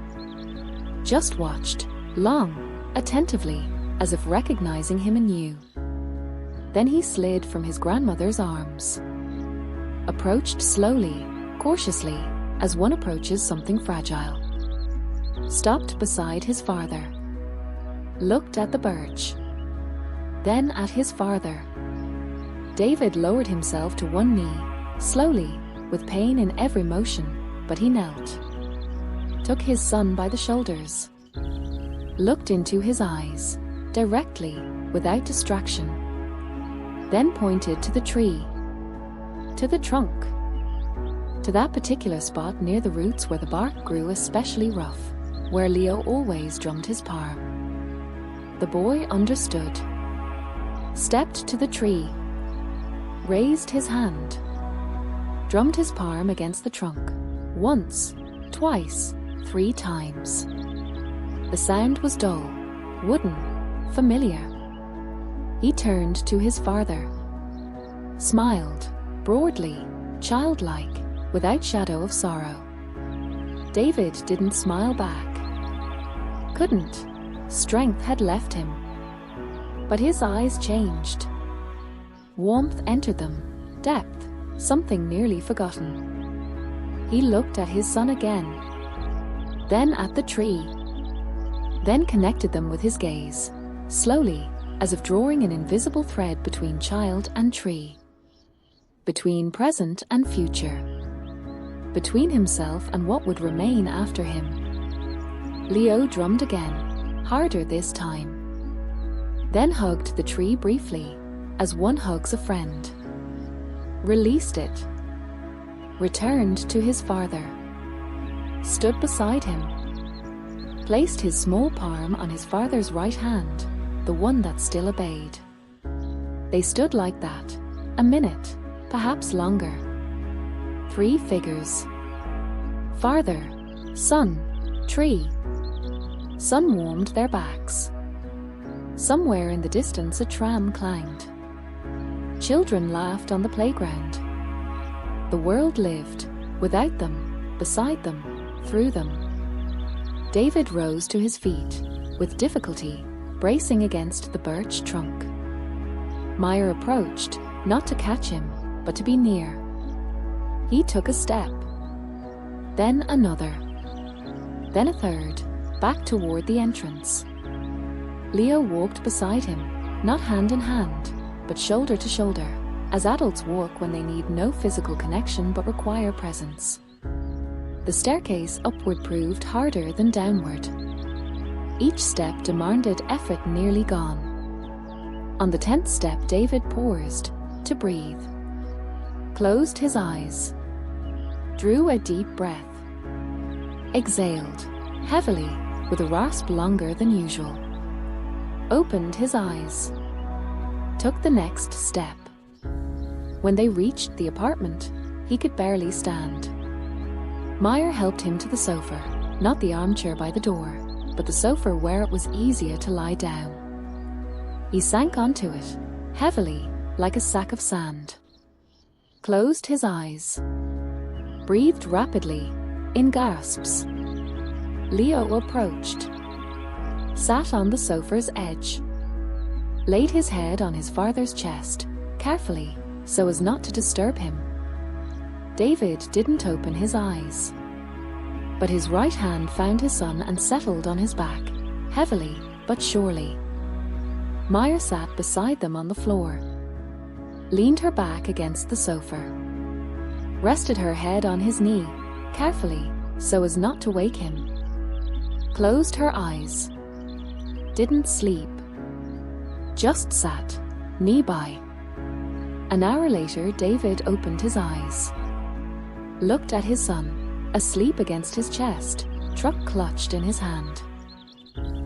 Just watched, long, attentively, as if recognizing him anew. Then he slid from his grandmother's arms, approached slowly, cautiously, as one approaches something fragile. Stopped beside his father, looked at the birch, then at his father. David lowered himself to one knee, slowly, with pain in every motion, but he knelt, took his son by the shoulders, looked into his eyes, directly, without distraction, then pointed to the tree, to the trunk, to that particular spot near the roots where the bark grew especially rough, where Leo always drummed his palm. The boy understood, stepped to the tree, raised his hand, drummed his palm against the trunk, once, twice, 3 times. The sound was dull, wooden, familiar. He turned to his father, smiled, broadly, childlike, without shadow of sorrow. David didn't smile back. Couldn't. Strength had left him. But his eyes changed. Warmth entered them, depth, something nearly forgotten. He looked at his son again, then at the tree, then connected them with his gaze, slowly, as if drawing an invisible thread between child and tree, between present and future, between himself and what would remain after him. Leo drummed again, harder this time, then hugged the tree briefly, as one hugs a friend, released it, returned to his father, stood beside him, placed his small palm on his father's right hand, the one that still obeyed. They stood like that, a minute, perhaps longer. 3 figures. Father, son, tree. Sun warmed their backs. Somewhere in the distance a tram clanged. Children laughed on the playground. The world lived, without them, beside them, through them. David rose to his feet, with difficulty, bracing against the birch trunk. Meyer approached, not to catch him, but to be near. He took a step, then another, then a third, back toward the entrance. Leo walked beside him, not hand in hand, but shoulder to shoulder, as adults walk when they need no physical connection but require presence. The staircase upward proved harder than downward. Each step demanded effort nearly gone. On the 10th step, David paused to breathe, closed his eyes, drew a deep breath, exhaled, heavily, with a rasp longer than usual, opened his eyes, took the next step. When they reached the apartment, he could barely stand. Meyer helped him to the sofa, not the armchair by the door, but the sofa where it was easier to lie down. He sank onto it, heavily, like a sack of sand. Closed his eyes, breathed rapidly, in gasps. Leo approached, sat on the sofa's edge, laid his head on his father's chest, carefully, so as not to disturb him. David didn't open his eyes, but his right hand found his son and settled on his back, heavily but surely. Meyer sat beside them on the floor, leaned her back against the sofa, rested her head on his knee, carefully, so as not to wake him, closed her eyes, didn't sleep, just sat, knee by. An hour later, David opened his eyes, looked at his son, asleep against his chest, truck clutched in his hand.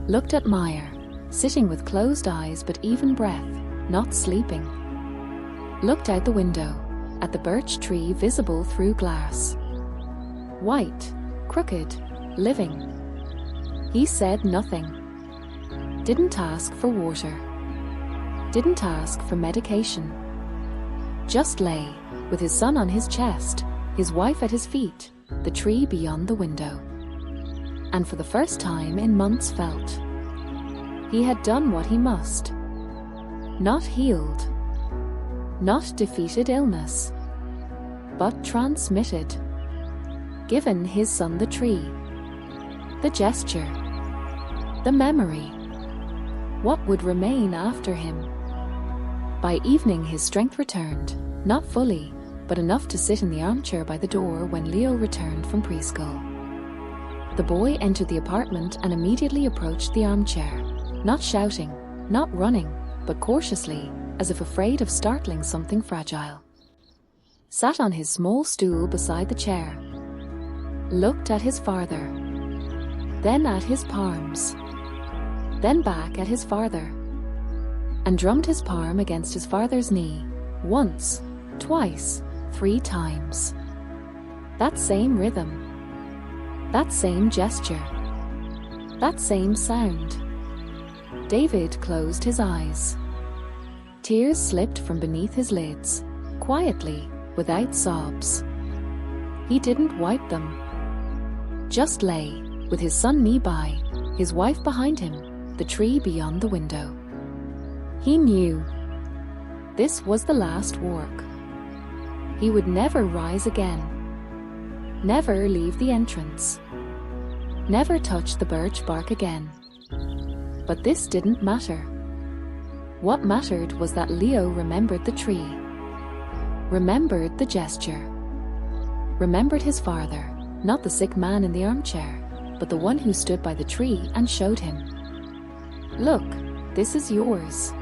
Looked at Meyer, sitting with closed eyes but even breath, not sleeping. Looked out the window, at the birch tree visible through glass. White, crooked, living. He said nothing. Didn't ask for water. Didn't ask for medication. Just lay, with his son on his chest, his wife at his feet, the tree beyond the window. And for the first time in months felt He had done what he must. Not healed. Not defeated illness. But transmitted. Given his son the tree. The gesture. The memory. What would remain after him? By evening his strength returned, not fully, but enough to sit in the armchair by the door when Leo returned from preschool. The boy entered the apartment and immediately approached the armchair, not shouting, not running, but cautiously, as if afraid of startling something fragile. Sat on his small stool beside the chair. Looked at his father. Then at his palms. Then back at his father. And drummed his palm against his father's knee, once, twice, 3 times. That same rhythm. That same gesture. That same sound. David closed his eyes. Tears slipped from beneath his lids, quietly, without sobs. He didn't wipe them. Just lay, with his son nearby, his wife behind him, the tree beyond the window. He knew. This was the last work. He would never rise again. Never leave the entrance. Never touch the birch bark again. But this didn't matter. What mattered was that Leo remembered the tree. Remembered the gesture. Remembered his father, not the sick man in the armchair, but the one who stood by the tree and showed him. Look, this is yours.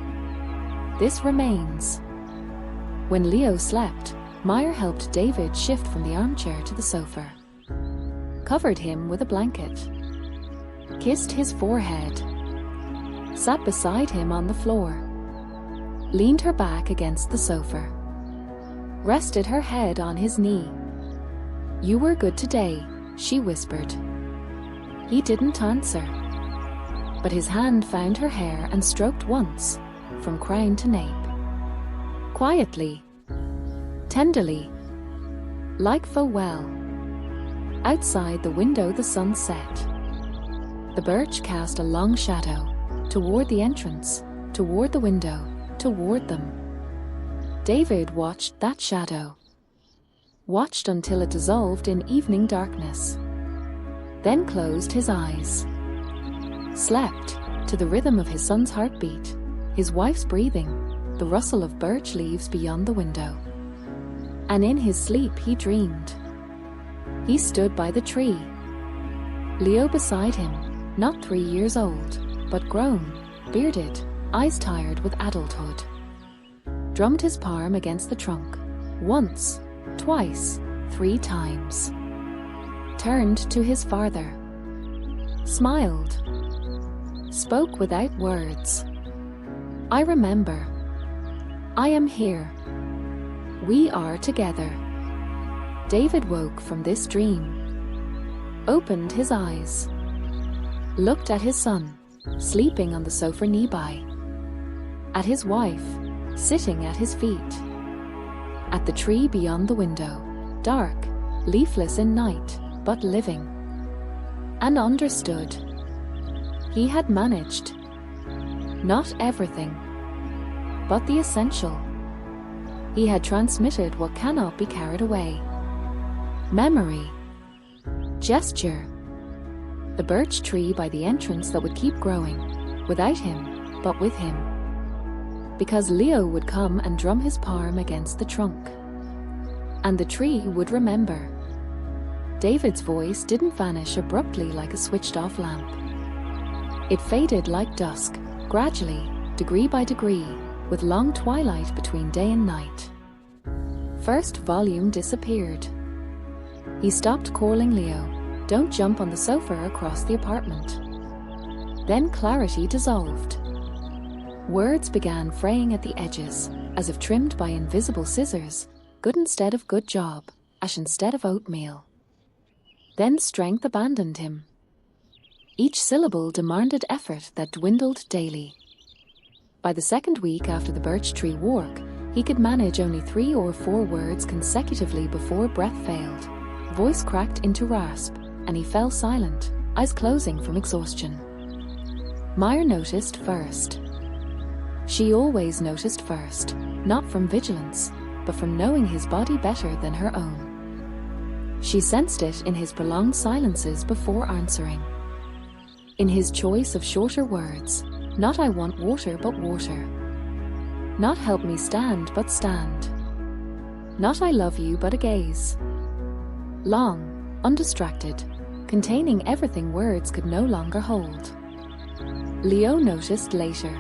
This remains. When Leo slept, Meyer helped David shift from the armchair to the sofa. Covered him with a blanket. Kissed his forehead. Sat beside him on the floor. Leaned her back against the sofa. Rested her head on his knee. "You were good today," she whispered. He didn't answer. But his hand found her hair and stroked once, from crown to nape. Quietly. Tenderly. Like full well. Outside the window the sun set. The birch cast a long shadow, toward the entrance, toward the window, toward them. David watched that shadow. Watched until it dissolved in evening darkness. Then closed his eyes. Slept, to the rhythm of his son's heartbeat, his wife's breathing, the rustle of birch leaves beyond the window. And in his sleep he dreamed. He stood by the tree. Leo beside him, not 3 years old, but grown, bearded, eyes tired with adulthood. Drummed his palm against the trunk, once, twice, 3 times. Turned to his father. Smiled. Spoke without words. "I remember. I am here. We are together." David woke from this dream. Opened his eyes. Looked at his son, sleeping on the sofa nearby. At his wife, sitting at his feet. At the tree beyond the window, dark, leafless in night, but living. And understood. He had managed. Not everything, but the essential. He had transmitted what cannot be carried away. Memory. Gesture. The birch tree by the entrance that would keep growing, without him, but with him. Because Leo would come and drum his palm against the trunk. And the tree would remember. David's voice didn't vanish abruptly like a switched-off lamp. It faded like dusk, gradually, degree by degree, with long twilight between day and night. First volume disappeared. He stopped calling Leo, "Don't jump on the sofa across the apartment." Then clarity dissolved. Words began fraying at the edges, as if trimmed by invisible scissors. Good instead of good job, ash instead of oatmeal. Then strength abandoned him. Each syllable demanded effort that dwindled daily. By the second week after the birch tree work, he could manage only 3 or 4 words consecutively before breath failed. Voice cracked into rasp, and he fell silent, eyes closing from exhaustion. Meyer noticed first. She always noticed first, not from vigilance, but from knowing his body better than her own. She sensed it in his prolonged silences before answering. In his choice of shorter words, not "I want water" but "water." Not "help me stand" but "stand." Not "I love you" but a gaze. Long, undistracted, containing everything words could no longer hold. Leo noticed later.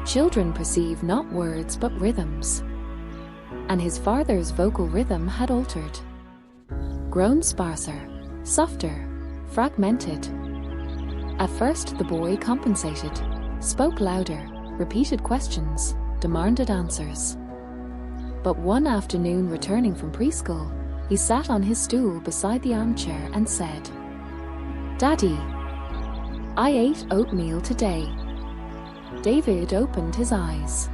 Children perceive not words but rhythms. And his father's vocal rhythm had altered. Grown sparser, softer, fragmented. At first the boy compensated, spoke louder, repeated questions, demanded answers. But one afternoon returning from preschool, he sat on his stool beside the armchair and said, "Daddy, I ate oatmeal today." David opened his eyes,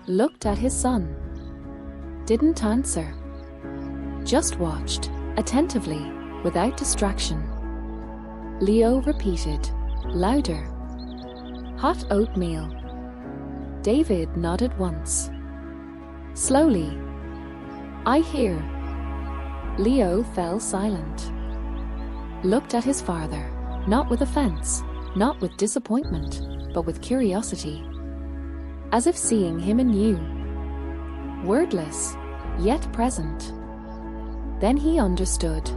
looked at his son, didn't answer, just watched, attentively, without distraction. Leo repeated, louder, "Hot oatmeal." David nodded once. Slowly, "I hear." Leo fell silent, looked at his father, not with offense, not with disappointment, but with curiosity, as if seeing him anew. Wordless, yet present. Then he understood.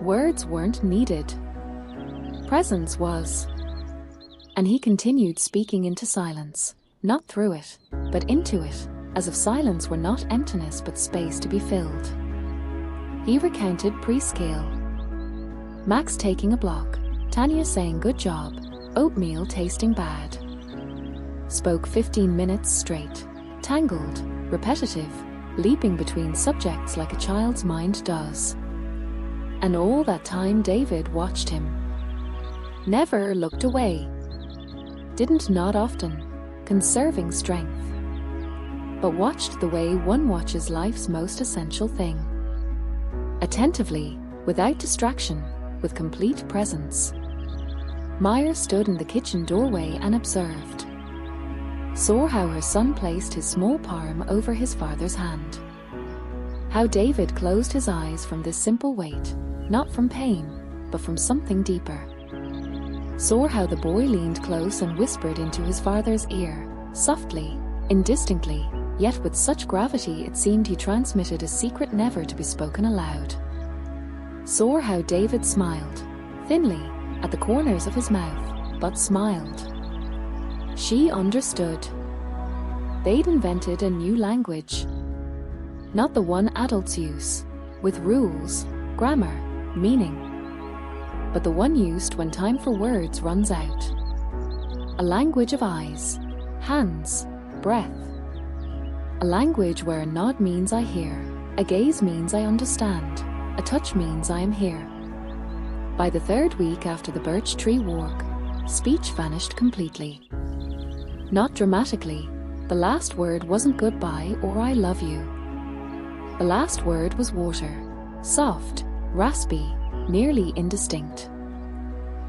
Words weren't needed. Presence was. And he continued speaking into silence, not through it, but into it, as if silence were not emptiness but space to be filled. He recounted pre-scale. Max taking a block, Tanya saying "good job," oatmeal tasting bad. Spoke 15 minutes straight, tangled, repetitive, leaping between subjects like a child's mind does. And all that time David watched him. Never looked away. Didn't nod often, conserving strength. But watched the way one watches life's most essential thing. Attentively, without distraction, with complete presence. Meyer stood in the kitchen doorway and observed. Saw how her son placed his small palm over his father's hand. How David closed his eyes from this simple weight, not from pain, but from something deeper. Saw how the boy leaned close and whispered into his father's ear, softly, indistinctly, yet with such gravity it seemed he transmitted a secret never to be spoken aloud. Saw how David smiled, thinly, at the corners of his mouth, but smiled. She understood. They'd invented a new language. Not the one adults use, with rules, grammar, meaning. But the one used when time for words runs out. A language of eyes, hands, breath. A language where a nod means I hear, a gaze means I understand, a touch means I am here. By the third week after the birch tree walk, speech vanished completely. Not dramatically, the last word wasn't goodbye or I love you. The last word was water, soft, raspy, nearly indistinct.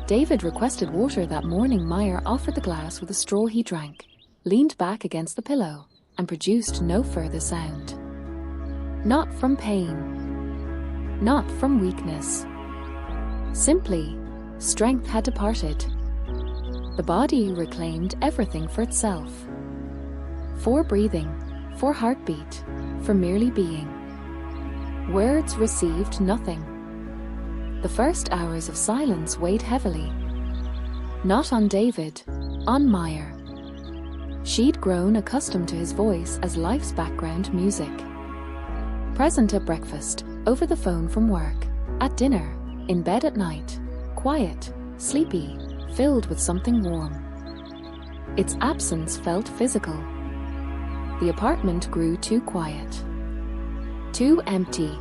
David requested water that morning. Meyer offered the glass with a straw he drank, leaned back against the pillow, and produced no further sound. Not from pain. Not from weakness. Simply, strength had departed. The body reclaimed everything for itself. For breathing, for heartbeat, for merely being. Words received nothing. The first hours of silence weighed heavily. Not on David, on Meyer. She'd grown accustomed to his voice as life's background music. Present at breakfast, over the phone from work, at dinner, in bed at night, quiet, sleepy, filled with something warm. Its absence felt physical. The apartment grew too quiet. Too empty.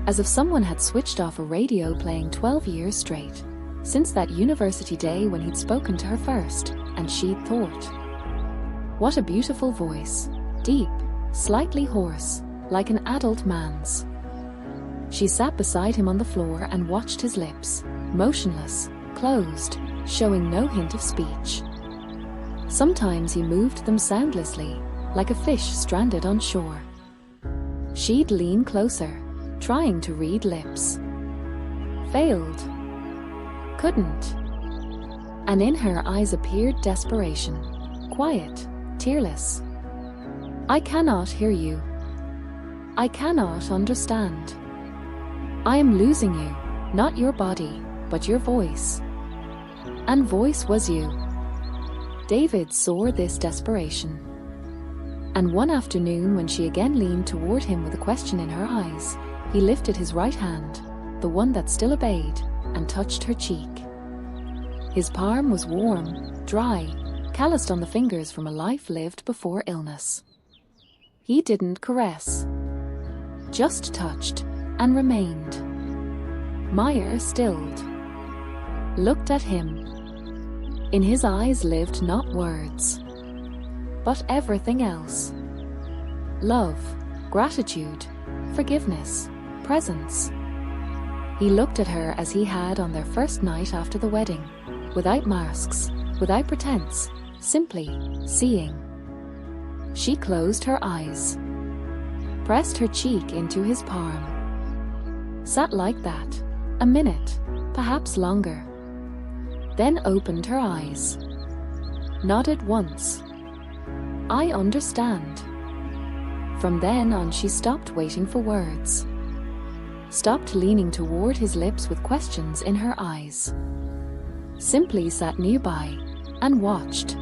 As if someone had switched off a radio playing 12 years straight, since that university day when he'd spoken to her first, and she'd thought. What a beautiful voice, deep, slightly hoarse, like an adult man's. She sat beside him on the floor and watched his lips, motionless, closed, showing no hint of speech. Sometimes he moved them soundlessly, like a fish stranded on shore. She'd lean closer, trying to read lips. Failed. Couldn't. And in her eyes appeared desperation, quiet, tearless. I cannot hear you. I cannot understand. I am losing you, not your body, but your voice. And voice was you. David saw this desperation. And one afternoon, when she again leaned toward him with a question in her eyes, he lifted his right hand, the one that still obeyed, and touched her cheek. His palm was warm, dry, calloused on the fingers from a life lived before illness. He didn't caress, just touched, and remained. Meyer stilled, looked at him. In his eyes lived not words, but everything else. Love, gratitude, forgiveness, presence. He looked at her as he had on their first night after the wedding, without masks, without pretense, simply seeing. She closed her eyes, pressed her cheek into his palm, sat like that, a minute, perhaps longer, then opened her eyes, nodded once. I understand. From then on she stopped waiting for words, stopped leaning toward his lips with questions in her eyes, simply sat nearby and watched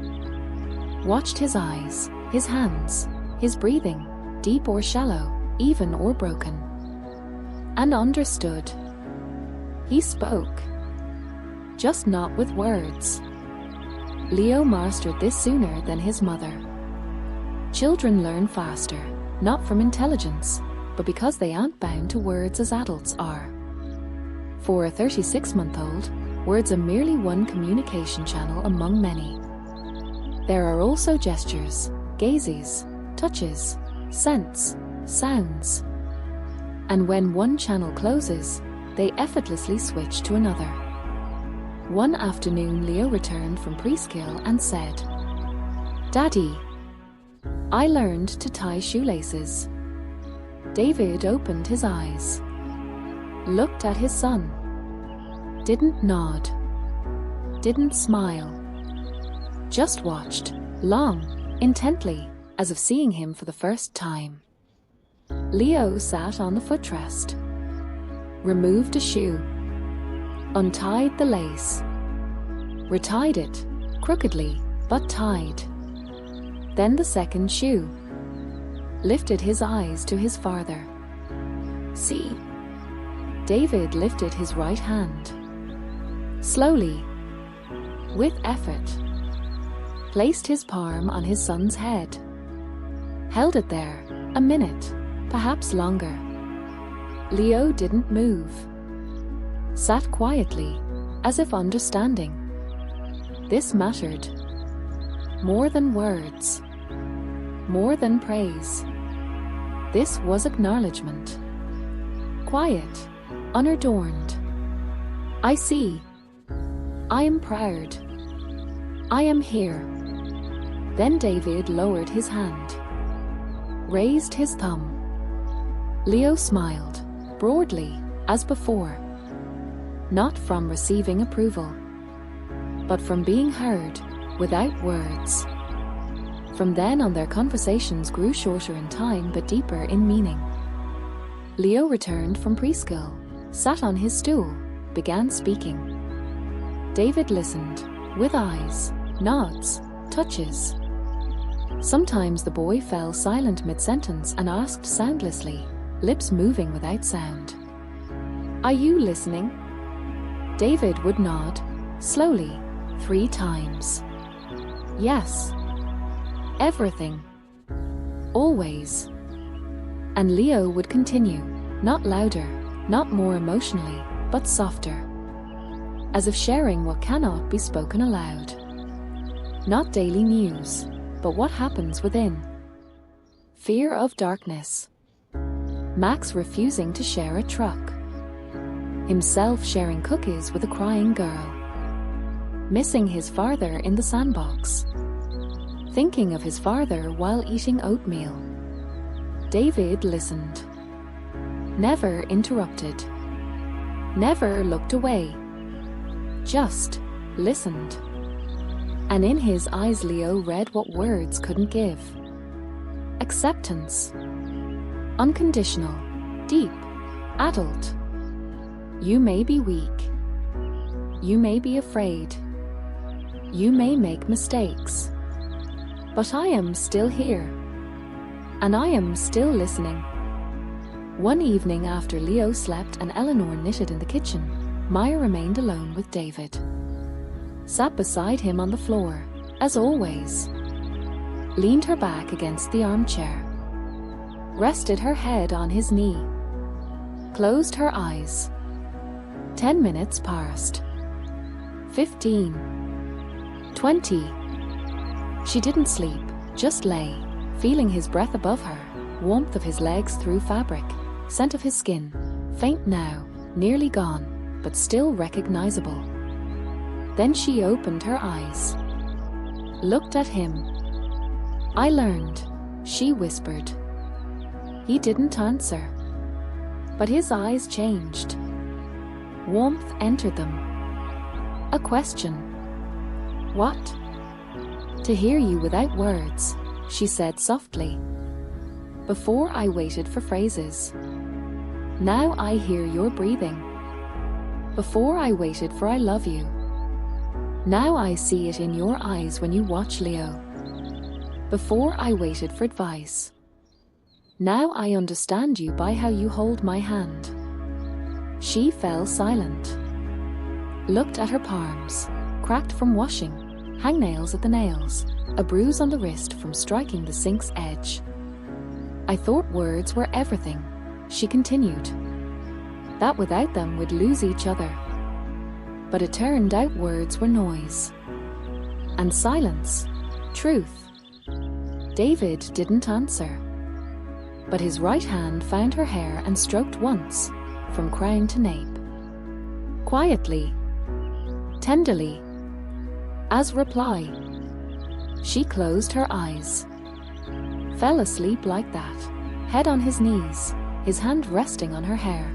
his eyes, his hands, his breathing, deep or shallow, even or broken, and understood. He spoke, just not with words. Leo mastered this sooner than his mother. Children learn faster, not from intelligence, but because they aren't bound to words as adults are. For a 36-month-old, words are merely one communication channel among many. There are also gestures, gazes, touches, scents, sounds. And when one channel closes, they effortlessly switch to another. One afternoon, Leo returned from preschool and said, "Daddy, I learned to tie shoelaces." David opened his eyes, looked at his son, didn't nod, didn't smile, just watched, long, intently, as if seeing him for the first time. Leo sat on the footrest, removed a shoe, untied the lace, retied it, crookedly, but tied. Then the second shoe, lifted his eyes to his father. See. David lifted his right hand, slowly, with effort, placed his palm on his son's head, held it there, a minute, perhaps longer. Leo didn't move, sat quietly, as if understanding. This mattered. More than words, more than praise. This was acknowledgement. Quiet, unadorned. I see. I am proud. I am here. Then David lowered his hand, raised his thumb. Leo smiled, broadly, as before. Not from receiving approval, but from being heard, without words. From then on, their conversations grew shorter in time but deeper in meaning. Leo returned from preschool, sat on his stool, began speaking. David listened, with eyes, nods, touches. Sometimes the boy fell silent mid-sentence and asked soundlessly, lips moving without sound, "Are you listening?" David would nod, slowly, 3 times. Yes. Everything. Always. And Leo would continue, not louder, not more emotionally, but softer, as if sharing what cannot be spoken aloud. Not daily news, but what happens within. Fear of darkness. Max refusing to share a truck. Himself sharing cookies with a crying girl. missing his father in the sandbox, thinking of his father while eating oatmeal. David listened, never interrupted, never looked away, just listened. And in his eyes Leo read what words couldn't give. Acceptance. Unconditional. Deep. Adult. You may be weak. You may be afraid. You may make mistakes. But I am still here. And I am still listening. One evening after Leo slept and Eleanor knitted in the kitchen, Maya remained alone with David. Sat beside him on the floor, as always. Leaned her back against the armchair. Rested her head on his knee. Closed her eyes. 10 minutes passed. 15. 20. She didn't sleep, just lay, feeling his breath above her, warmth of his legs through fabric, scent of his skin, faint now, nearly gone, but still recognizable. Then she opened her eyes. Looked at him. I learned, she whispered. He didn't answer. But his eyes changed. Warmth entered them. A question. What? To hear you without words, she said softly. Before I waited for phrases. Now I hear your breathing. Before I waited for I love you. Now I see it in your eyes when you watch Leo. Before I waited for advice. Now I understand you by how you hold my hand. She fell silent. Looked at her palms, cracked from washing, hangnails at the nails, a bruise on the wrist from striking the sink's edge. I thought words were everything, she continued. That without them we'd lose each other. But it turned out words were noise. And silence, truth. David didn't answer. But his right hand found her hair and stroked once, from crown to nape. Quietly, tenderly. As reply, she closed her eyes. Fell asleep like that, head on his knees, his hand resting on her hair.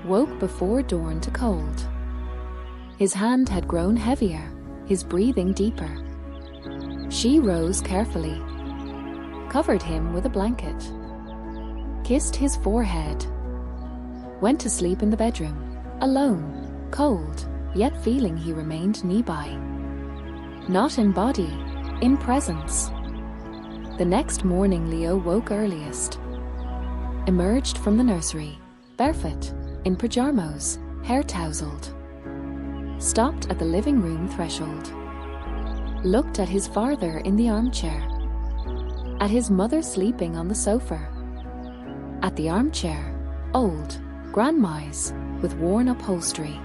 Woke before dawn to cold. His hand had grown heavier, his breathing deeper. She rose carefully, covered him with a blanket, kissed his forehead, went to sleep in the bedroom, alone, cold, yet feeling he remained nearby. Not in body, in presence. The next morning Leo woke earliest. Emerged from the nursery, barefoot, in pajamas, hair tousled. Stopped at the living room threshold. Looked at his father in the armchair. At his mother sleeping on the sofa. At the armchair, old, grandma's, with worn upholstery.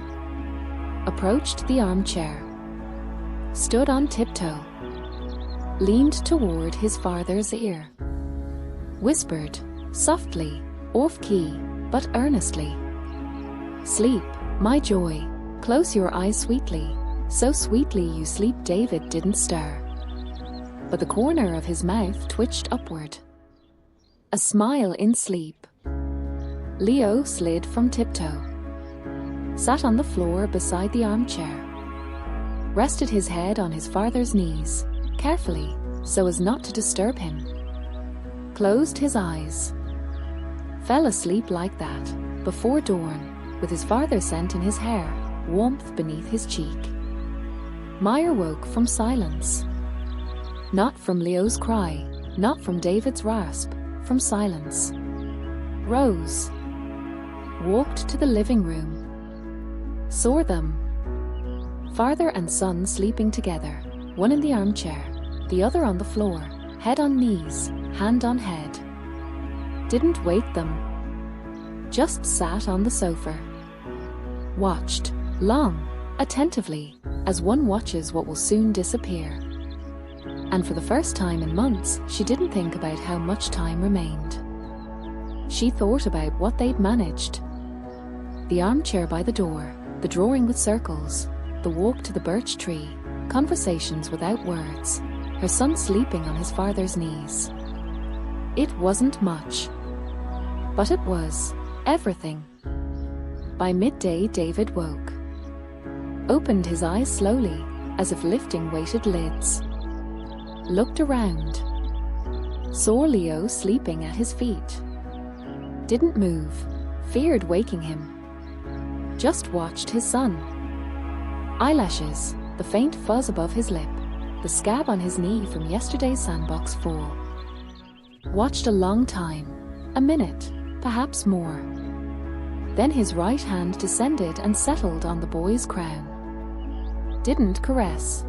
Approached the armchair. Stood on tiptoe. Leaned toward his father's ear. Whispered, softly, off-key, but earnestly. Sleep, my joy, close your eyes sweetly, so sweetly you sleep. David didn't stir. But the corner of his mouth twitched upward. A smile in sleep. Leo slid from tiptoe. Sat on the floor beside the armchair. Rested his head on his father's knees, carefully, so as not to disturb him. Closed his eyes. Fell asleep like that, before dawn, with his father's scent in his hair, warmth beneath his cheek. Maya woke from silence. Not from Leo's cry, not from David's rasp, from silence. Rose. Walked to the living room. Saw them. Father and son sleeping together, one in the armchair, the other on the floor, head on knees, hand on head. Didn't wake them. Just sat on the sofa. Watched, long, attentively, as one watches what will soon disappear. And for the first time in months, she didn't think about how much time remained. She thought about what they'd managed. The armchair by the door, the drawing with circles, the walk to the birch tree, conversations without words, her son sleeping on his father's knees. It wasn't much, but it was everything. By midday, David woke, opened his eyes slowly, as if lifting weighted lids, looked around, saw Leo sleeping at his feet. Didn't move, feared waking him. Just watched his son. Eyelashes, the faint fuzz above his lip, the scab on his knee from yesterday's sandbox fall. Watched a long time, a minute, perhaps more. Then his right hand descended and settled on the boy's crown. Didn't caress.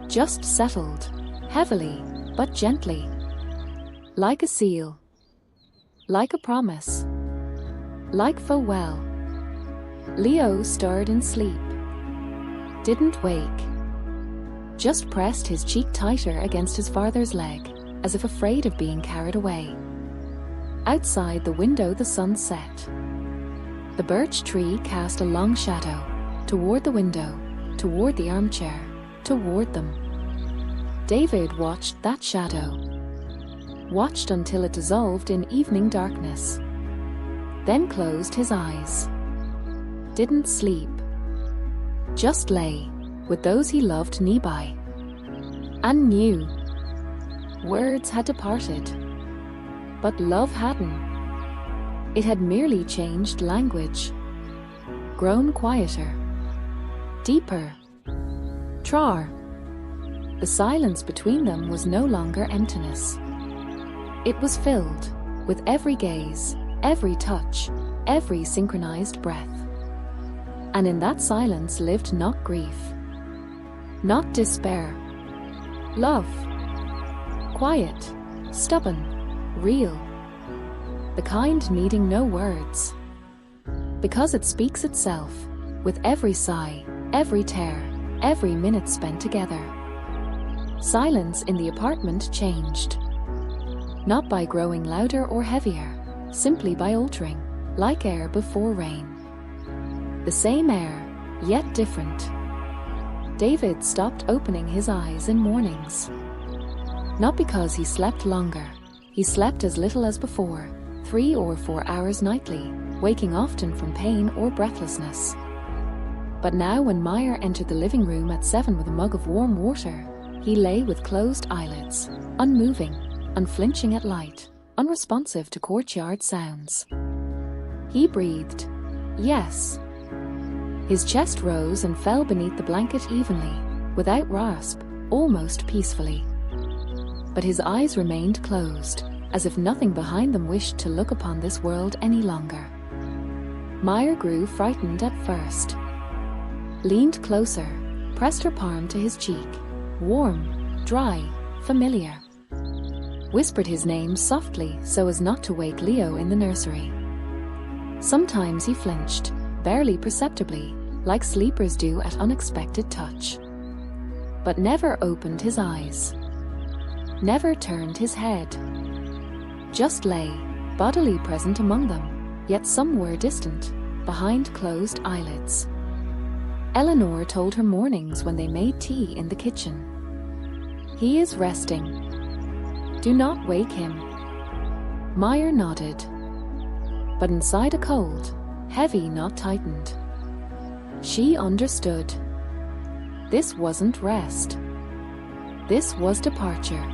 Just settled, heavily, but gently. Like a seal. Like a promise. Like farewell. Leo stirred in sleep. Didn't wake. Just pressed his cheek tighter against his father's leg, as if afraid of being carried away. Outside the window the sun set. The birch tree cast a long shadow, toward the window, toward the armchair, toward them. David watched that shadow. Watched until it dissolved in evening darkness. Then closed his eyes. Didn't sleep. Just lay, with those he loved nearby. And knew. Words had departed. But love hadn't. It had merely changed language. Grown quieter. Deeper. Trar. The silence between them was no longer emptiness. It was filled with every gaze, every touch, every synchronized breath. And in that silence lived not grief, not despair. Love. Quiet, stubborn, real. The kind needing no words. Because it speaks itself, with every sigh, every tear, every minute spent together. Silence in the apartment changed. Not by growing louder or heavier, simply by altering, like air before rain. The same air, yet different. David stopped opening his eyes in mornings. Not because he slept longer. He slept as little as before, 3 or 4 hours nightly, waking often from pain or breathlessness. But now when Meyer entered the living room at 7 with a mug of warm water, he lay with closed eyelids, unmoving, unflinching at light, unresponsive to courtyard sounds. He breathed. Yes. His chest rose and fell beneath the blanket evenly, without rasp, almost peacefully. But his eyes remained closed, as if nothing behind them wished to look upon this world any longer. Meyer grew frightened at first. Leaned closer, pressed her palm to his cheek, warm, dry, familiar. Whispered his name softly so as not to wake Leo in the nursery. Sometimes he flinched, barely perceptibly, like sleepers do at unexpected touch. But never opened his eyes. Never turned his head. Just lay, bodily present among them, yet somewhere distant, behind closed eyelids. Eleanor told her mornings when they made tea in the kitchen. He is resting. Do not wake him. Meyer nodded. But inside a cold, heavy, not tightened. She understood. This wasn't rest. This was departure.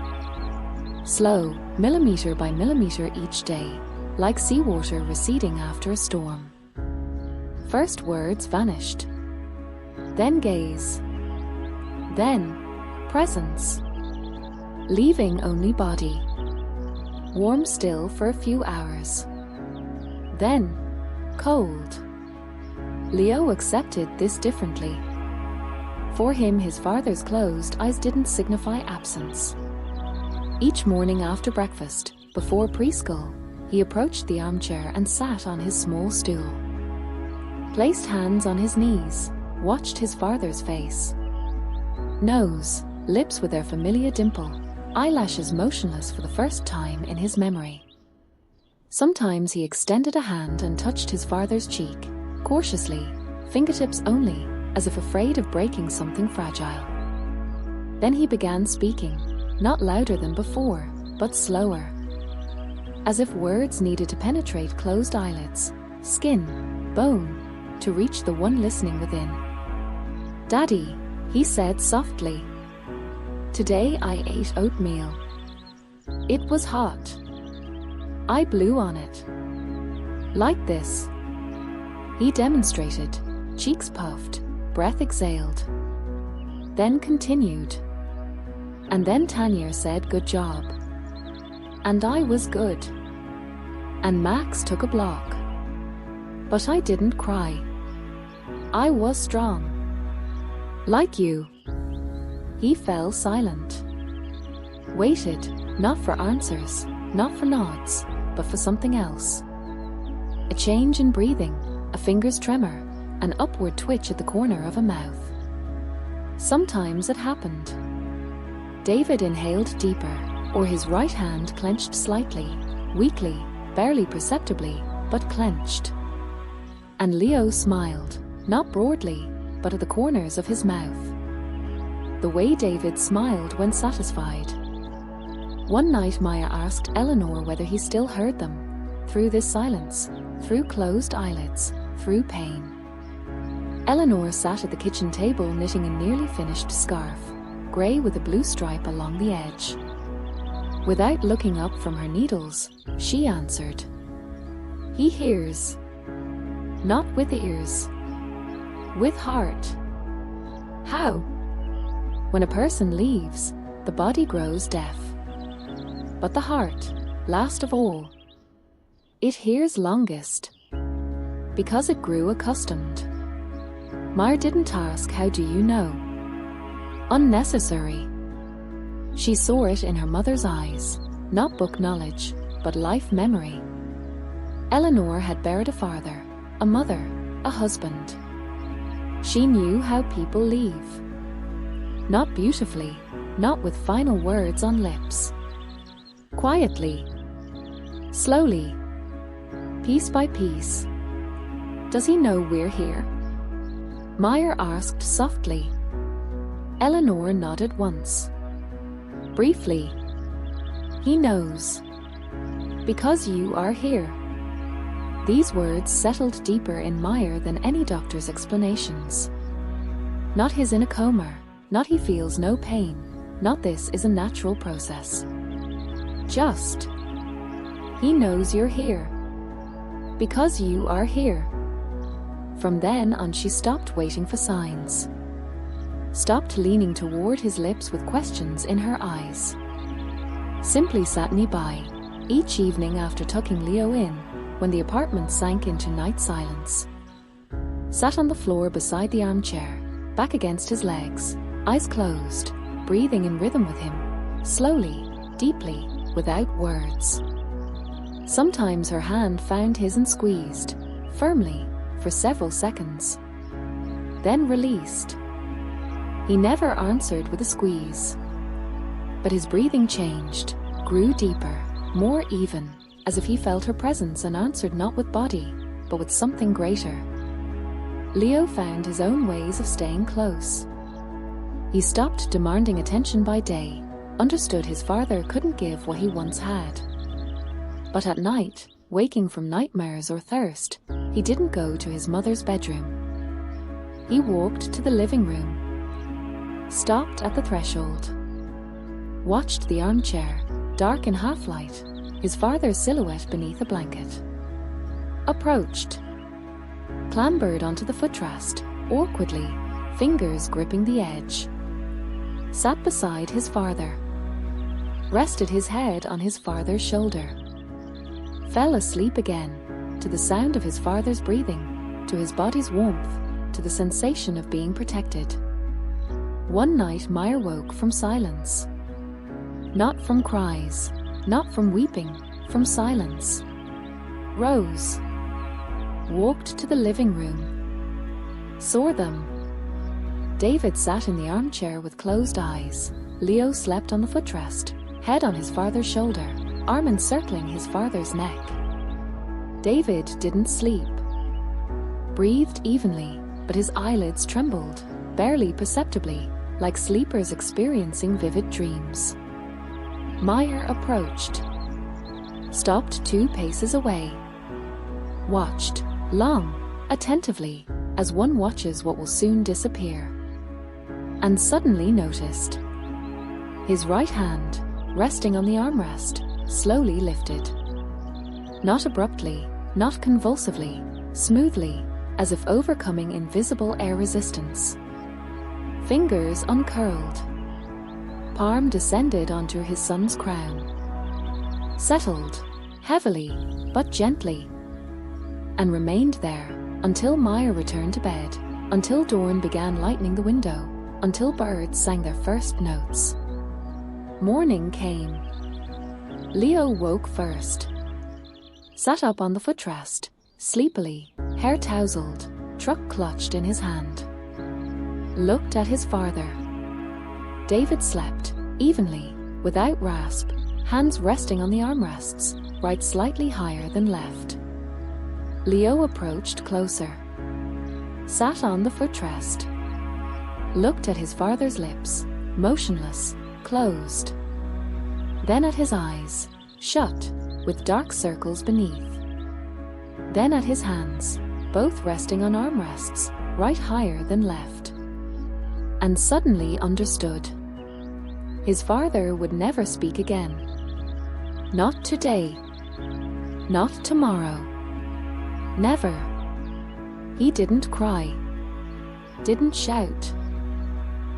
Slow, millimeter by millimeter each day, like seawater receding after a storm. First words vanished. Then gaze. Then presence. Leaving only body. Warm still for a few hours. Then cold. Leo accepted this differently. For him, his father's closed eyes didn't signify absence. Each morning after breakfast, before preschool, he approached the armchair and sat on his small stool. Placed hands on his knees, watched his father's face. Nose, lips with their familiar dimple, eyelashes motionless for the first time in his memory. Sometimes he extended a hand and touched his father's cheek, cautiously, fingertips only, as if afraid of breaking something fragile. Then he began speaking, not louder than before, but slower, as if words needed to penetrate closed eyelids, skin, bone, to reach the one listening within. "Daddy," he said softly, "today I ate oatmeal. It was hot. I blew on it. Like this." He demonstrated, cheeks puffed, breath exhaled. Then continued. "And then Tanya said good job. And I was good. And Max took a block. But I didn't cry. I was strong. Like you." He fell silent. Waited, not for answers, not for nods, but for something else. A change in breathing, a finger's tremor, an upward twitch at the corner of a mouth. Sometimes it happened. David inhaled deeper, or his right hand clenched slightly, weakly, barely perceptibly, but clenched. And Leo smiled, not broadly, but at the corners of his mouth. The way David smiled when satisfied. One night Maya asked Eleanor whether he still heard them, through this silence, through closed eyelids, through pain. Eleanor sat at the kitchen table knitting a nearly finished scarf, grey with a blue stripe along the edge. Without looking up from her needles, she answered, "He hears. Not with ears. With heart." How? When a person leaves, the body grows deaf. But the heart, last of all, it hears longest, because it grew accustomed. Mar didn't ask, "How do you know?" Unnecessary. She saw it in her mother's eyes, not book knowledge, but life memory. Eleanor had buried a father, a mother, a husband. She knew how people leave. Not beautifully, not with final words on lips. Quietly. Slowly. Piece by piece. "Does he know we're here?" Meyer asked softly. Eleanor nodded once. Briefly. "He knows. Because you are here." These words settled deeper in Meyer than any doctor's explanations. Not his in a coma, not he feels no pain, not this is a natural process. Just. He knows you're here. Because you are here. From then on she stopped waiting for signs. Stopped leaning toward his lips with questions in her eyes. Simply sat nearby, each evening after tucking Leo in, when the apartment sank into night silence. Sat on the floor beside the armchair, back against his legs, eyes closed, breathing in rhythm with him, slowly, deeply, without words. Sometimes her hand found his and squeezed, firmly, for several seconds. Then released. He never answered with a squeeze. But his breathing changed, grew deeper, more even, as if he felt her presence and answered not with body, but with something greater. Leo found his own ways of staying close. He stopped demanding attention by day, understood his father couldn't give what he once had. But at night, waking from nightmares or thirst, he didn't go to his mother's bedroom. He walked to the living room, stopped at the threshold, watched the armchair, dark in half-light, his father's silhouette beneath a blanket. Approached, clambered onto the footrest, awkwardly, fingers gripping the edge. Sat beside his father, rested his head on his father's shoulder. Fell asleep again, to the sound of his father's breathing, to his body's warmth, to the sensation of being protected. One night Meyer woke from silence. Not from cries, not from weeping, from silence. Rose. Walked to the living room. Saw them. David sat in the armchair with closed eyes. Leo slept on the footrest, head on his father's shoulder, arm encircling his father's neck. David didn't sleep. Breathed evenly, but his eyelids trembled, barely perceptibly, like sleepers experiencing vivid dreams. Meyer approached, stopped 2 paces away, watched, long, attentively, as one watches what will soon disappear, and suddenly noticed his right hand, resting on the armrest, slowly lifted. Not abruptly, not convulsively, smoothly, as if overcoming invisible air resistance. Fingers uncurled. Palm descended onto his son's crown. Settled, heavily, but gently. And remained there, until Meyer returned to bed, until dawn began lighting the window, until birds sang their first notes. Morning came. Leo woke first. Sat up on the footrest, sleepily, hair tousled, truck clutched in his hand. Looked at his father. David slept, evenly, without rasp, hands resting on the armrests, right slightly higher than left. Leo approached closer. Sat on the footrest. Looked at his father's lips, motionless, closed. Then at his eyes, shut, with dark circles beneath. Then at his hands, both resting on armrests, right higher than left. And suddenly understood. His father would never speak again. Not today. Not tomorrow. Never. He didn't cry. Didn't shout.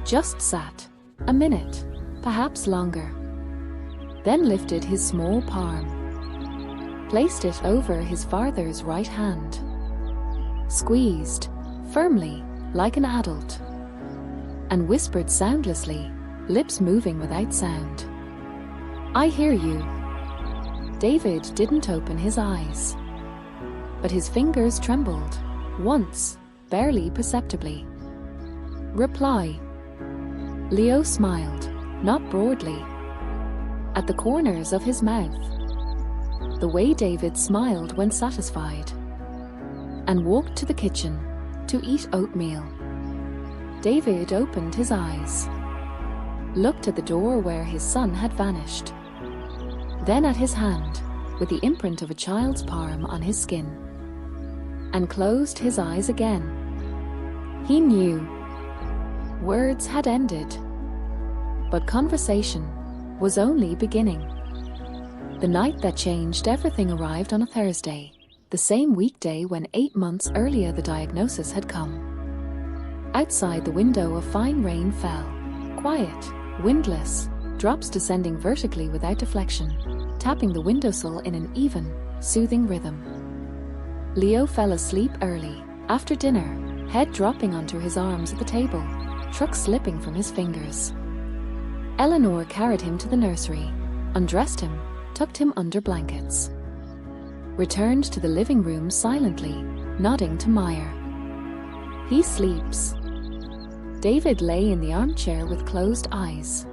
Just sat, a minute, perhaps longer. Then lifted his small palm. Placed it over his father's right hand. Squeezed, firmly, like an adult. And whispered soundlessly, lips moving without sound. "I hear you." David didn't open his eyes. But his fingers trembled, once, barely perceptibly. "Reply." Leo smiled, not broadly. At the corners of his mouth. The way David smiled when satisfied. And walked to the kitchen, to eat oatmeal. David opened his eyes. Looked at the door where his son had vanished. Then at his hand, with the imprint of a child's palm on his skin. And closed his eyes again. He knew. Words had ended. But conversation was only beginning. The night that changed everything arrived on a Thursday, the same weekday when 8 months earlier the diagnosis had come. Outside the window a fine rain fell, quiet, windless, drops descending vertically without deflection, tapping the windowsill in an even, soothing rhythm. Leo fell asleep early, after dinner, head dropping onto his arms at the table, truck slipping from his fingers. Eleanor carried him to the nursery, undressed him, tucked him under blankets. Returned to the living room silently, nodding to Meyer. "He sleeps." David lay in the armchair with closed eyes.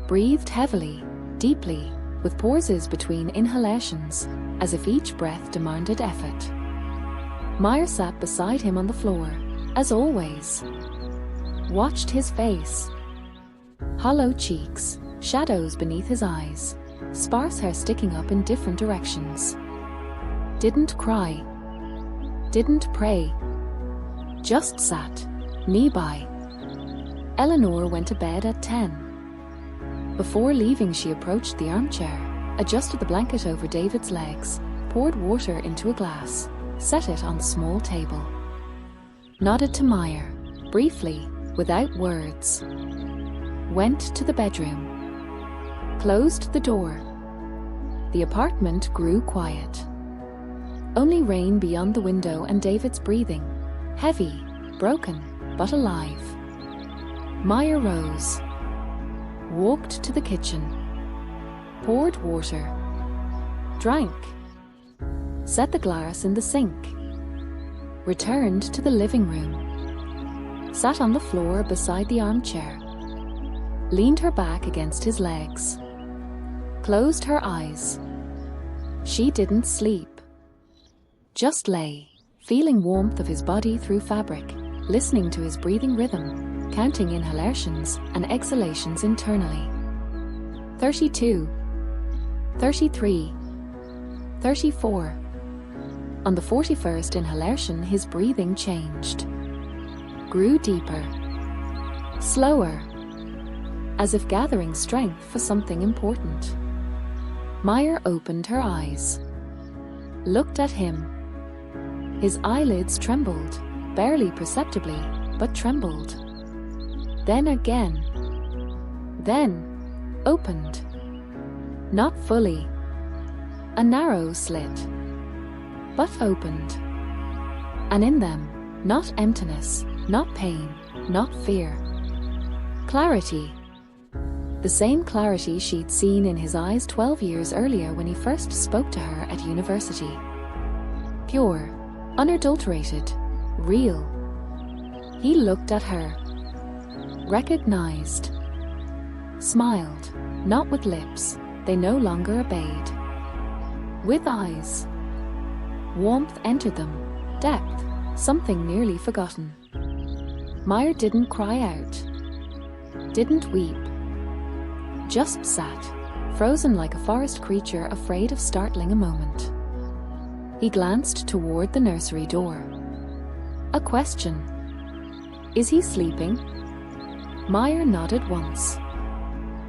Breathed heavily, deeply, with pauses between inhalations, as if each breath demanded effort. Meyer sat beside him on the floor, as always. Watched his face. Hollow cheeks, shadows beneath his eyes, sparse hair sticking up in different directions. Didn't cry. Didn't pray. Just sat, knee by. Eleanor went to bed at 10. Before leaving she approached the armchair, adjusted the blanket over David's legs, poured water into a glass, set it on the small table. Nodded to Meyer, briefly, without words. Went to the bedroom. Closed the door. The apartment grew quiet. Only rain beyond the window and David's breathing, heavy, broken, but alive. Meyer rose. Walked to the kitchen. Poured water. Drank. Set the glass in the sink. Returned to the living room. Sat on the floor beside the armchair. Leaned her back against his legs. Closed her eyes. She didn't sleep. Just lay, feeling warmth of his body through fabric, listening to his breathing rhythm, counting inhalations and exhalations internally. 32, 33, 34. On the 41st inhalation, his breathing changed, grew deeper, slower, as if gathering strength for something important. Meyer opened her eyes, looked at him. His eyelids trembled, barely perceptibly, but trembled. Then again. Then opened. Not fully. A narrow slit, but opened. And in them, not emptiness, not pain, not fear. Clarity. The same clarity she'd seen in his eyes 12 years earlier when he first spoke to her at university. Pure, unadulterated, real. He looked at her, recognized, smiled, not with lips, they no longer obeyed. With eyes. Warmth entered them, depth, something nearly forgotten. Meyer didn't cry out, didn't weep, just sat, frozen like a forest creature afraid of startling a moment. He glanced toward the nursery door. A question. Is he sleeping? Meyer nodded once.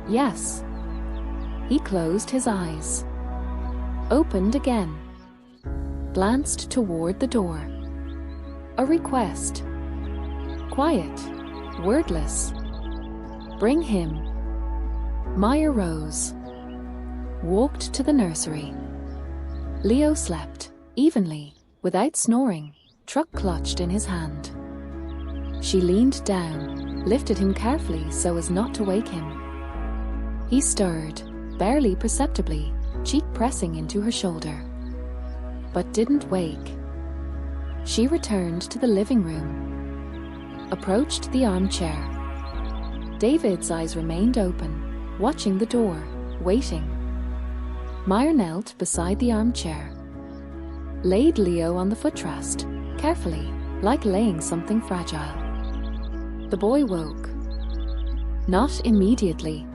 Yes. He closed his eyes, opened again, glanced toward the door. A request. Quiet, wordless. Bring him. Meyer rose, walked to the nursery. Leo slept, evenly, without snoring, truck clutched in his hand. She leaned down, lifted him carefully so as not to wake him. He stirred, barely perceptibly, cheek pressing into her shoulder, but didn't wake. She returned to the living room, approached the armchair. David's eyes remained open, watching the door, waiting. Meyer knelt beside the armchair, laid Leo on the footrest, carefully, like laying something fragile. The boy woke. Not immediately.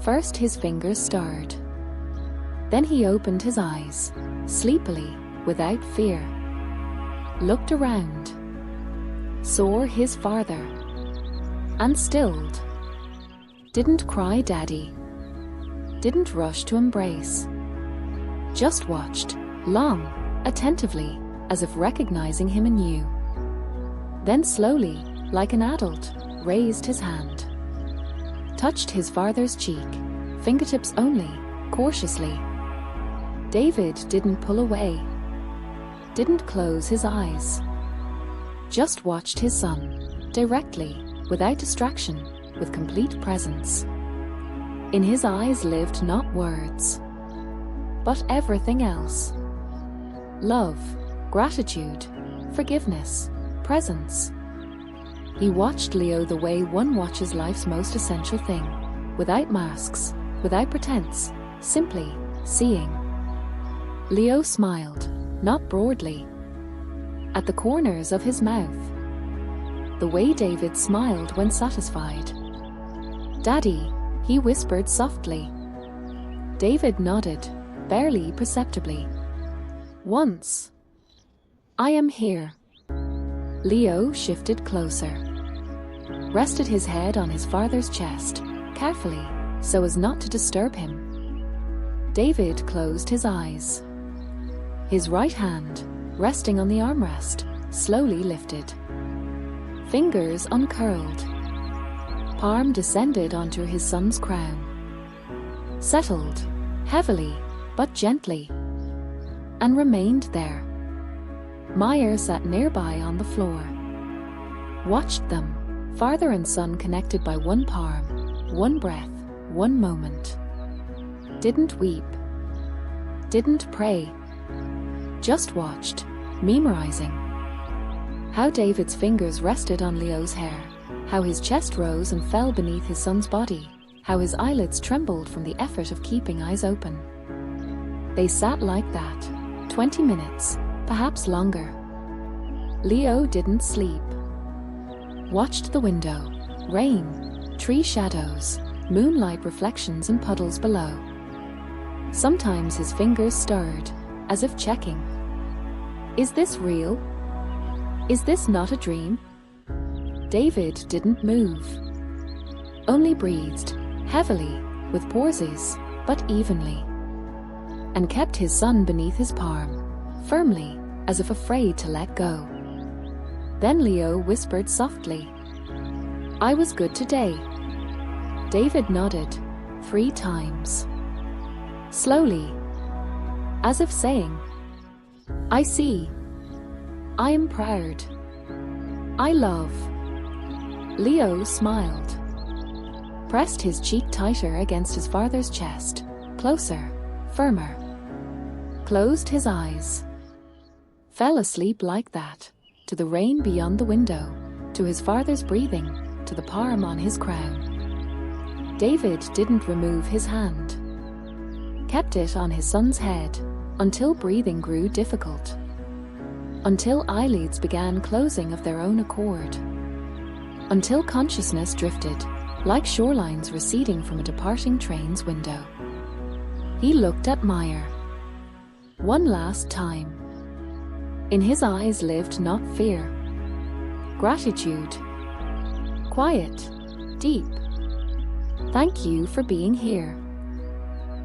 First his fingers stirred. Then he opened his eyes, sleepily, without fear. Looked around, saw his father, and stilled. Didn't cry daddy. Didn't rush to embrace. Just watched, long, attentively, as if recognizing him anew. Then slowly, like an adult, raised his hand. Touched his father's cheek, fingertips only, cautiously. David didn't pull away. Didn't close his eyes. Just watched his son, directly, without distraction, with complete presence. In his eyes lived not words, but everything else. Love, gratitude, forgiveness, presence. He watched Leo the way one watches life's most essential thing, without masks, without pretense, simply seeing. Leo smiled, not broadly, at the corners of his mouth, the way David smiled when satisfied. Daddy, he whispered softly. David nodded, barely perceptibly. Once. I am here. Leo shifted closer, rested his head on his father's chest, carefully, so as not to disturb him. David closed his eyes. His right hand, resting on the armrest, slowly lifted. Fingers uncurled. Palm descended onto his son's crown. Settled, heavily, but gently, and remained there. Meyer sat nearby on the floor. Watched them, father and son connected by one palm, one breath, one moment. Didn't weep. Didn't pray. Just watched, memorizing. How David's fingers rested on Leo's hair, how his chest rose and fell beneath his son's body, how his eyelids trembled from the effort of keeping eyes open. They sat like that, 20 minutes, perhaps longer, Leo didn't sleep. Watched the window, rain, tree shadows, moonlight reflections in puddles below. Sometimes his fingers stirred, as if checking. Is this real? Is this not a dream? David didn't move. Only breathed, heavily, with pauses, but evenly. And kept his son beneath his palm, firmly, as if afraid to let go. Then Leo whispered softly, "I was good today." David nodded, 3 times. Slowly, as if saying, "I see. I am proud. I love." Leo smiled, pressed his cheek tighter against his father's chest, closer, firmer. Closed his eyes. Fell asleep like that, to the rain beyond the window, to his father's breathing, to the palm on his crown. David didn't remove his hand. Kept it on his son's head, until breathing grew difficult. Until eyelids began closing of their own accord. Until consciousness drifted, like shorelines receding from a departing train's window. He looked at Meyer. One last time. In his eyes lived not fear. Gratitude. Quiet. Deep. Thank you for being here.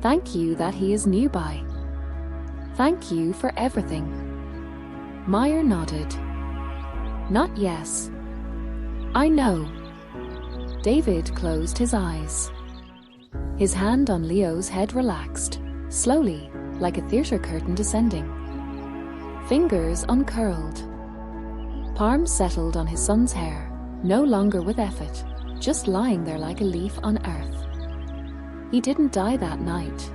Thank you that he is nearby. Thank you for everything. Meyer nodded. Not yes. I know. David closed his eyes. His hand on Leo's head relaxed, slowly, like a theater curtain descending. Fingers uncurled. Palm settled on his son's hair, no longer with effort, just lying there like a leaf on earth. He didn't die that night.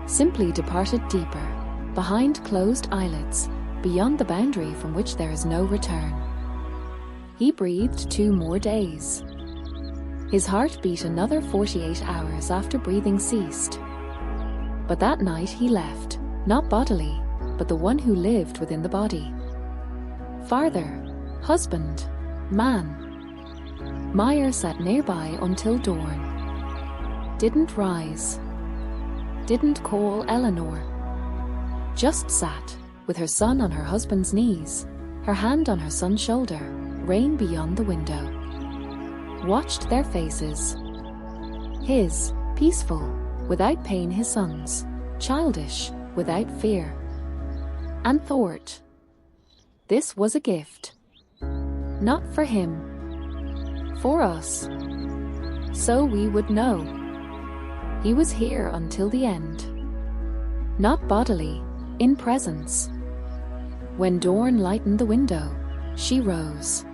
Simply departed deeper, behind closed eyelids, beyond the boundary from which there is no return. He breathed 2 more days. His heart beat another 48 hours after breathing ceased. But that night he left, not bodily, but the one who lived within the body. Father, husband, man. Meyer sat nearby until dawn. Didn't rise. Didn't call Eleanor. Just sat, with her son on her husband's knees, her hand on her son's shoulder, rain beyond the window. Watched their faces. His, peaceful, without pain, his son's, childish, without fear. And thought, this was a gift. Not for him. For us. So we would know. He was here until the end. Not bodily, in presence. When dawn lightened the window, she rose.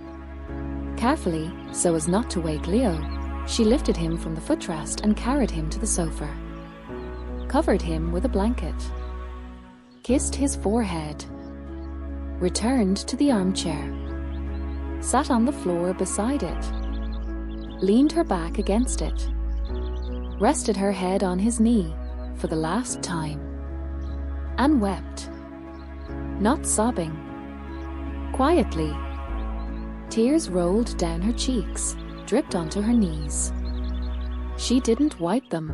Carefully, so as not to wake Leo, she lifted him from the footrest and carried him to the sofa. Covered him with a blanket. Kissed his forehead. Returned to the armchair. Sat on the floor beside it. Leaned her back against it. Rested her head on his knee, for the last time. And wept. Not sobbing. Quietly. Tears rolled down her cheeks, dripped onto her knees. She didn't wipe them.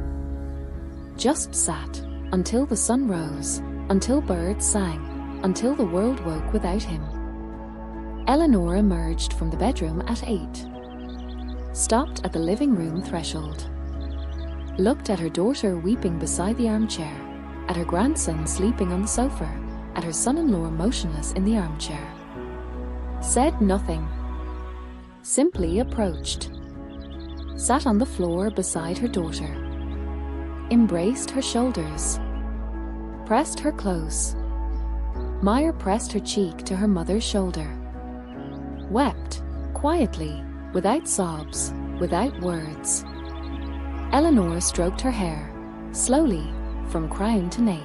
Just sat, until the sun rose, until birds sang, until the world woke without him. Eleanor emerged from the bedroom at 8. Stopped at the living room threshold. Looked at her daughter weeping beside the armchair, at her grandson sleeping on the sofa, at her son-in-law motionless in the armchair. Said nothing. Simply approached. Sat on the floor beside her daughter. Embraced her shoulders. Pressed her close. Meyer pressed her cheek to her mother's shoulder. Wept, quietly, without sobs, without words. Eleanor stroked her hair, slowly, from crown to nape.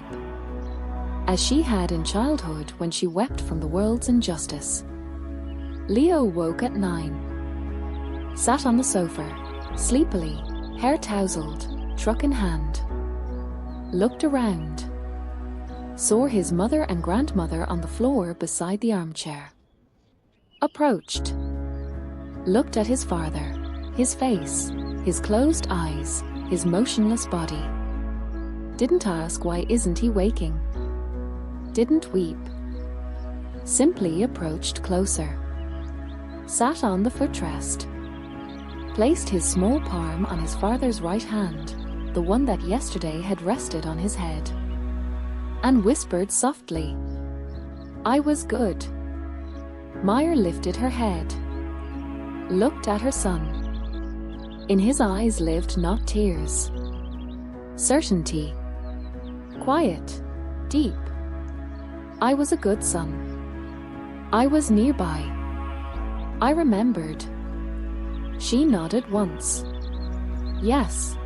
As she had in childhood when she wept from the world's injustice. Leo woke at 9. Sat on the sofa, sleepily, hair tousled, truck in hand. Looked around. Saw his mother and grandmother on the floor beside the armchair. approached, looked at his father, his face, his closed eyes, his motionless body. Didn't ask why isn't he waking. Didn't weep. Simply approached closer. Sat on the footrest. Placed his small palm on his father's right hand, the one that yesterday had rested on his head, and whispered softly, "I was good." Meyer lifted her head, looked at her son. In his eyes lived not tears, certainty, quiet, deep. "I was a good son. I was nearby. I remembered." She nodded once. Yes.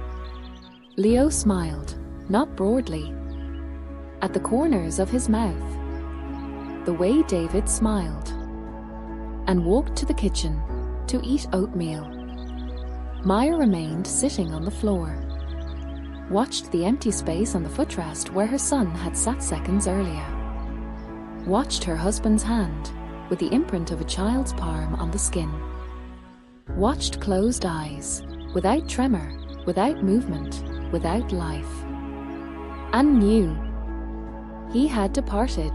Leo smiled, not broadly, at the corners of his mouth, the way David smiled, and walked to the kitchen to eat oatmeal. Meyer remained sitting on the floor, watched the empty space on the footrest where her son had sat seconds earlier, watched her husband's hand with the imprint of a child's palm on the skin, watched closed eyes, without tremor, without movement, without life, and knew he had departed,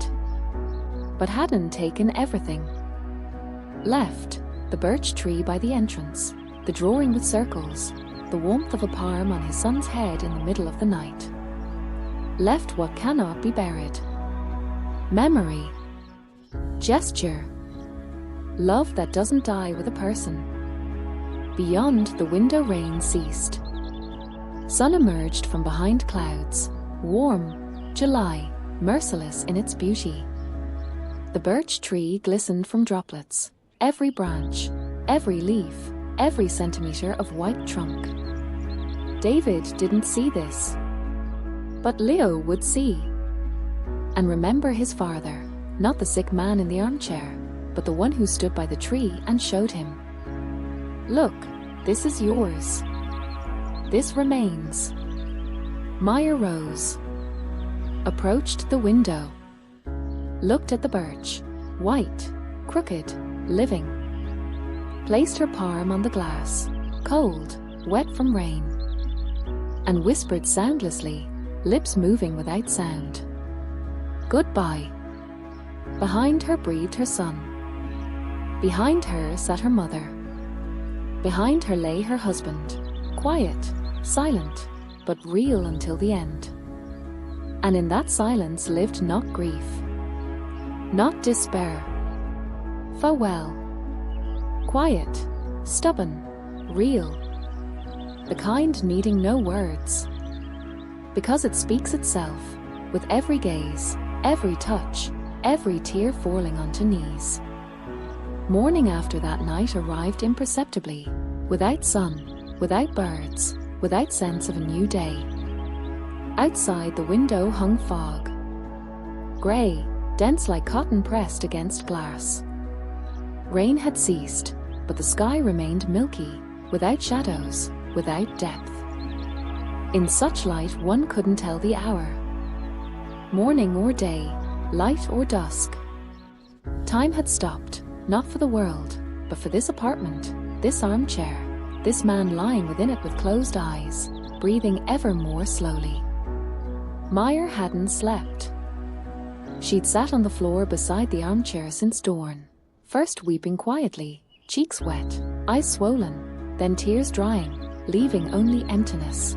but hadn't taken everything. Left the birch tree by the entrance, the drawing with circles, the warmth of a palm on his son's head in the middle of the night. Left what cannot be buried. Memory, gesture, love that doesn't die with a person. Beyond the window rain ceased. Sun emerged from behind clouds, warm, July, merciless in its beauty. The birch tree glistened from droplets, every branch, every leaf, every centimeter of white trunk. David didn't see this, but Leo would see, and remember his father, not the sick man in the armchair, but the one who stood by the tree and showed him. "Look, this is yours. This remains." Meyer rose, approached the window, looked at the birch, white, crooked, living. Placed her palm on the glass, cold, wet from rain, and whispered soundlessly, lips moving without sound, "Goodbye." Behind her breathed her son. Behind her sat her mother. Behind her lay her husband, quiet, silent, but real until the end. And in that silence lived not grief, not despair. Farewell. Quiet, stubborn, real. The kind needing no words, because it speaks itself with every gaze, every touch, every tear falling onto knees. Morning after that night arrived imperceptibly, without sun, without birds, without sense of a new day. Outside the window hung fog, grey, dense like cotton pressed against glass. Rain had ceased, but the sky remained milky, without shadows, without depth. In such light one couldn't tell the hour. Morning or day, light or dusk. Time had stopped, not for the world, but for this apartment, this armchair, this man lying within it with closed eyes, breathing ever more slowly. Meyer hadn't slept. She'd sat on the floor beside the armchair since dawn, first weeping quietly, cheeks wet, eyes swollen, then tears drying, leaving only emptiness.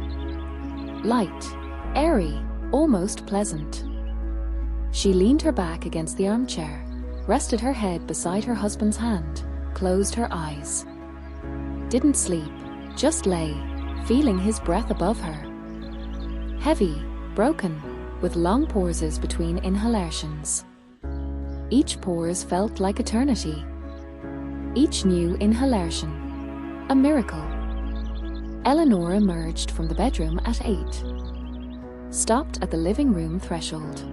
Light, airy, almost pleasant. She leaned her back against the armchair, rested her head beside her husband's hand, closed her eyes. Didn't sleep, just lay, feeling his breath above her. Heavy, broken, with long pauses between inhalations. Each pause felt like eternity. Each new inhalation, a miracle. Eleanor emerged from the bedroom at 8. Stopped at the living room threshold.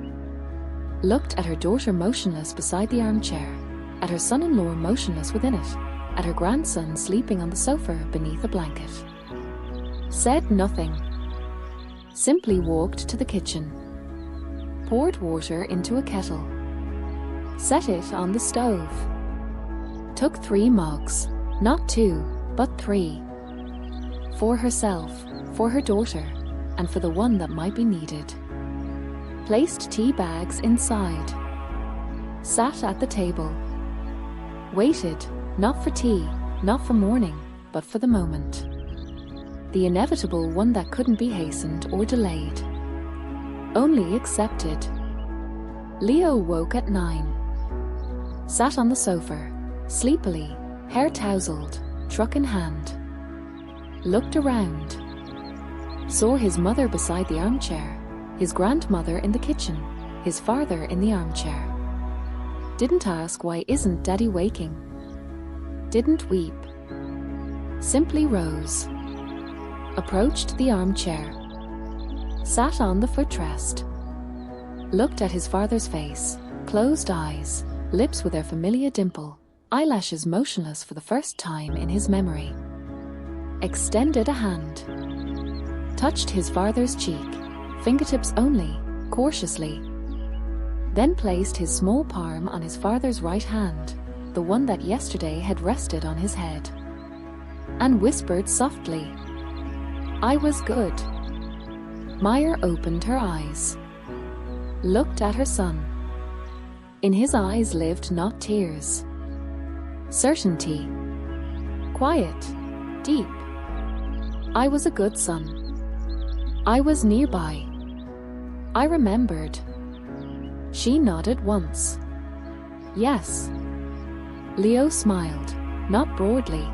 Looked at her daughter motionless beside the armchair, at her son-in-law motionless within it, at her grandson sleeping on the sofa beneath a blanket. Said nothing. Simply walked to the kitchen. Poured water into a kettle. Set it on the stove. Took 3 mugs, not 2, but 3. For herself, for her daughter, and for the one that might be needed. Placed tea bags inside. Sat at the table. Waited, not for tea, not for morning, but for the moment. The inevitable one that couldn't be hastened or delayed. Only accepted. Leo woke at 9. Sat on the sofa, sleepily, hair tousled, truck in hand. Looked around. Saw his mother beside the armchair, his grandmother in the kitchen, his father in the armchair. Didn't ask why isn't Daddy waking. Didn't weep. Simply rose. Approached the armchair. Sat on the footrest. Looked at his father's face, closed eyes, lips with their familiar dimple, eyelashes motionless for the first time in his memory. Extended a hand. Touched his father's cheek, fingertips only, cautiously. Then placed his small palm on his father's right hand, the one that yesterday had rested on his head. And whispered softly, "I was good." Meyer opened her eyes. Looked at her son. In his eyes lived not tears. Certainty. Quiet. Deep. I was a good son. I was nearby. I remembered. She nodded once. Yes. Leo smiled, not broadly.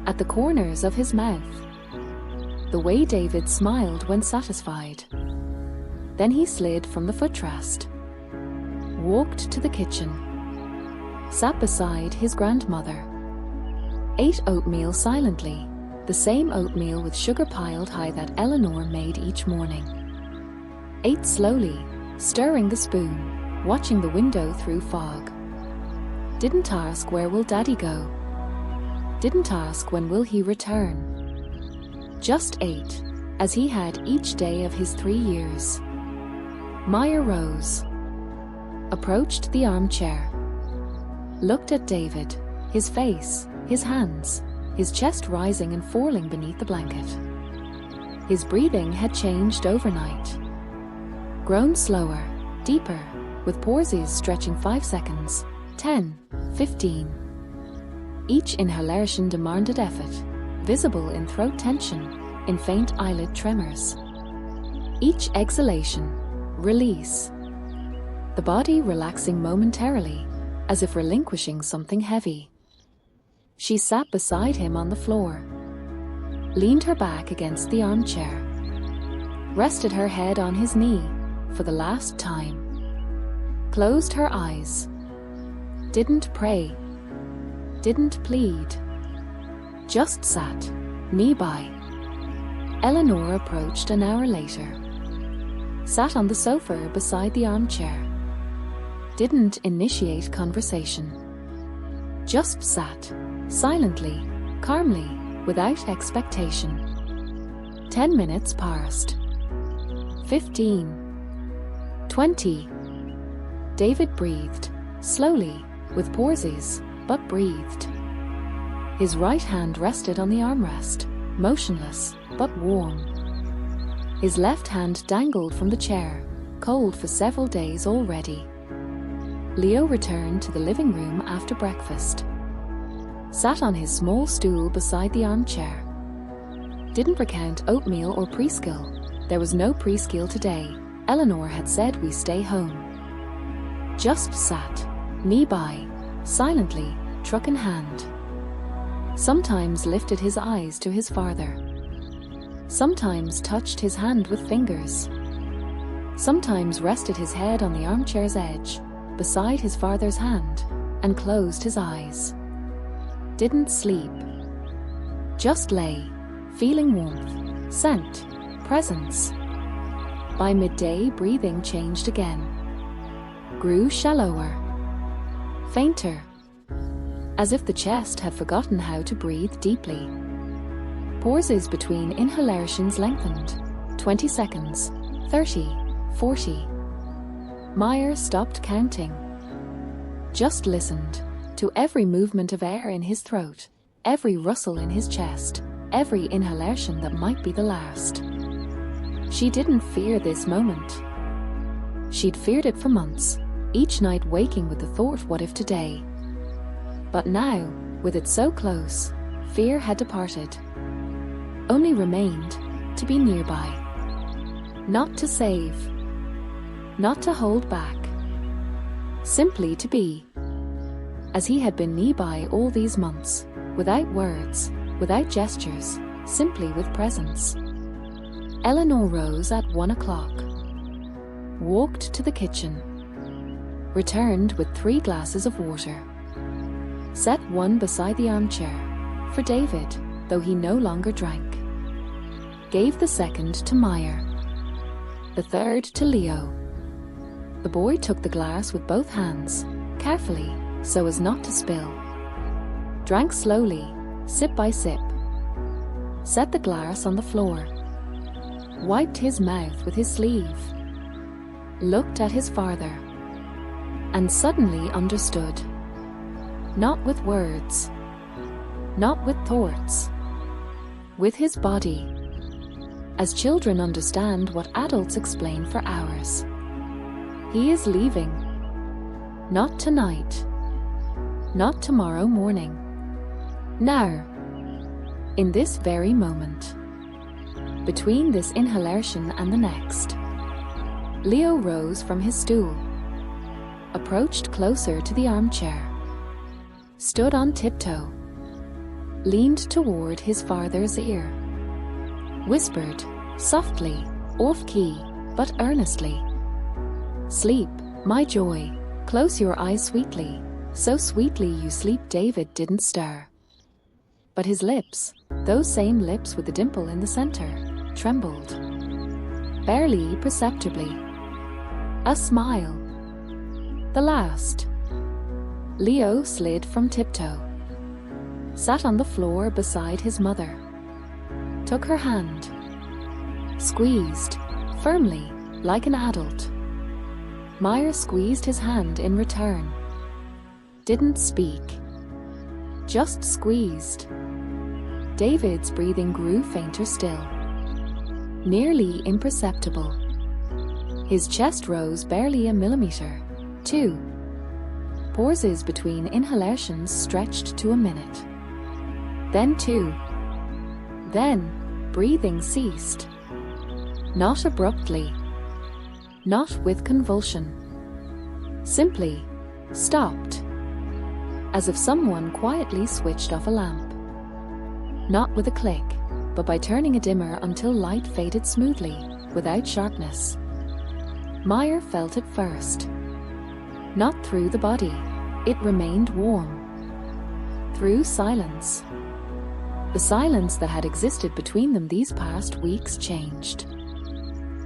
At the corners of his mouth. The way David smiled when satisfied. Then he slid from the footrest. Walked to the kitchen. Sat beside his grandmother. Ate oatmeal silently, the same oatmeal with sugar piled high that Eleanor made each morning. Ate slowly, stirring the spoon, watching the window through fog. Didn't ask where will Daddy go. Didn't ask when will he return. Just ate, as he had each day of his 3 years. Meyer rose. Approached the armchair. Looked at David, his face, his hands, his chest rising and falling beneath the blanket. His breathing had changed overnight. Grown slower, deeper, with pauses stretching 5 seconds, 10, 15. Each inhalation demanded effort, visible in throat tension, in faint eyelid tremors. Each exhalation, release. The body relaxing momentarily, as if relinquishing something heavy. She sat beside him on the floor, leaned her back against the armchair, rested her head on his knee for the last time, closed her eyes, didn't pray, didn't plead, just sat, knee-by. Eleanor approached an hour later, sat on the sofa beside the armchair, didn't initiate conversation, just sat, silently, calmly, without expectation. 10 minutes passed. 15. 20. David breathed, slowly, with pauses, but breathed. His right hand rested on the armrest, motionless, but warm. His left hand dangled from the chair, cold for several days already. Leo returned to the living room after breakfast. Sat on his small stool beside the armchair. Didn't recount oatmeal or pre-skill. There was no pre-skill today. Eleanor had said we stay home. Just sat, knee-by, silently, truck in hand. Sometimes lifted his eyes to his father. Sometimes touched his hand with fingers. Sometimes rested his head on the armchair's edge, beside his father's hand, and closed his eyes. Didn't sleep. Just lay, feeling warmth, scent, presence. By midday, breathing changed again. Grew shallower, fainter, as if the chest had forgotten how to breathe deeply. Pauses between inhalations lengthened, 20 seconds, 30, 40. Meyer stopped counting. Just listened to every movement of air in his throat, every rustle in his chest, every inhalation that might be the last. She didn't fear this moment. She'd feared it for months, each night waking with the thought, what if today? But now, with it so close, fear had departed. Only remained to be nearby. Not to save. Not to hold back. Simply to be. As he had been nearby all these months, without words, without gestures, simply with presence. Eleanor rose at 1 o'clock. Walked to the kitchen. Returned with 3 glasses of water. Set one beside the armchair, for David, though he no longer drank. Gave the second to Meyer. The third to Leo. The boy took the glass with both hands, carefully, so as not to spill. Drank slowly, sip by sip. Set the glass on the floor. Wiped his mouth with his sleeve. Looked at his father. And suddenly understood. Not with words. Not with thoughts. With his body. As children understand what adults explain for hours. He is leaving. Not tonight. Not tomorrow morning. Now. In this very moment. Between this inhalation and the next. Leo rose from his stool. Approached closer to the armchair. Stood on tiptoe. Leaned toward his father's ear. Whispered, softly, off-key, but earnestly. Sleep, my joy, close your eyes sweetly, so sweetly you sleep. David didn't stir. But his lips, those same lips with the dimple in the center, trembled. Barely perceptibly. A smile. The last. Leo slid from tiptoe. Sat on the floor beside his mother. Took her hand. Squeezed, firmly, like an adult. Meyer squeezed his hand in return. Didn't speak. Just squeezed. David's breathing grew fainter still. Nearly imperceptible. His chest rose barely a millimeter. 2. Pauses between inhalations stretched to a minute. Then 2. Then, breathing ceased. Not abruptly. Not with convulsion. Simply, stopped. As if someone quietly switched off a lamp. Not with a click, but by turning a dimmer until light faded smoothly, without sharpness. Meyer felt it first. Not through the body, it remained warm. Through silence. The silence that had existed between them these past weeks changed.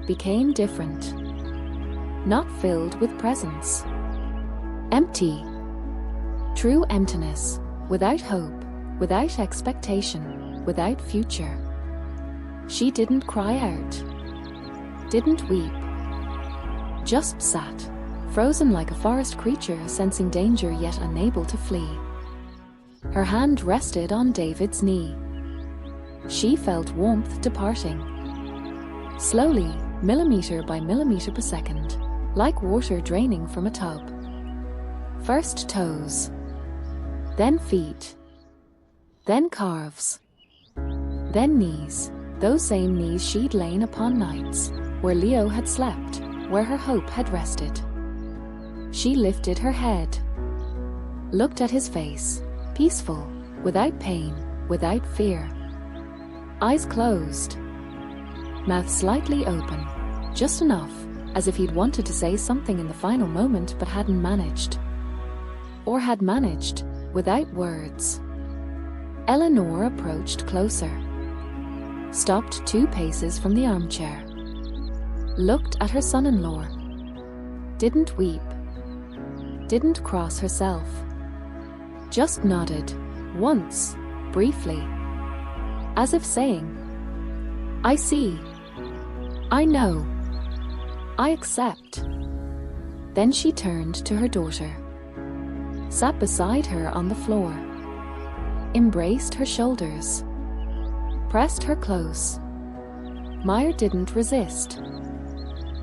Became different. Not filled with presence. Empty. True emptiness, without hope, without expectation, without future. She didn't cry out. Didn't weep. Just sat, frozen like a forest creature sensing danger yet unable to flee. Her hand rested on David's knee. She felt warmth departing. Slowly, millimeter by millimeter per second, like water draining from a tub. First toes. Then feet. Then calves. Then knees, those same knees she'd lain upon nights, where Leo had slept, where her hope had rested. She lifted her head. Looked at his face, peaceful, without pain, without fear. Eyes closed. Mouth slightly open, just enough, as if he'd wanted to say something in the final moment but hadn't managed. Or had managed, without words. Eleanor approached closer. Stopped 2 paces from the armchair. Looked at her son-in-law. Didn't weep. Didn't cross herself. Just nodded, once, briefly. As if saying, I see. I know. I accept. Then she turned to her daughter. sat beside her on the floor, embraced her shoulders, pressed her close. Meyer didn't resist,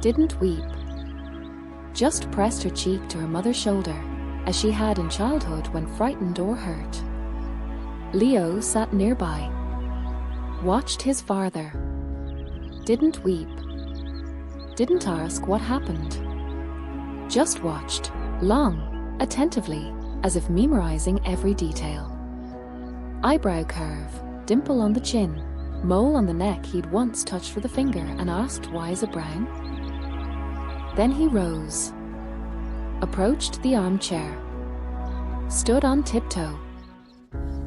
didn't weep, just pressed her cheek to her mother's shoulder, as she had in childhood when frightened or hurt. Leo sat nearby, watched his father, didn't weep, didn't ask what happened, just watched, long, attentively, as if memorizing every detail. Eyebrow curve, dimple on the chin, mole on the neck he'd once touched with a finger and asked, "Why is it brown?" Then he rose, approached the armchair, stood on tiptoe,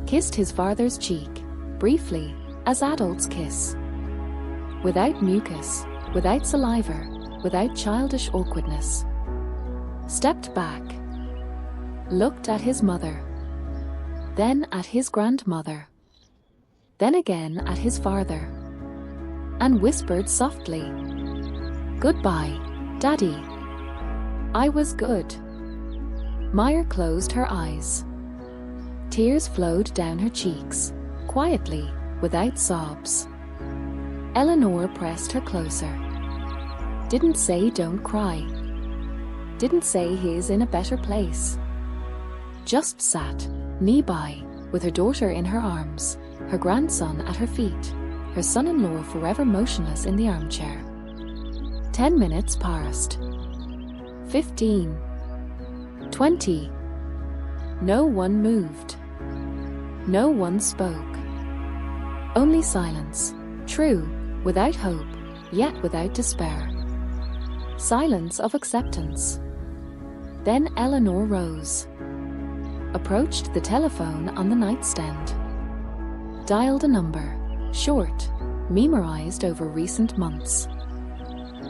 kissed his father's cheek, briefly, as adults kiss. Without mucus, without saliva, without childish awkwardness. Stepped back, looked at his mother, then at his grandmother, then again at his father, and whispered softly, "Goodbye, Daddy. I was good." Meyer closed her eyes. Tears flowed down her cheeks, quietly, without sobs. Eleanor pressed her closer. Didn't say don't cry. Didn't say he's in a better place. Just sat, knee-by, with her daughter in her arms, her grandson at her feet, her son-in-law forever motionless in the armchair. 10 minutes passed. 15. 20. No one moved. No one spoke. Only silence, true, without hope, yet without despair. Silence of acceptance. Then Eleanor rose, approached the telephone on the nightstand, dialed a number, short, memorized over recent months.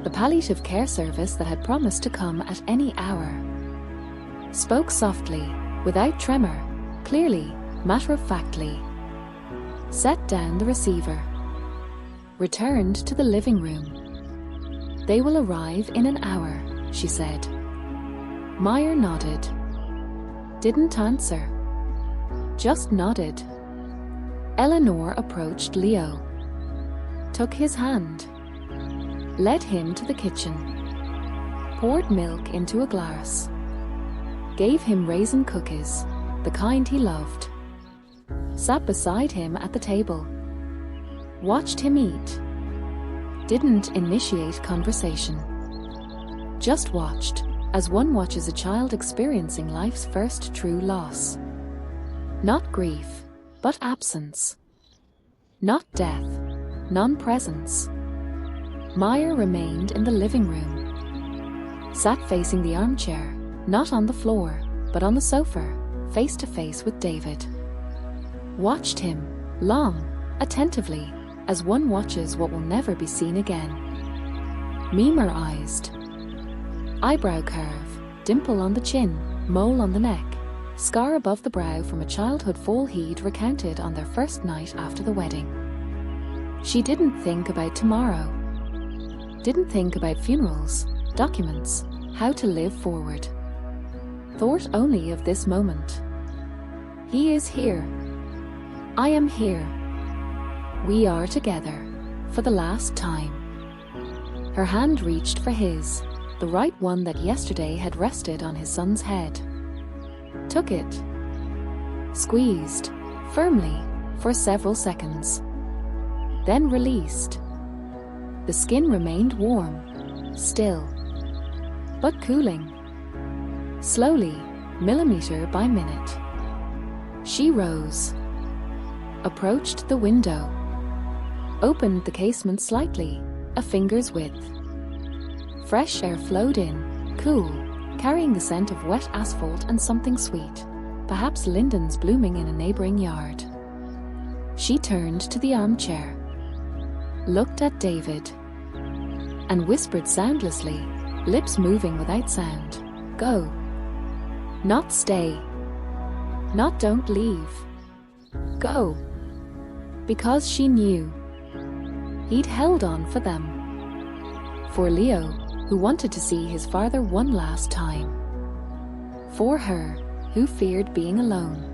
The palliative care service that had promised to come at any hour. Spoke softly, without tremor, clearly, matter-of-factly. Set down the receiver. Returned to the living room. "They will arrive in an hour," she said. Meyer nodded. Didn't answer. Just nodded. Eleanor approached Leo. Took his hand. Led him to the kitchen. Poured milk into a glass. Gave him raisin cookies, the kind he loved. Sat beside him at the table. Watched him eat. Didn't initiate conversation. Just watched, as one watches a child experiencing life's first true loss. Not grief, but absence. Not death, non-presence. Meyer remained in the living room. Sat facing the armchair, not on the floor, but on the sofa, face to face with David. Watched him, long, attentively, as one watches what will never be seen again. Memorized. Eyebrow curve, dimple on the chin, mole on the neck, scar above the brow from a childhood fall he'd recounted on their first night after the wedding. She didn't think about tomorrow. Didn't think about funerals, documents, how to live forward. Thought only of this moment. He is here. I am here. We are together, for the last time. Her hand reached for his, the right one that yesterday had rested on his son's head. Took it. Squeezed, firmly, for several seconds. Then released. The skin remained warm, still, but cooling. Slowly, millimeter by minute. She rose, approached the window, opened the casement slightly, a finger's width. Fresh air flowed in, cool, carrying the scent of wet asphalt and something sweet, perhaps lindens blooming in a neighboring yard. She turned to the armchair, looked at David, and whispered soundlessly, lips moving without sound, "Go." Not stay. Not don't leave. Go. Because she knew. He'd held on for them. For Leo, who wanted to see his father one last time. For her, who feared being alone.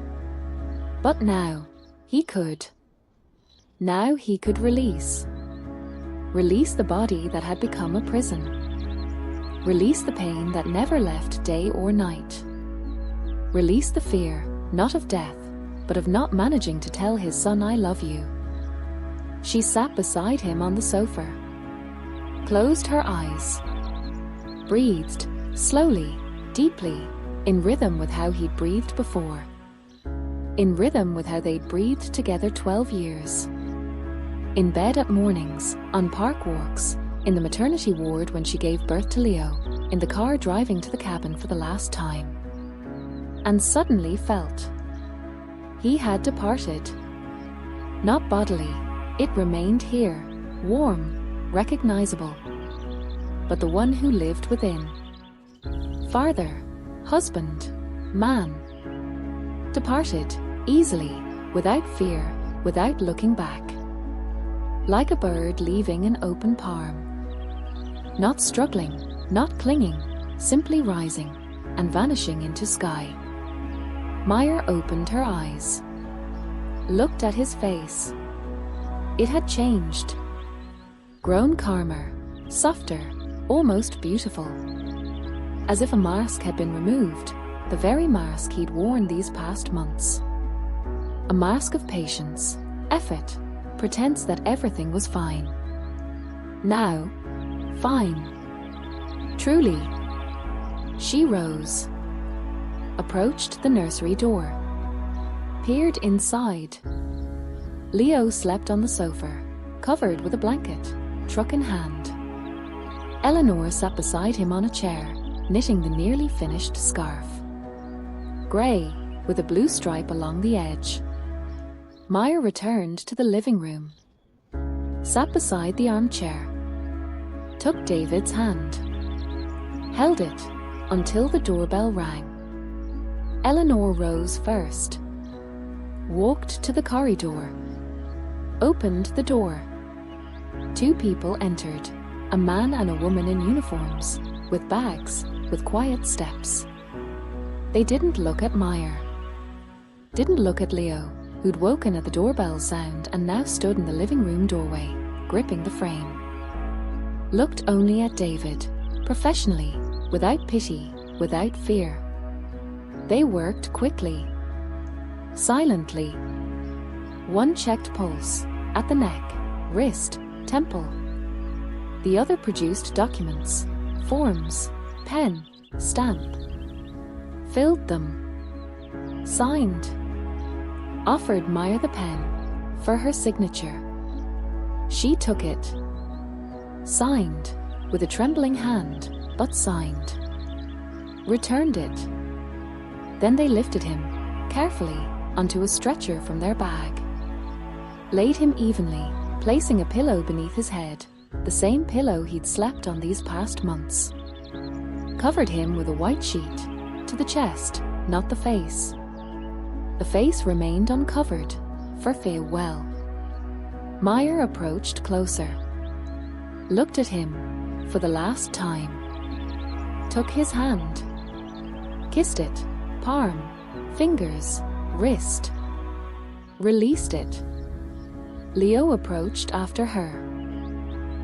But now, he could. Now he could release. Release the body that had become a prison. Release the pain that never left day or night. Release the fear, not of death, but of not managing to tell his son "I love you." She sat beside him on the sofa, closed her eyes, breathed, slowly, deeply, in rhythm with how he'd breathed before. In rhythm with how they'd breathed together 12 years. In bed at mornings, on park walks, in the maternity ward when she gave birth to Leo, in the car driving to the cabin for the last time. And suddenly felt he had departed. Not bodily, it remained here, warm, recognizable. But the one who lived within. Father, husband, man. Departed, easily, without fear, without looking back. Like a bird leaving an open palm. Not struggling, not clinging, simply rising and vanishing into sky. Meyer opened her eyes, looked at his face. It had changed. Grown calmer, softer, almost beautiful. As if a mask had been removed, the very mask he'd worn these past months. A mask of patience, effort, pretense that everything was fine. Now, fine. Truly. She rose, approached the nursery door, peered inside. Leo slept on the sofa, covered with a blanket, truck in hand. Eleanor sat beside him on a chair, knitting the nearly finished scarf. Grey, with a blue stripe along the edge. Meyer returned to the living room, sat beside the armchair, took David's hand, held it until the doorbell rang. Eleanor rose first, walked to the corridor, opened the door. Two people entered, a man and a woman in uniforms, with bags, with quiet steps. They didn't look at Meyer, didn't look at Leo, who'd woken at the doorbell sound and now stood in the living room doorway, gripping the frame. Looked only at David, professionally, without pity, without fear. They worked quickly, silently. One checked pulse, at the neck, wrist, temple. The other produced documents, forms, pen, stamp. Filled them. Signed. Offered Meyer the pen, for her signature. She took it. Signed, with a trembling hand, but signed. Returned it. Then they lifted him, carefully, onto a stretcher from their bag. Laid him evenly, placing a pillow beneath his head, the same pillow he'd slept on these past months. Covered him with a white sheet, to the chest, not the face. The face remained uncovered, for farewell. Meyer approached closer, looked at him, for the last time. Took his hand, kissed it, palm, fingers, wrist. Released it. Leo approached after her.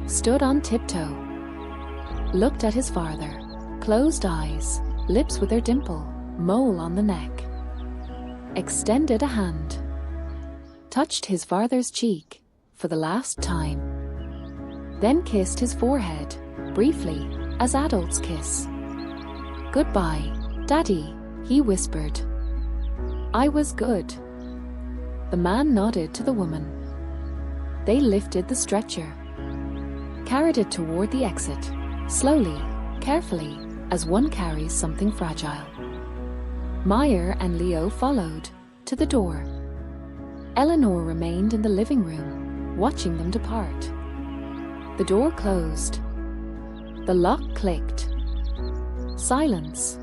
Stood on tiptoe. Looked at his father. Closed eyes, lips with their dimple, mole on the neck. Extended a hand. Touched his father's cheek, for the last time. Then kissed his forehead, briefly, as adults kiss. "Goodbye, Daddy," he whispered. "I was good." The man nodded to the woman. They lifted the stretcher, carried it toward the exit, slowly, carefully, as one carries something fragile. Meyer and Leo followed, to the door. Eleanor remained in the living room, watching them depart. The door closed. The lock clicked. Silence.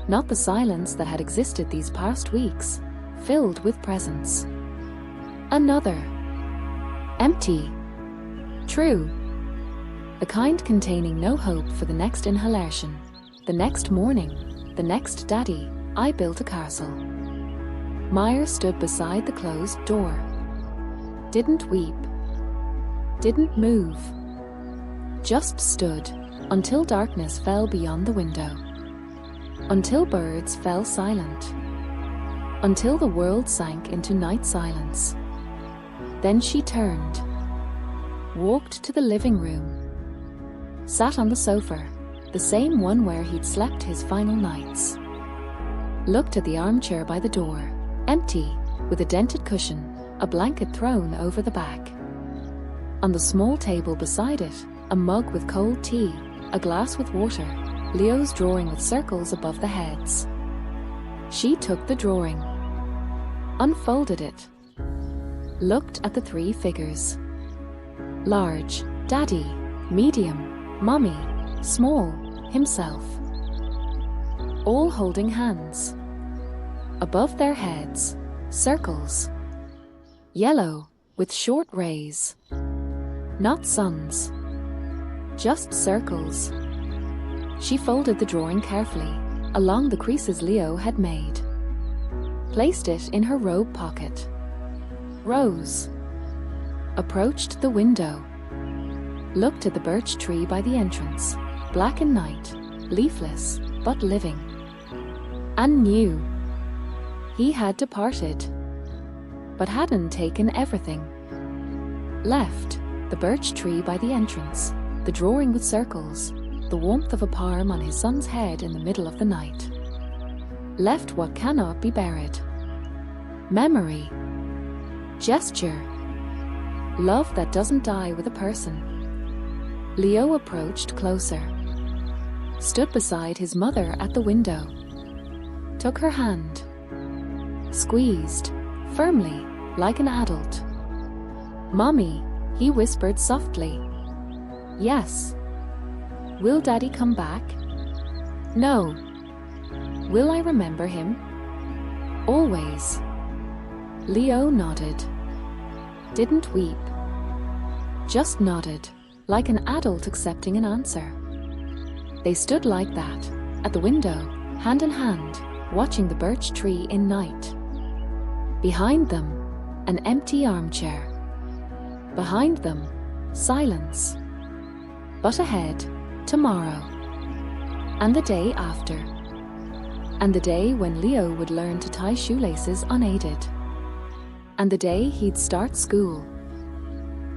Not the silence that had existed these past weeks, filled with presence. Another. Empty. True. The kind containing no hope for the next inhalation, the next morning, the next daddy, I built a castle. Meyer stood beside the closed door. Didn't weep. Didn't move. Just stood until darkness fell beyond the window. Until birds fell silent. Until the world sank into night silence. Then she turned, walked to the living room, sat on the sofa, the same one where he'd slept his final nights. Looked at the armchair by the door, empty, with a dented cushion, a blanket thrown over the back. On the small table beside it, a mug with cold tea, a glass with water, Leo's drawing with circles above the heads. She took the drawing, unfolded it, looked at the three figures. Large, Daddy; medium, Mommy; small, himself. All holding hands. Above their heads, circles. Yellow, with short rays. Not suns. Just circles. She folded the drawing carefully, along the creases Leo had made. Placed it in her robe pocket. Rose. Approached the window. Looked at the birch tree by the entrance, black and night, leafless, but living. And knew. He had departed, but hadn't taken everything. Left the birch tree by the entrance, the drawing with circles, the warmth of a palm on his son's head in the middle of the night. Left what cannot be buried. Memory. Gesture. Love that doesn't die with a person. Leo approached closer. Stood beside his mother at the window. Took her hand. Squeezed, firmly, like an adult. Mommy, he whispered softly. Yes. Will Daddy come back? No. Will I remember him? Always. Leo nodded. Didn't weep. Just nodded, like an adult accepting an answer. They stood like that, at the window, hand in hand, watching the birch tree in night. Behind them, an empty armchair. Behind them, silence. But ahead, tomorrow. And the day after. And the day when Leo would learn to tie shoelaces unaided. And the day he'd start school.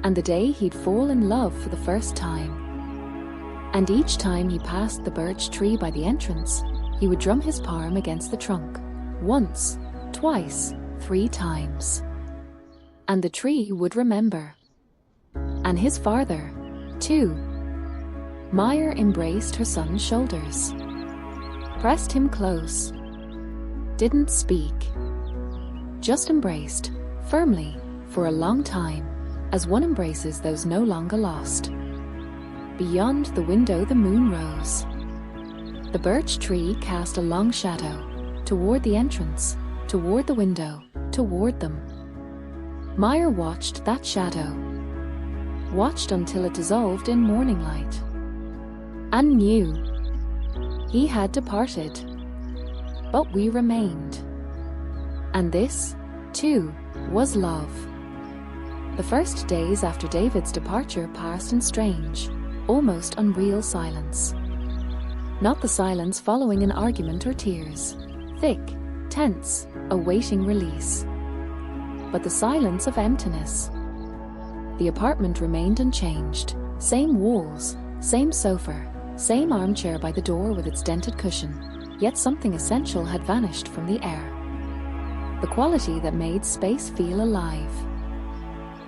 And the day he'd fall in love for the first time. And each time he passed the birch tree by the entrance, he would drum his palm against the trunk. Once, twice, 3 times. And the tree would remember. And his father, too. Meyer embraced her son's shoulders. Pressed him close. Didn't speak. Just embraced, firmly, for a long time, as one embraces those no longer lost. Beyond the window the moon rose. The birch tree cast a long shadow, toward the entrance, toward the window, toward them. Meyer watched that shadow. Watched until it dissolved in morning light. And knew. He had departed. But we remained. And this, too, was love. The first days after David's departure passed in strange, almost unreal silence. Not the silence following an argument or tears, thick, tense, awaiting release. But the silence of emptiness. The apartment remained unchanged, same walls, same sofa, same armchair by the door with its dented cushion, yet something essential had vanished from the air. The quality that made space feel alive.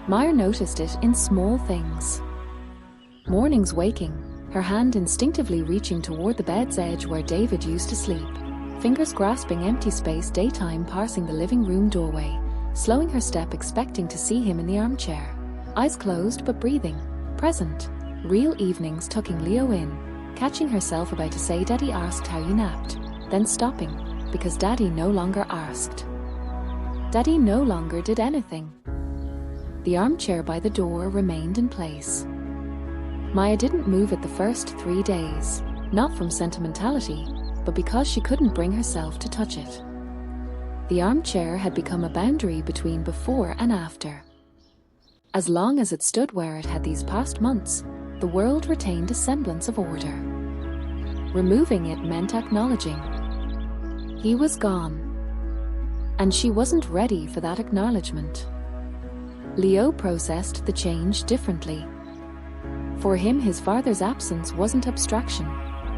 Meyer noticed it in small things. Mornings waking, her hand instinctively reaching toward the bed's edge where David used to sleep, fingers grasping empty space daytime passing the living room doorway, slowing her step expecting to see him in the armchair, eyes closed but breathing, present, real evenings tucking Leo in, catching herself about to say Daddy asked how you napped, then stopping, because Daddy no longer asked. Daddy no longer did anything. The armchair by the door remained in place. Maya didn't move it the first 3 days, not from sentimentality, but because she couldn't bring herself to touch it. The armchair had become a boundary between before and after. As long as it stood where it had these past months, the world retained a semblance of order. Removing it meant acknowledging. He was gone. And she wasn't ready for that acknowledgement. Leo processed the change differently. For him, his father's absence wasn't abstraction,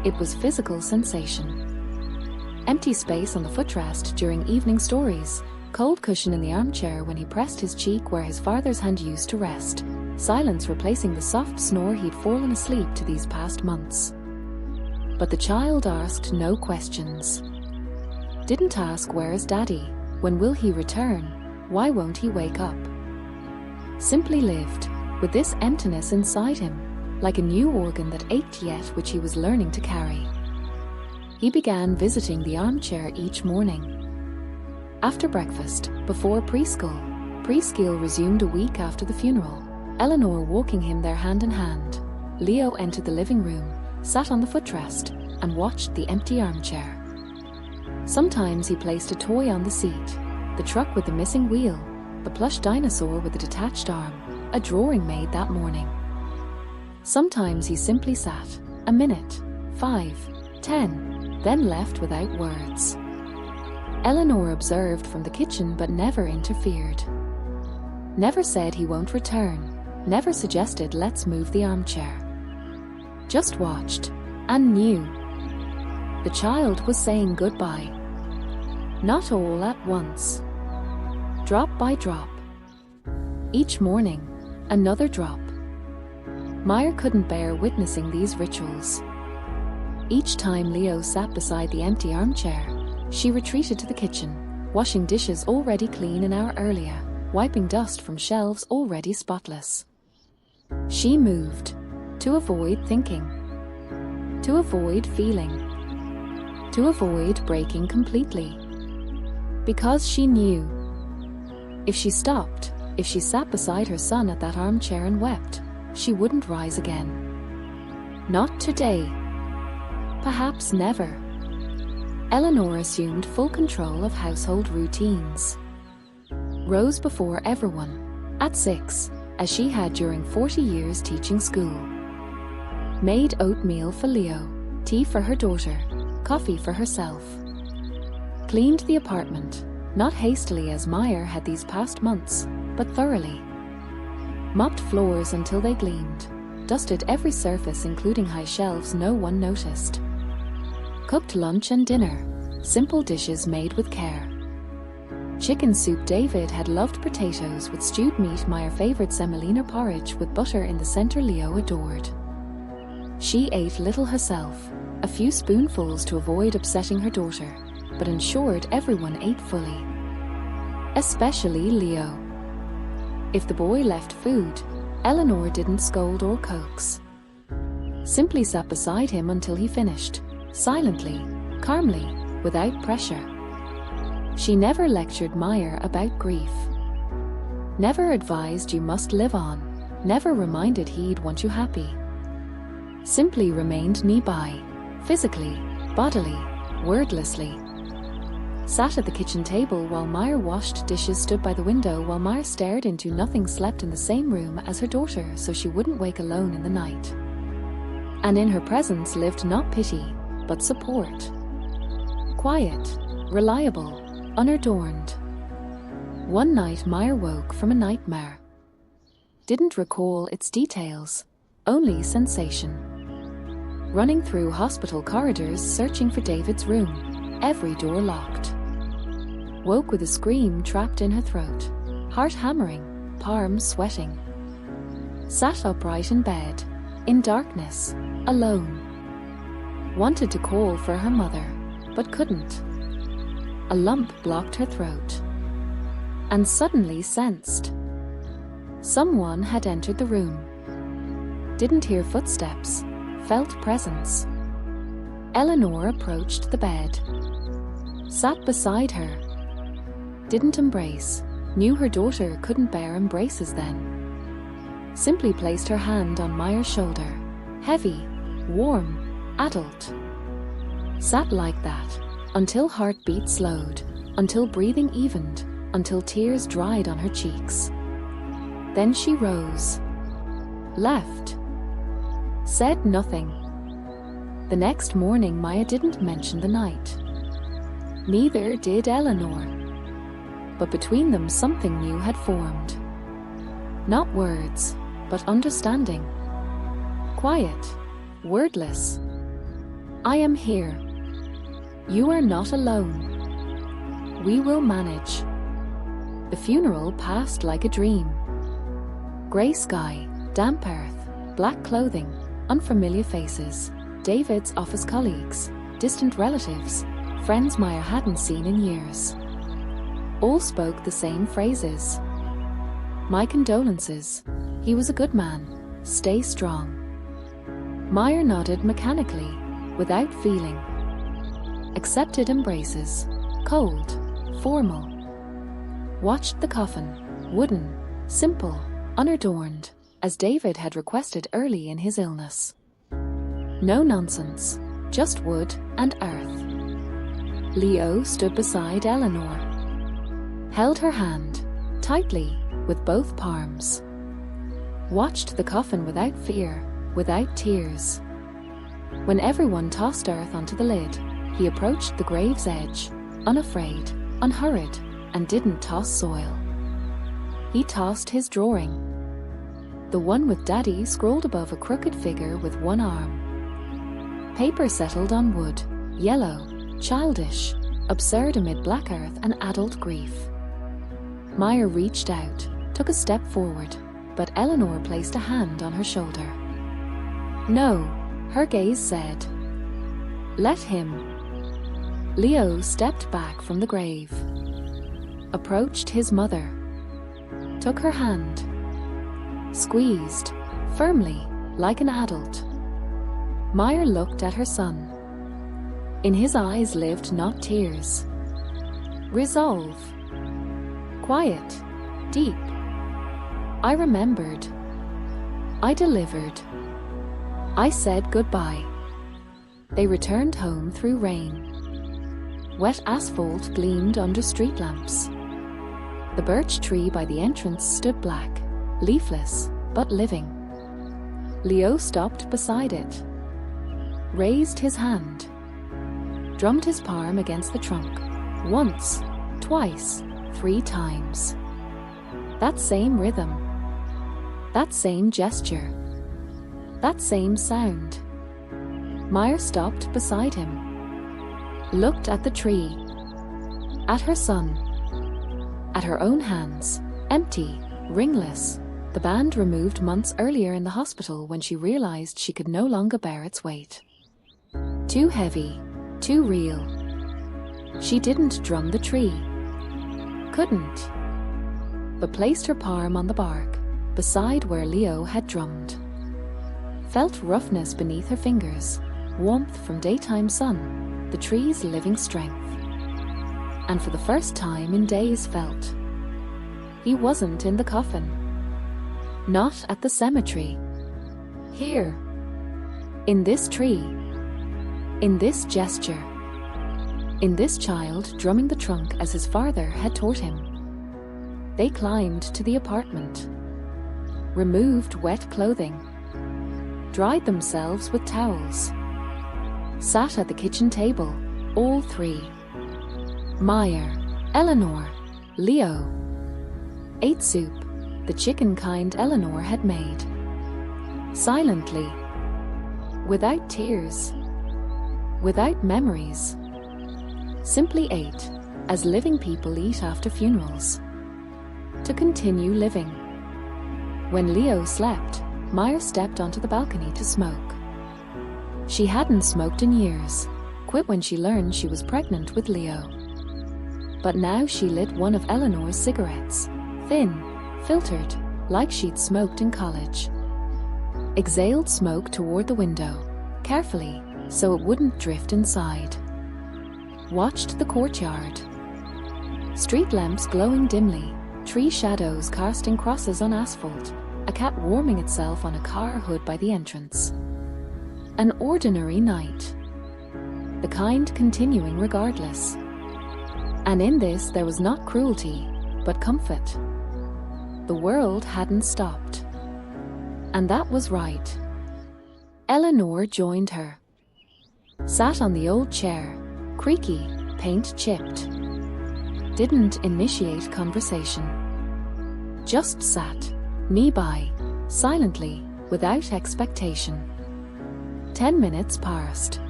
it was physical sensation. Empty space on the footrest during evening stories, cold cushion in the armchair when he pressed his cheek where his father's hand used to rest, silence replacing the soft snore he'd fallen asleep to these past months. But the child asked no questions. Didn't ask, "Where is Daddy? When will he return? Why won't he wake up?" Simply lived, with this emptiness inside him, like a new organ that ached yet which he was learning to carry. He began visiting the armchair each morning. After breakfast, before preschool resumed a week after the funeral, Eleanor walking him there hand in hand. Leo entered the living room, sat on the footrest, and watched the empty armchair. Sometimes he placed a toy on the seat, the truck with the missing wheel, the plush dinosaur with the detached arm, a drawing made that morning. Sometimes he simply sat, a minute, 5, 10, then left without words. Eleanor observed from the kitchen but never interfered. Never said he won't return, never suggested let's move the armchair. Just watched, and knew. The child was saying goodbye. Not all at once. Drop by drop. Each morning, another drop. Meyer couldn't bear witnessing these rituals. Each time Leo sat beside the empty armchair, she retreated to the kitchen, washing dishes already clean an hour earlier, wiping dust from shelves already spotless. She moved, to avoid thinking, to avoid feeling, to avoid breaking completely. Because she knew, if she stopped, if she sat beside her son at that armchair and wept, she wouldn't rise again. Not today. Perhaps never. Eleanor assumed full control of household routines. Rose before everyone, at 6, as she had during 40 years teaching school. Made oatmeal for Leo, tea for her daughter, coffee for herself. Cleaned the apartment, not hastily as Meyer had these past months, but thoroughly. Mopped floors until they gleamed, dusted every surface including high shelves no one noticed. Cooked lunch and dinner, simple dishes made with care. Chicken soup David had loved, potatoes with stewed meat Meyer favored, semolina porridge with butter in the center Leo adored. She ate little herself, a few spoonfuls to avoid upsetting her daughter, but ensured everyone ate fully. Especially Leo. If the boy left food, Eleanor didn't scold or coax. Simply sat beside him until he finished, silently, calmly, without pressure. She never lectured Meyer about grief. Never advised you must live on, never reminded he'd want you happy. Simply remained nearby, physically, bodily, wordlessly. Sat at the kitchen table while Meyer washed dishes, stood by the window while Meyer stared into nothing, slept in the same room as her daughter so she wouldn't wake alone in the night. And in her presence lived not pity, but support. Quiet, reliable, unadorned. One night Meyer woke from a nightmare. Didn't recall its details, only sensation. Running through hospital corridors searching for David's room, every door locked. Woke with a scream trapped in her throat, heart hammering, palms sweating. Sat upright in bed, in darkness, alone. Wanted to call for her mother, but couldn't. A lump blocked her throat. And suddenly sensed someone had entered the room. Didn't hear footsteps, felt presence. Eleanor approached the bed. Sat beside her. Didn't embrace, knew her daughter couldn't bear embraces then. Simply placed her hand on Meyer's shoulder, heavy, warm, adult. Sat like that, until heartbeat slowed, until breathing evened, until tears dried on her cheeks. Then she rose. Left. Said nothing. The next morning Maya didn't mention the night. Neither did Eleanor. But between them something new had formed. Not words, but understanding. Quiet, wordless. I am here. You are not alone. We will manage. The funeral passed like a dream. Grey sky, damp earth, black clothing, unfamiliar faces, David's office colleagues, distant relatives, friends Maya hadn't seen in years. All spoke the same phrases. My condolences. He was a good man. Stay strong. Maya nodded mechanically, without feeling. Accepted embraces, cold, formal. Watched the coffin, wooden, simple, unadorned, as David had requested early in his illness. No nonsense, just wood and earth. Leo stood beside Eleanor. Held her hand, tightly, with both palms. Watched the coffin without fear, without tears. When everyone tossed earth onto the lid, he approached the grave's edge, unafraid, unhurried, and didn't toss soil. He tossed his drawing. The one with Daddy scrawled above a crooked figure with one arm. Paper settled on wood, yellow, childish, absurd amid black earth and adult grief. Maya reached out, took a step forward, but Eleanor placed a hand on her shoulder. No, her gaze said. Let him. Leo stepped back from the grave. Approached his mother. Took her hand. Squeezed, firmly, like an adult. Maya looked at her son. In his eyes lived not tears. Resolve. Quiet, deep. I remembered. I delivered. I said goodbye. They returned home through rain. Wet asphalt gleamed under street lamps. The birch tree by the entrance stood black, leafless, but living. Leo stopped beside it. Raised his hand. Drummed his palm against the trunk. Once, twice, 3 times. That same rhythm. That same gesture. That same sound. Maya stopped beside him. Looked at the tree. At her son. At her own hands, empty, ringless. The band removed months earlier in the hospital when she realized she could no longer bear its weight. Too heavy, too real. She didn't drum the tree. Couldn't. But placed her palm on the bark, beside where Leo had drummed. Felt roughness beneath her fingers, warmth from daytime sun, the tree's living strength. And for the first time in days felt. He wasn't in the coffin. Not at the cemetery. Here. In this tree. In this gesture. In this child drumming the trunk as his father had taught him. They climbed to the apartment. Removed wet clothing. Dried themselves with towels. Sat at the kitchen table, all 3. Maya, Eleanor, Leo. Ate soup, the chicken kind Eleanor had made. Silently. Without tears. Without memories. Simply ate, as living people eat after funerals. To continue living. When Leo slept, Maya stepped onto the balcony to smoke. She hadn't smoked in years, quit when she learned she was pregnant with Leo. But now she lit one of Eleanor's cigarettes, thin, filtered, like she'd smoked in college. Exhaled smoke toward the window, carefully, so it wouldn't drift inside. Watched the courtyard. Street lamps glowing dimly, tree shadows casting crosses on asphalt, a cat warming itself on a car hood by the entrance. An ordinary night. the kind continuing regardless. And in this there was not cruelty, but comfort. The world hadn't stopped. And that was right. Eleanor joined her. Sat on the old chair, creaky, paint chipped. Didn't initiate conversation. Just sat, nearby, silently, without expectation. 10 minutes passed.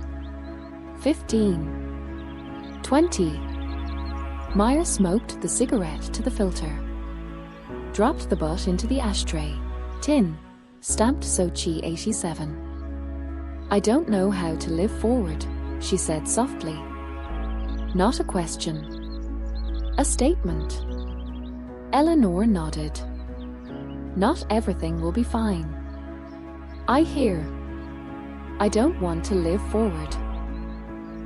15. 20. Meyer smoked the cigarette to the filter. Dropped the butt into the ashtray. Tin. Stamped Sochi 87. I don't know how to live forward, she said softly. Not a question. A statement. Eleanor nodded. Not everything will be fine. I hear. I don't want to live forward.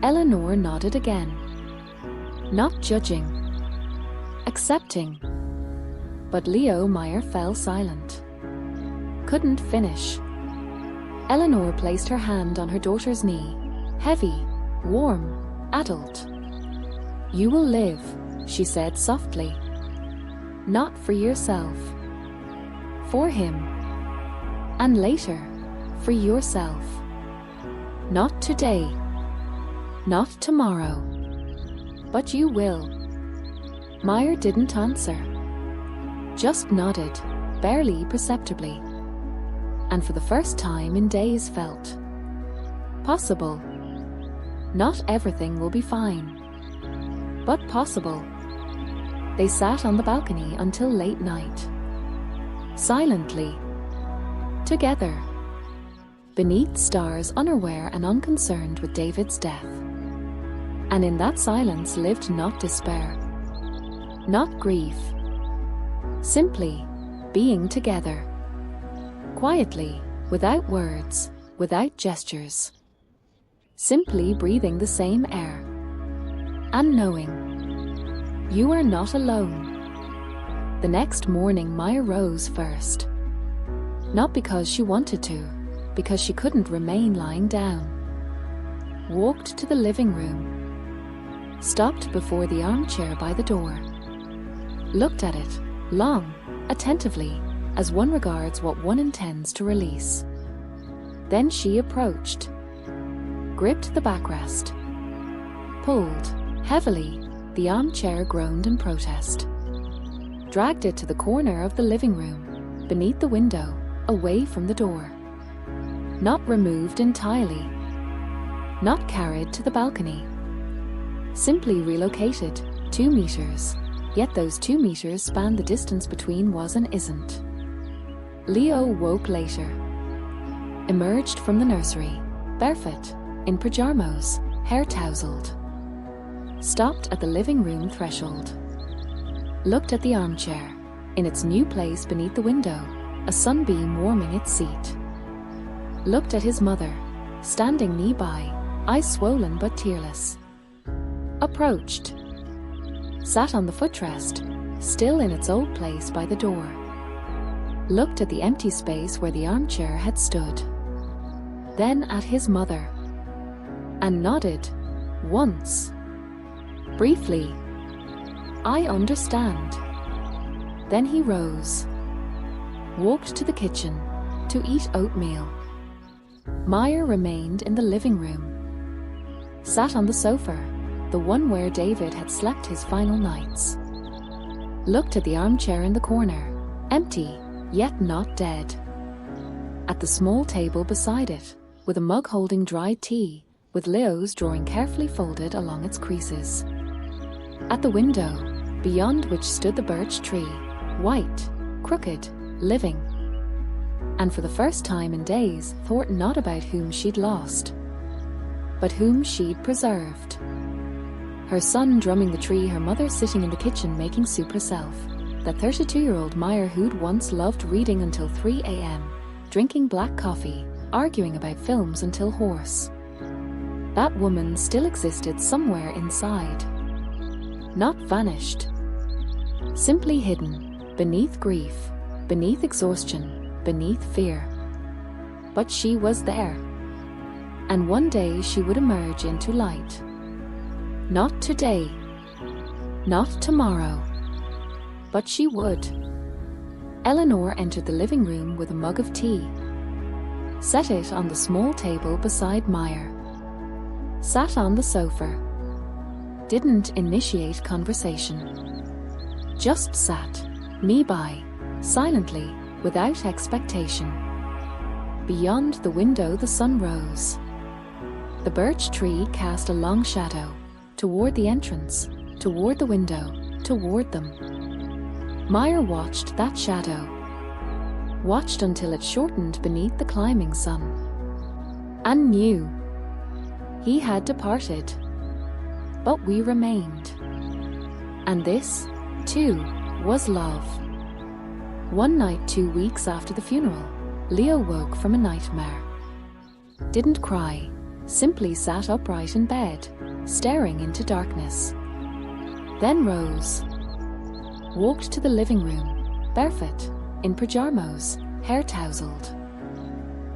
Eleanor nodded again. Not judging. Accepting. But Leo Meyer fell silent. Couldn't finish. Eleanor placed her hand on her daughter's knee. Heavy, warm, adult. You will live, she said softly. Not for yourself. For him. And later, for yourself. Not today. Not tomorrow. But you will. Meyer didn't answer. Just nodded, barely perceptibly. And for the first time in days felt possible. Not everything will be fine, but possible. They sat on the balcony until late night. Silently. Together. Beneath stars, unaware and unconcerned with David's death. And in that silence lived not despair. Not grief. Simply being together. Quietly, without words, without gestures. Simply breathing the same air. And knowing. You are not alone. The next morning Meyer rose first. Not because she wanted to, because she couldn't remain lying down. Walked to the living room. Stopped before the armchair by the door. Looked at it, long, attentively, as one regards what one intends to release. Then she approached. Gripped the backrest. Pulled, heavily, the armchair groaned in protest. Dragged it to the corner of the living room, beneath the window, away from the door. Not removed entirely. Not carried to the balcony. Simply relocated, 2 meters. Yet those 2 meters span the distance between was and isn't. Leo woke later. Emerged from the nursery, barefoot, in pajamas, hair tousled. Stopped at the living room threshold. Looked at the armchair, in its new place beneath the window, a sunbeam warming its seat. Looked at his mother, standing nearby, eyes swollen but tearless. Approached. Sat on the footrest, still in its old place by the door. Looked at the empty space where the armchair had stood. Then at his mother. And nodded, once. Briefly. I understand. Then he rose. Walked to the kitchen, to eat oatmeal. Meyer remained in the living room. Sat on the sofa, the one where David had slept his final nights. Looked at the armchair in the corner, empty, yet not dead. At the small table beside it, with a mug holding dried tea, with Leo's drawing carefully folded along its creases. At the window, beyond which stood the birch tree, white, crooked, living. And for the first time in days thought not about whom she'd lost, but whom she'd preserved. Her son drumming the tree, her mother sitting in the kitchen making soup herself. That 32-year-old Meyer who'd once loved reading until 3 a.m., drinking black coffee, arguing about films until hoarse. That woman still existed somewhere inside. Not vanished. Simply hidden, beneath grief, beneath exhaustion, beneath fear. But she was there. and one day she would emerge into light. Not today, not tomorrow, but she would. Eleanor entered the living room with a mug of tea, set it on the small table beside Meyer, sat on the sofa, didn't initiate conversation, just sat, me by, silently, without expectation. Beyond the window the sun rose. The birch tree cast a long shadow, toward the entrance, toward the window, toward them. Meyer watched that shadow, watched until it shortened beneath the climbing sun, and knew he had departed, but we remained. And this, too, was love. One night 2 weeks after the funeral, Leo woke from a nightmare. Didn't cry, simply sat upright in bed, staring into darkness. Then rose, walked to the living room, barefoot, in pajamas, hair tousled.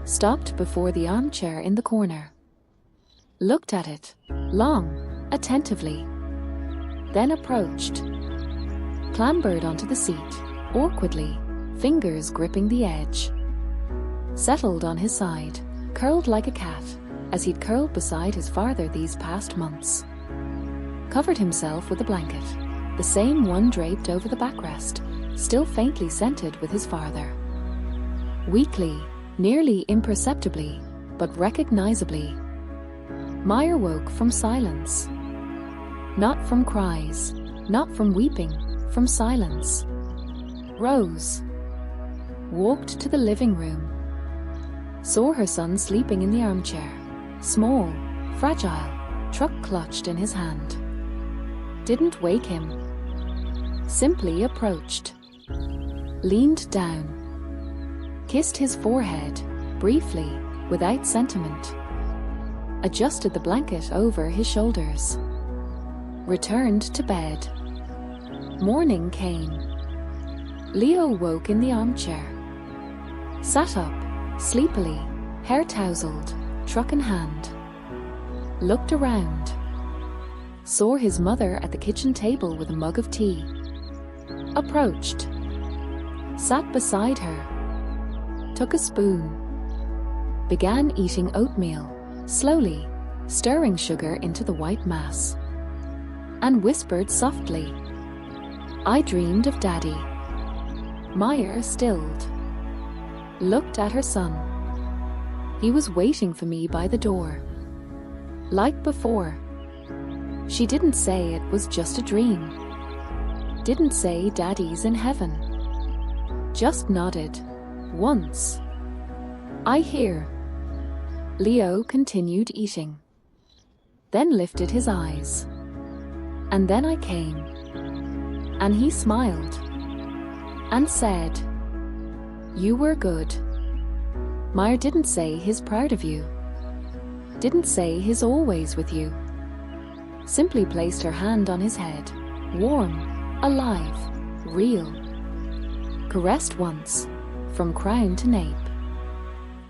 Stopped before the armchair in the corner. Looked at it, long, attentively. Then approached. Clambered onto the seat, awkwardly, fingers gripping the edge. Settled on his side, curled like a cat, as he'd curled beside his father these past months. Covered himself with a blanket, the same one draped over the backrest, still faintly scented with his father. Weakly, nearly imperceptibly, but recognizably, Meyer woke from silence. Not from cries, not from weeping, from silence. Rose. Walked to the living room. Saw her son sleeping in the armchair, small, fragile, truck clutched in his hand. Didn't wake him. Simply approached. Leaned down. Kissed his forehead, briefly, without sentiment. Adjusted the blanket over his shoulders. Returned to bed. Morning came. Leo woke in the armchair. Sat up, sleepily, hair tousled, truck in hand. Looked around. Saw his mother at the kitchen table with a mug of tea. Approached. Sat beside her. Took a spoon. Began eating oatmeal, slowly, stirring sugar into the white mass. And whispered softly, "I dreamed of Daddy." Meyer stilled. Looked at her son. He was waiting for me by the door. Like before. She didn't say it was just a dream. Didn't say Daddy's in heaven. Just nodded. Once. "I hear." Leo continued eating. Then lifted his eyes. And then I came. And he smiled. And said, "You were good." Meyer didn't say he's proud of you. Didn't say he's always with you. Simply placed her hand on his head, warm, alive, real. Caressed once, from crown to nape.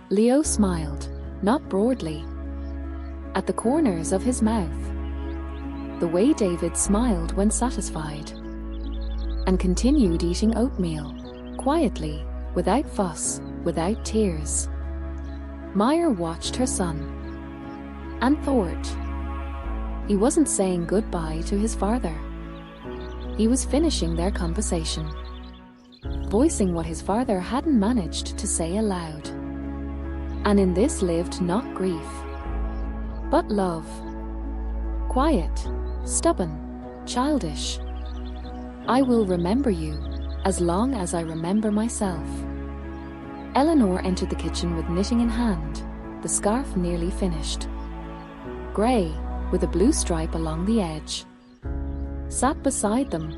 Leo smiled, not broadly. At the corners of his mouth. The way David smiled when satisfied. And continued eating oatmeal, quietly, without fuss, without tears. Meyer watched her son. And thought. He wasn't saying goodbye to his father. He was finishing their conversation. Voicing what his father hadn't managed to say aloud. And in this lived not grief, but love. Quiet, stubborn, childish. I will remember you, as long as I remember myself. Eleanor entered the kitchen with knitting in hand, the scarf nearly finished. Grey, with a blue stripe along the edge. Sat beside them.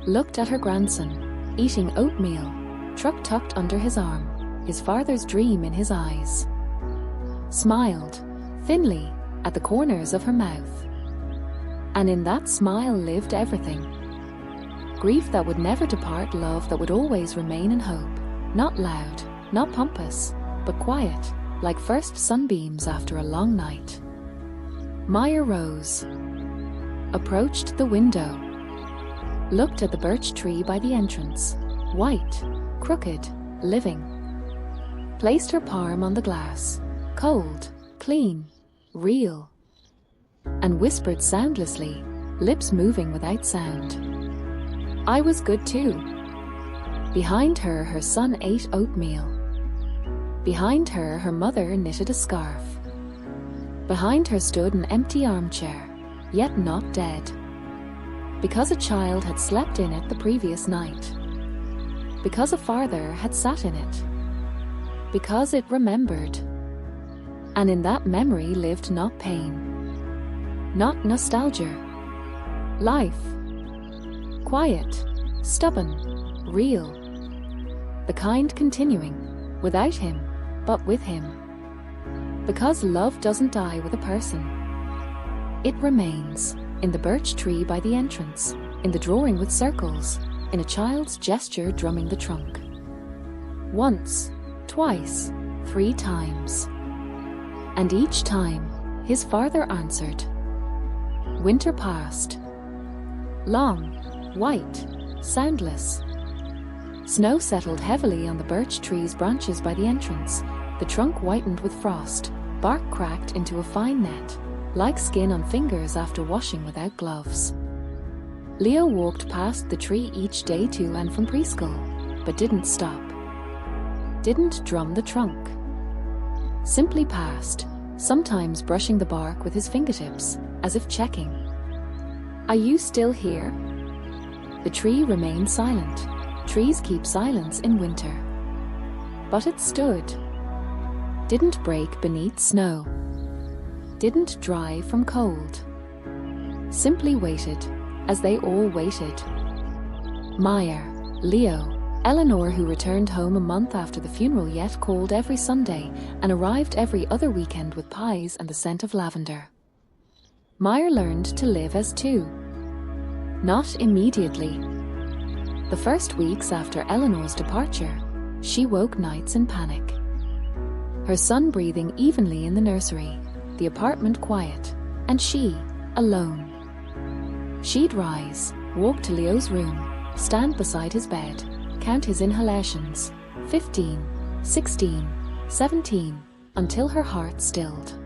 Looked at her grandson, eating oatmeal, truck tucked under his arm, his father's dream in his eyes. Smiled, thinly, at the corners of her mouth. And in that smile lived everything. Grief that would never depart, love that would always remain, and hope, not loud, not pompous, but quiet, like first sunbeams after a long night. Meyer rose, approached the window, looked at the birch tree by the entrance, white, crooked, living. Placed her palm on the glass, cold, clean, real, and whispered soundlessly, lips moving without sound. I was good too. Behind her, her son ate oatmeal. Behind her, her mother knitted a scarf. Behind her stood an empty armchair, yet not dead. Because a child had slept in it the previous night. Because a father had sat in it. Because it remembered. And in that memory lived not pain, not nostalgia. Life. Quiet, stubborn, real. The kind continuing, without him, but with him. Because love doesn't die with a person. It remains, in the birch tree by the entrance, in the drawing with circles, in a child's gesture drumming the trunk. Once, twice, 3 times. And each time, his father answered. Winter passed. Long, white, soundless. Snow settled heavily on the birch tree's branches by the entrance, the trunk whitened with frost, bark cracked into a fine net, like skin on fingers after washing without gloves. Leo walked past the tree each day to and from preschool, but didn't stop. Didn't drum the trunk. Simply passed, sometimes brushing the bark with his fingertips, as if checking. Are you still here? The tree remained silent. Trees keep silence in winter. But it stood. Didn't break beneath snow. Didn't dry from cold. Simply waited, as they all waited. Meyer, Leo, Eleanor, who returned home a month after the funeral yet called every Sunday and arrived every other weekend with pies and the scent of lavender. Meyer learned to live as two. Not immediately. The first weeks after Eleanor's departure, she woke nights in panic. Her son breathing evenly in the nursery, the apartment quiet, and she, alone. She'd rise, walk to Leo's room, stand beside his bed, count his inhalations, 15, 16, 17, until her heart stilled.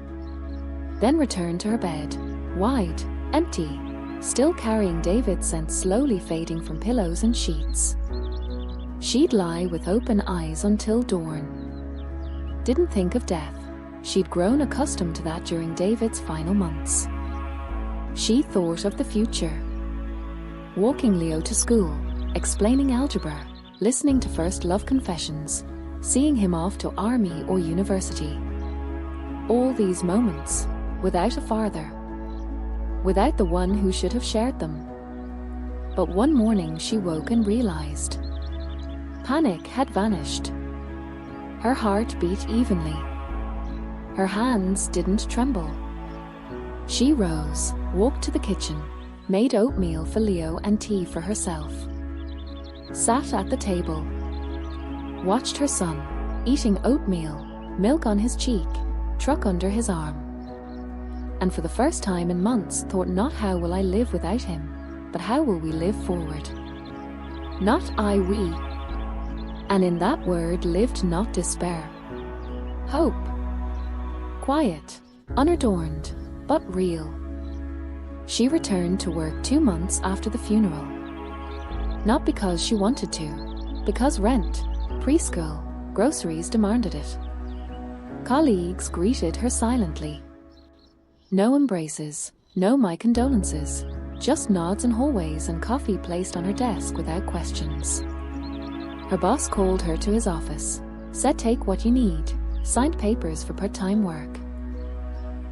Then return to her bed, wide, empty, still carrying David's scent slowly fading from pillows and sheets. She'd lie with open eyes until dawn. Didn't think of death. She'd grown accustomed to that during David's final months. She thought of the future. Walking Leo to school, explaining algebra, listening to first love confessions, seeing him off to army or university. All these moments, without a father. Without the one who should have shared them. But one morning she woke and realized. Panic had vanished. Her heart beat evenly. Her hands didn't tremble. She rose, walked to the kitchen, made oatmeal for Leo and tea for herself. Sat at the table. Watched her son, eating oatmeal, milk on his cheek, truck under his arm. And for the first time in months thought not how will I live without him, but how will we live forward. Not I, we. And in that word lived not despair. Hope. Quiet, unadorned, but real. She returned to work 2 months after the funeral. Not because she wanted to, because rent, preschool, groceries demanded it. Colleagues greeted her silently. No embraces, no my condolences, just nods in hallways and coffee placed on her desk without questions. Her boss called her to his office, said take what you need, signed papers for part-time work.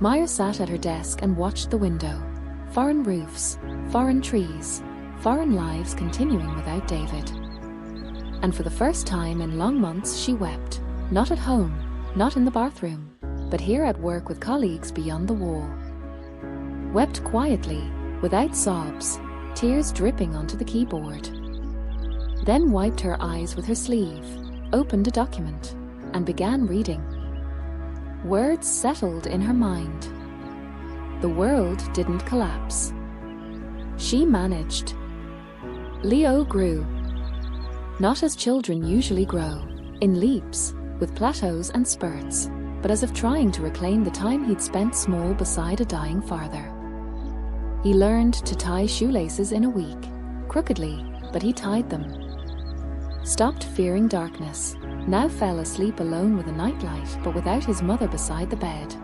Meyer sat at her desk and watched the window. Foreign roofs, foreign trees, foreign lives continuing without David. And for the first time in long months she wept, not at home, not in the bathroom, but here at work with colleagues beyond the wall. Wept quietly, without sobs, tears dripping onto the keyboard. Then wiped her eyes with her sleeve, opened a document, and began reading. Words settled in her mind. The world didn't collapse. She managed. Leo grew. Not as children usually grow, in leaps, with plateaus and spurts, but as if trying to reclaim the time he'd spent small beside a dying father. He learned to tie shoelaces in a week, crookedly, but he tied them. Stopped fearing darkness, now fell asleep alone with a nightlight but without his mother beside the bed.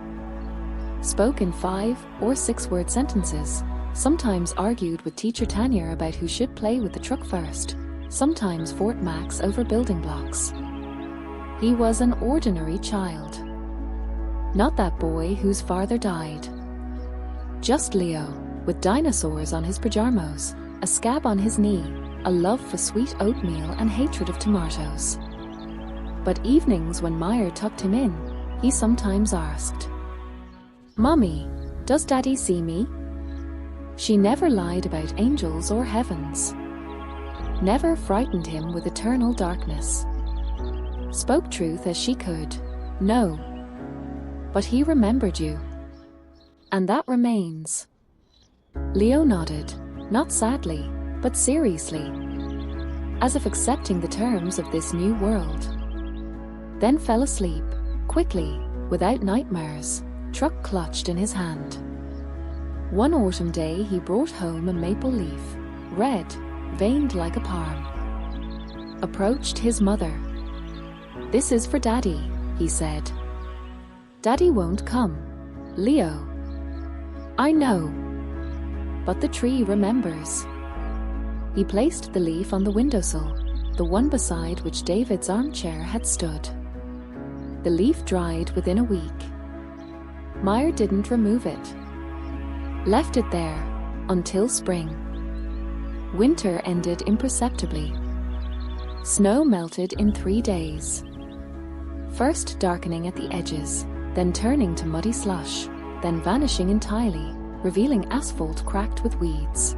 Spoke in 5 or 6 word sentences, sometimes argued with teacher Tanya about who should play with the truck first, sometimes Fort Max over building blocks. He was an ordinary child. Not that boy whose father died. Just Leo, with dinosaurs on his pajamas, a scab on his knee, a love for sweet oatmeal and hatred of tomatoes. But evenings when Meyer tucked him in, he sometimes asked, "Mommy, does Daddy see me?" She never lied about angels or heavens. Never frightened him with eternal darkness. Spoke truth as she could, no. But he remembered you. And that remains. Leo nodded, not sadly, but seriously, as if accepting the terms of this new world. Then fell asleep, quickly, without nightmares, truck clutched in his hand. One autumn day he brought home a maple leaf, red, veined like a palm. Approached his mother. "This is for Daddy," he said. "Daddy won't come, Leo." "I know. But the tree remembers." He placed the leaf on the windowsill, the one beside which David's armchair had stood. The leaf dried within a week. Meyer didn't remove it. Left it there until spring. Winter ended imperceptibly. Snow melted in 3 days. First darkening at the edges, then turning to muddy slush, then vanishing entirely, revealing asphalt cracked with weeds.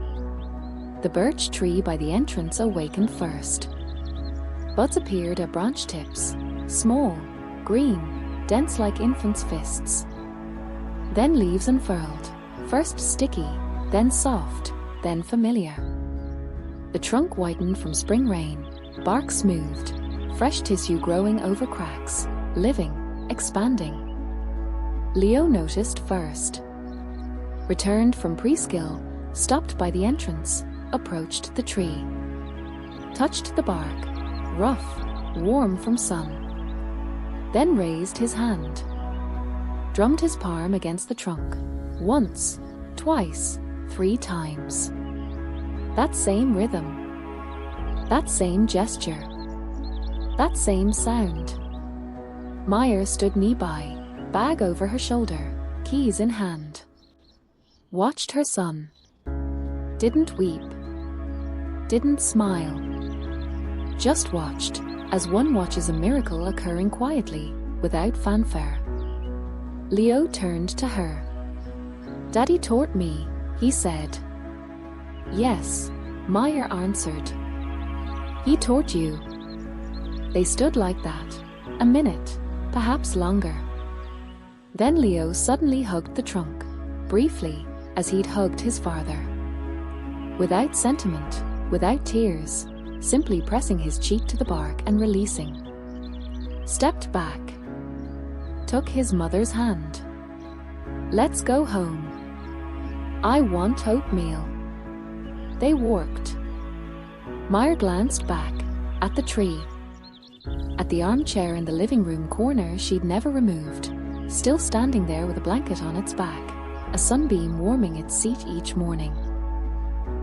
The birch tree by the entrance awakened first. Buds appeared at branch tips, small, green, dense like infants' fists. Then leaves unfurled, first sticky, then soft, then familiar. The trunk whitened from spring rain, bark smoothed, fresh tissue growing over cracks, living, expanding. Leo noticed first. Returned from pre-skill, stopped by the entrance, approached the tree. Touched the bark, rough, warm from sun. Then raised his hand. Drummed his palm against the trunk, once, twice, 3 times. That same rhythm. That same gesture. That same sound. Meyer stood nearby, bag over her shoulder, keys in hand. Watched her son. Didn't weep. Didn't smile. Just watched, as one watches a miracle occurring quietly, without fanfare. Leo turned to her. "Daddy taught me," he said. "Yes," Meyer answered. "He taught you." They stood like that, a minute, perhaps longer. Then Leo suddenly hugged the trunk, briefly, as he'd hugged his father. Without sentiment, without tears, simply pressing his cheek to the bark and releasing. Stepped back. Took his mother's hand. "Let's go home. I want oatmeal." They walked. Meyer glanced back, at the tree. At the armchair in the living room corner she'd never removed, still standing there with a blanket on its back, a sunbeam warming its seat each morning.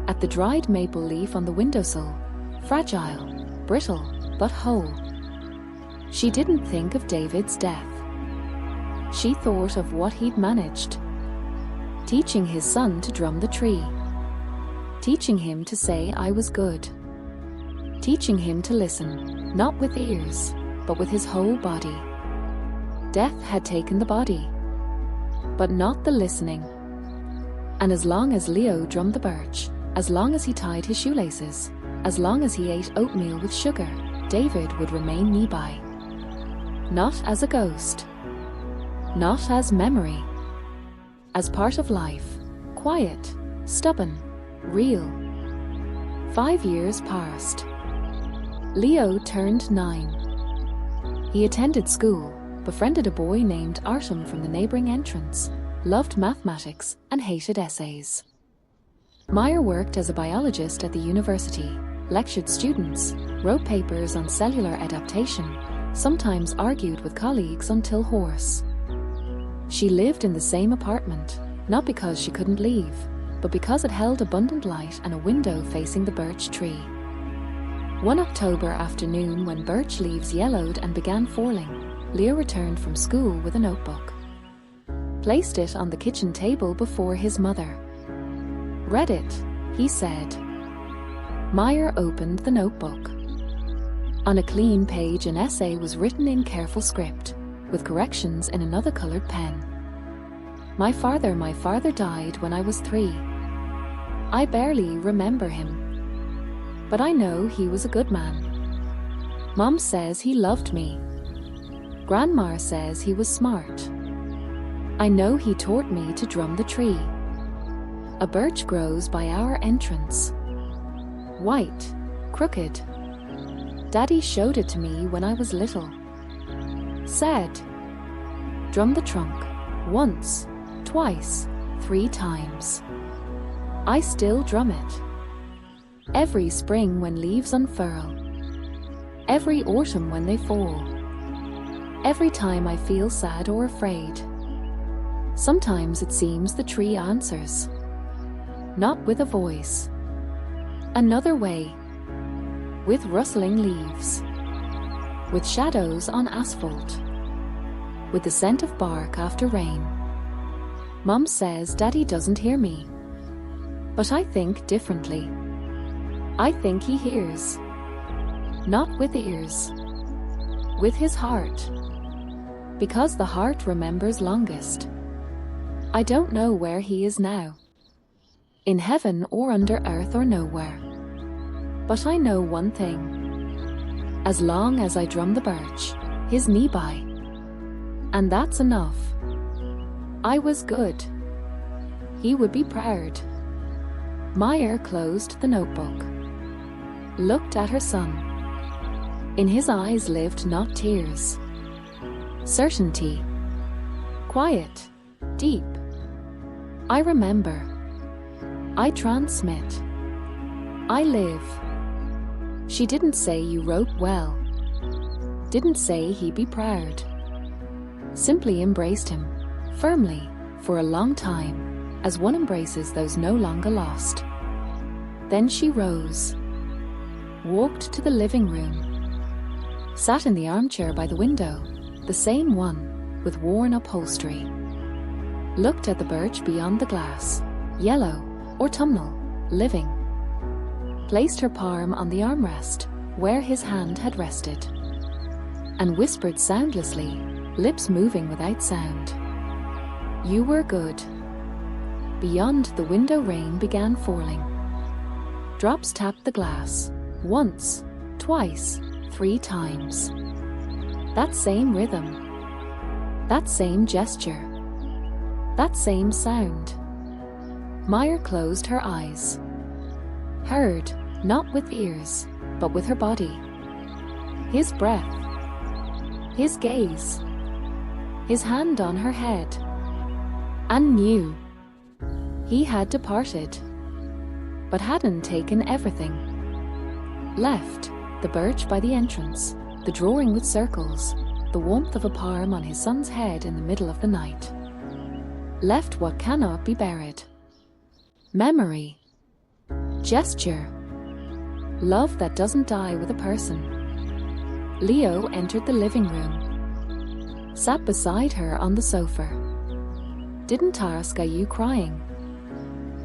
At the dried maple leaf on the windowsill, fragile, brittle, but whole. She didn't think of David's death. She thought of what he'd managed. Teaching his son to drum the tree. Teaching him to say I was good. Teaching him to listen, not with ears, but with his whole body. Death had taken the body, but not the listening. And as long as Leo drummed the birch, as long as he tied his shoelaces, as long as he ate oatmeal with sugar, David would remain nearby. Not as a ghost. not as memory. As part of life, quiet, stubborn, real. 5 years passed. Leo turned 9. He attended school, befriended a boy named Artem from the neighboring entrance, loved mathematics and hated essays. Meyer worked as a biologist at the university, lectured students, wrote papers on cellular adaptation, sometimes argued with colleagues until hoarse. She lived in the same apartment, not because she couldn't leave, but because it held abundant light and a window facing the birch tree. One October afternoon, when birch leaves yellowed and began falling, Leo returned from school with a notebook. Placed it on the kitchen table before his mother. "Read it," he said. Meyer opened the notebook. On a clean page, an essay was written in careful script, with corrections in another colored pen. My father died when I was 3. I barely remember him. But I know he was a good man. Mom says he loved me. Grandma says he was smart. I know he taught me to drum the tree. A birch grows by our entrance. White, crooked. Daddy showed it to me when I was little. Said, drum the trunk, once, twice, 3 times. I still drum it. Every spring when leaves unfurl. Every autumn when they fall. Every time I feel sad or afraid. Sometimes it seems the tree answers. Not with a voice. Another way. With rustling leaves. With shadows on asphalt. With the scent of bark after rain. Mom says Daddy doesn't hear me. But I think differently. I think he hears. Not with ears. With his heart. Because the heart remembers longest. I don't know where he is now. In heaven or under earth or nowhere. But I know one thing. As long as I drum the birch, his knee by. And that's enough. I was good. He would be proud. Meyer closed the notebook. Looked at her son. In his eyes lived not tears. Certainty. Quiet. Deep. I remember. I transmit. I live. She didn't say you wrote well. Didn't say he'd be proud. Simply embraced him, firmly, for a long time, as one embraces those no longer lost. Then she rose. Walked to the living room. Sat in the armchair by the window, the same one, with worn upholstery. Looked at the birch beyond the glass, yellow, autumnal, living. Placed her palm on the armrest, where his hand had rested. And whispered soundlessly, lips moving without sound. You were good. Beyond the window rain began falling. Drops tapped the glass, once, twice, 3 times. That same rhythm. That same gesture. That same sound. Meyer closed her eyes. Heard, not with ears, but with her body. His breath. His gaze. His hand on her head. And knew. He had departed. But hadn't taken everything. Left the birch by the entrance, the drawing with circles, the warmth of a palm on his son's head in the middle of the night. Left what cannot be buried. Memory. Gesture. Love that doesn't die with a person. Leo entered the living room. Sat beside her on the sofa. Didn't ask, are you crying?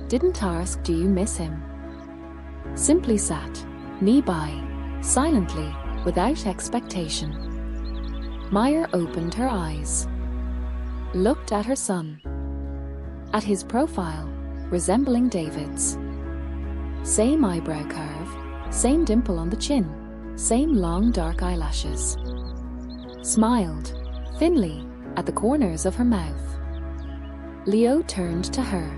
Didn't ask, do you miss him? Simply sat, knee by, silently, without expectation. Meyer opened her eyes. Looked at her son. At his profile, resembling David's. Same eyebrow curve, same dimple on the chin, same long dark eyelashes. Smiled, thinly, at the corners of her mouth. Leo turned to her,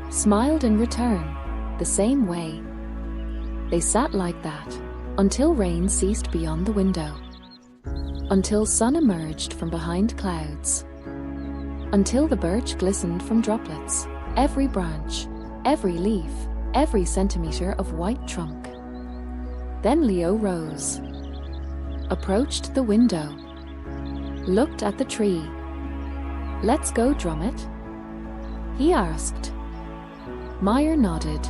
smiled in return, the same way. They sat like that until rain ceased beyond the window, until sun emerged from behind clouds, until the birch glistened from droplets, every branch, every leaf, every centimeter of white trunk. Then Leo rose, approached the window, looked at the tree. "Let's go drum it?" he asked. Meyer nodded,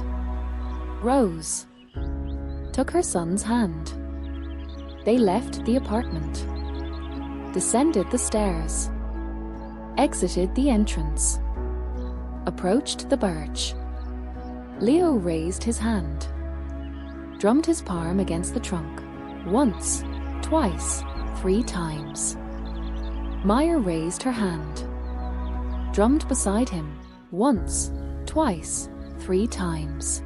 rose, took her son's hand. They left the apartment, descended the stairs, exited the entrance, approached the birch. Leo raised his hand, drummed his palm against the trunk, once, twice, 3 times. Meyer raised her hand, drummed beside him, once, twice, 3 times.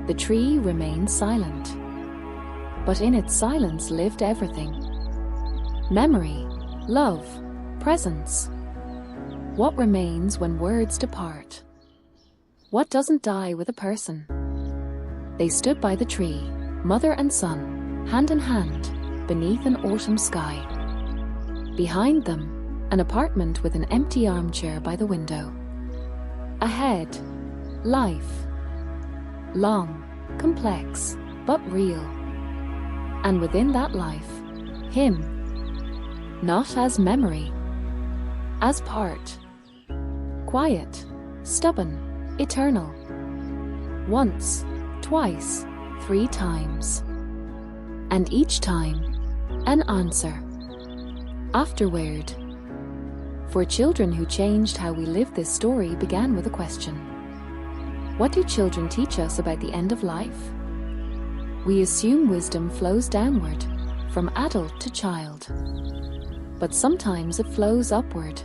The tree remained silent, but in its silence lived everything. Memory, love, presence. What remains when words depart? What doesn't die with a person? They stood by the tree, mother and son, hand in hand, beneath an autumn sky. Behind them, an apartment with an empty armchair by the window. Ahead, life. Long, complex, but real. And within that life, him. Not as memory, as part. Quiet, stubborn, eternal. Once, twice, 3 times. And each time, an answer. Afterward. For children who changed how we live, this story began with a question. What do children teach us about the end of life? We assume wisdom flows downward, from adult to child. But sometimes it flows upward.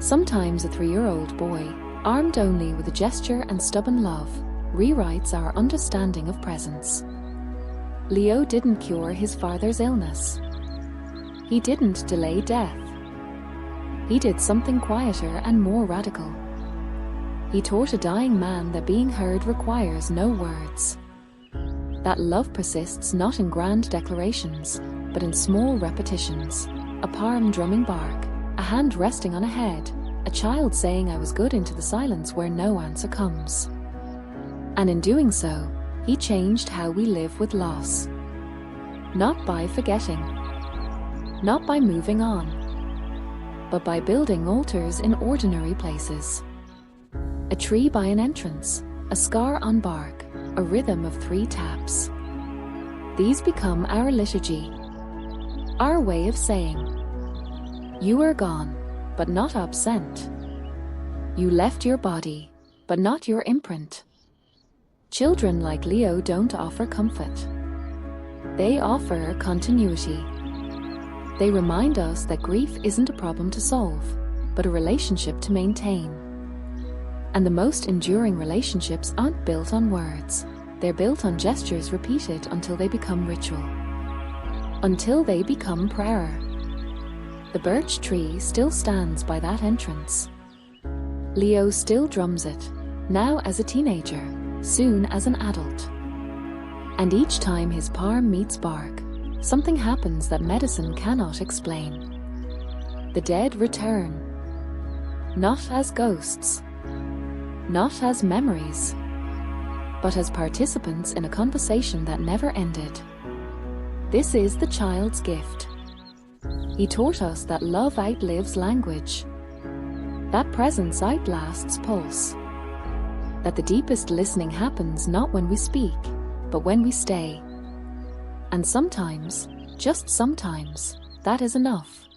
Sometimes a 3-year-old boy, armed only with a gesture and stubborn love, rewrites our understanding of presence. Leo didn't cure his father's illness. He didn't delay death. He did something quieter and more radical. He taught a dying man that being heard requires no words. That love persists not in grand declarations, but in small repetitions. A palm drumming bark, a hand resting on a head, a child saying "I was good" into the silence where no answer comes. And in doing so, he changed how we live with loss. Not by forgetting, not by moving on, but by building altars in ordinary places. A tree by an entrance, a scar on bark, a rhythm of 3 taps. These become our liturgy, our way of saying, "You are gone, but not absent. You left your body, but not your imprint." Children like Leo don't offer comfort. They offer continuity. They remind us that grief isn't a problem to solve, but a relationship to maintain. And the most enduring relationships aren't built on words. They're built on gestures repeated until they become ritual. Until they become prayer. The birch tree still stands by that entrance. Leo still drums it, now as a teenager, soon as an adult. And each time his palm meets bark, something happens that medicine cannot explain. The dead return. Not as ghosts, not as memories, but as participants in a conversation that never ended. This is the child's gift. He taught us that love outlives language, that presence outlasts pulse, that the deepest listening happens not when we speak, but when we stay. And sometimes, just sometimes, that is enough.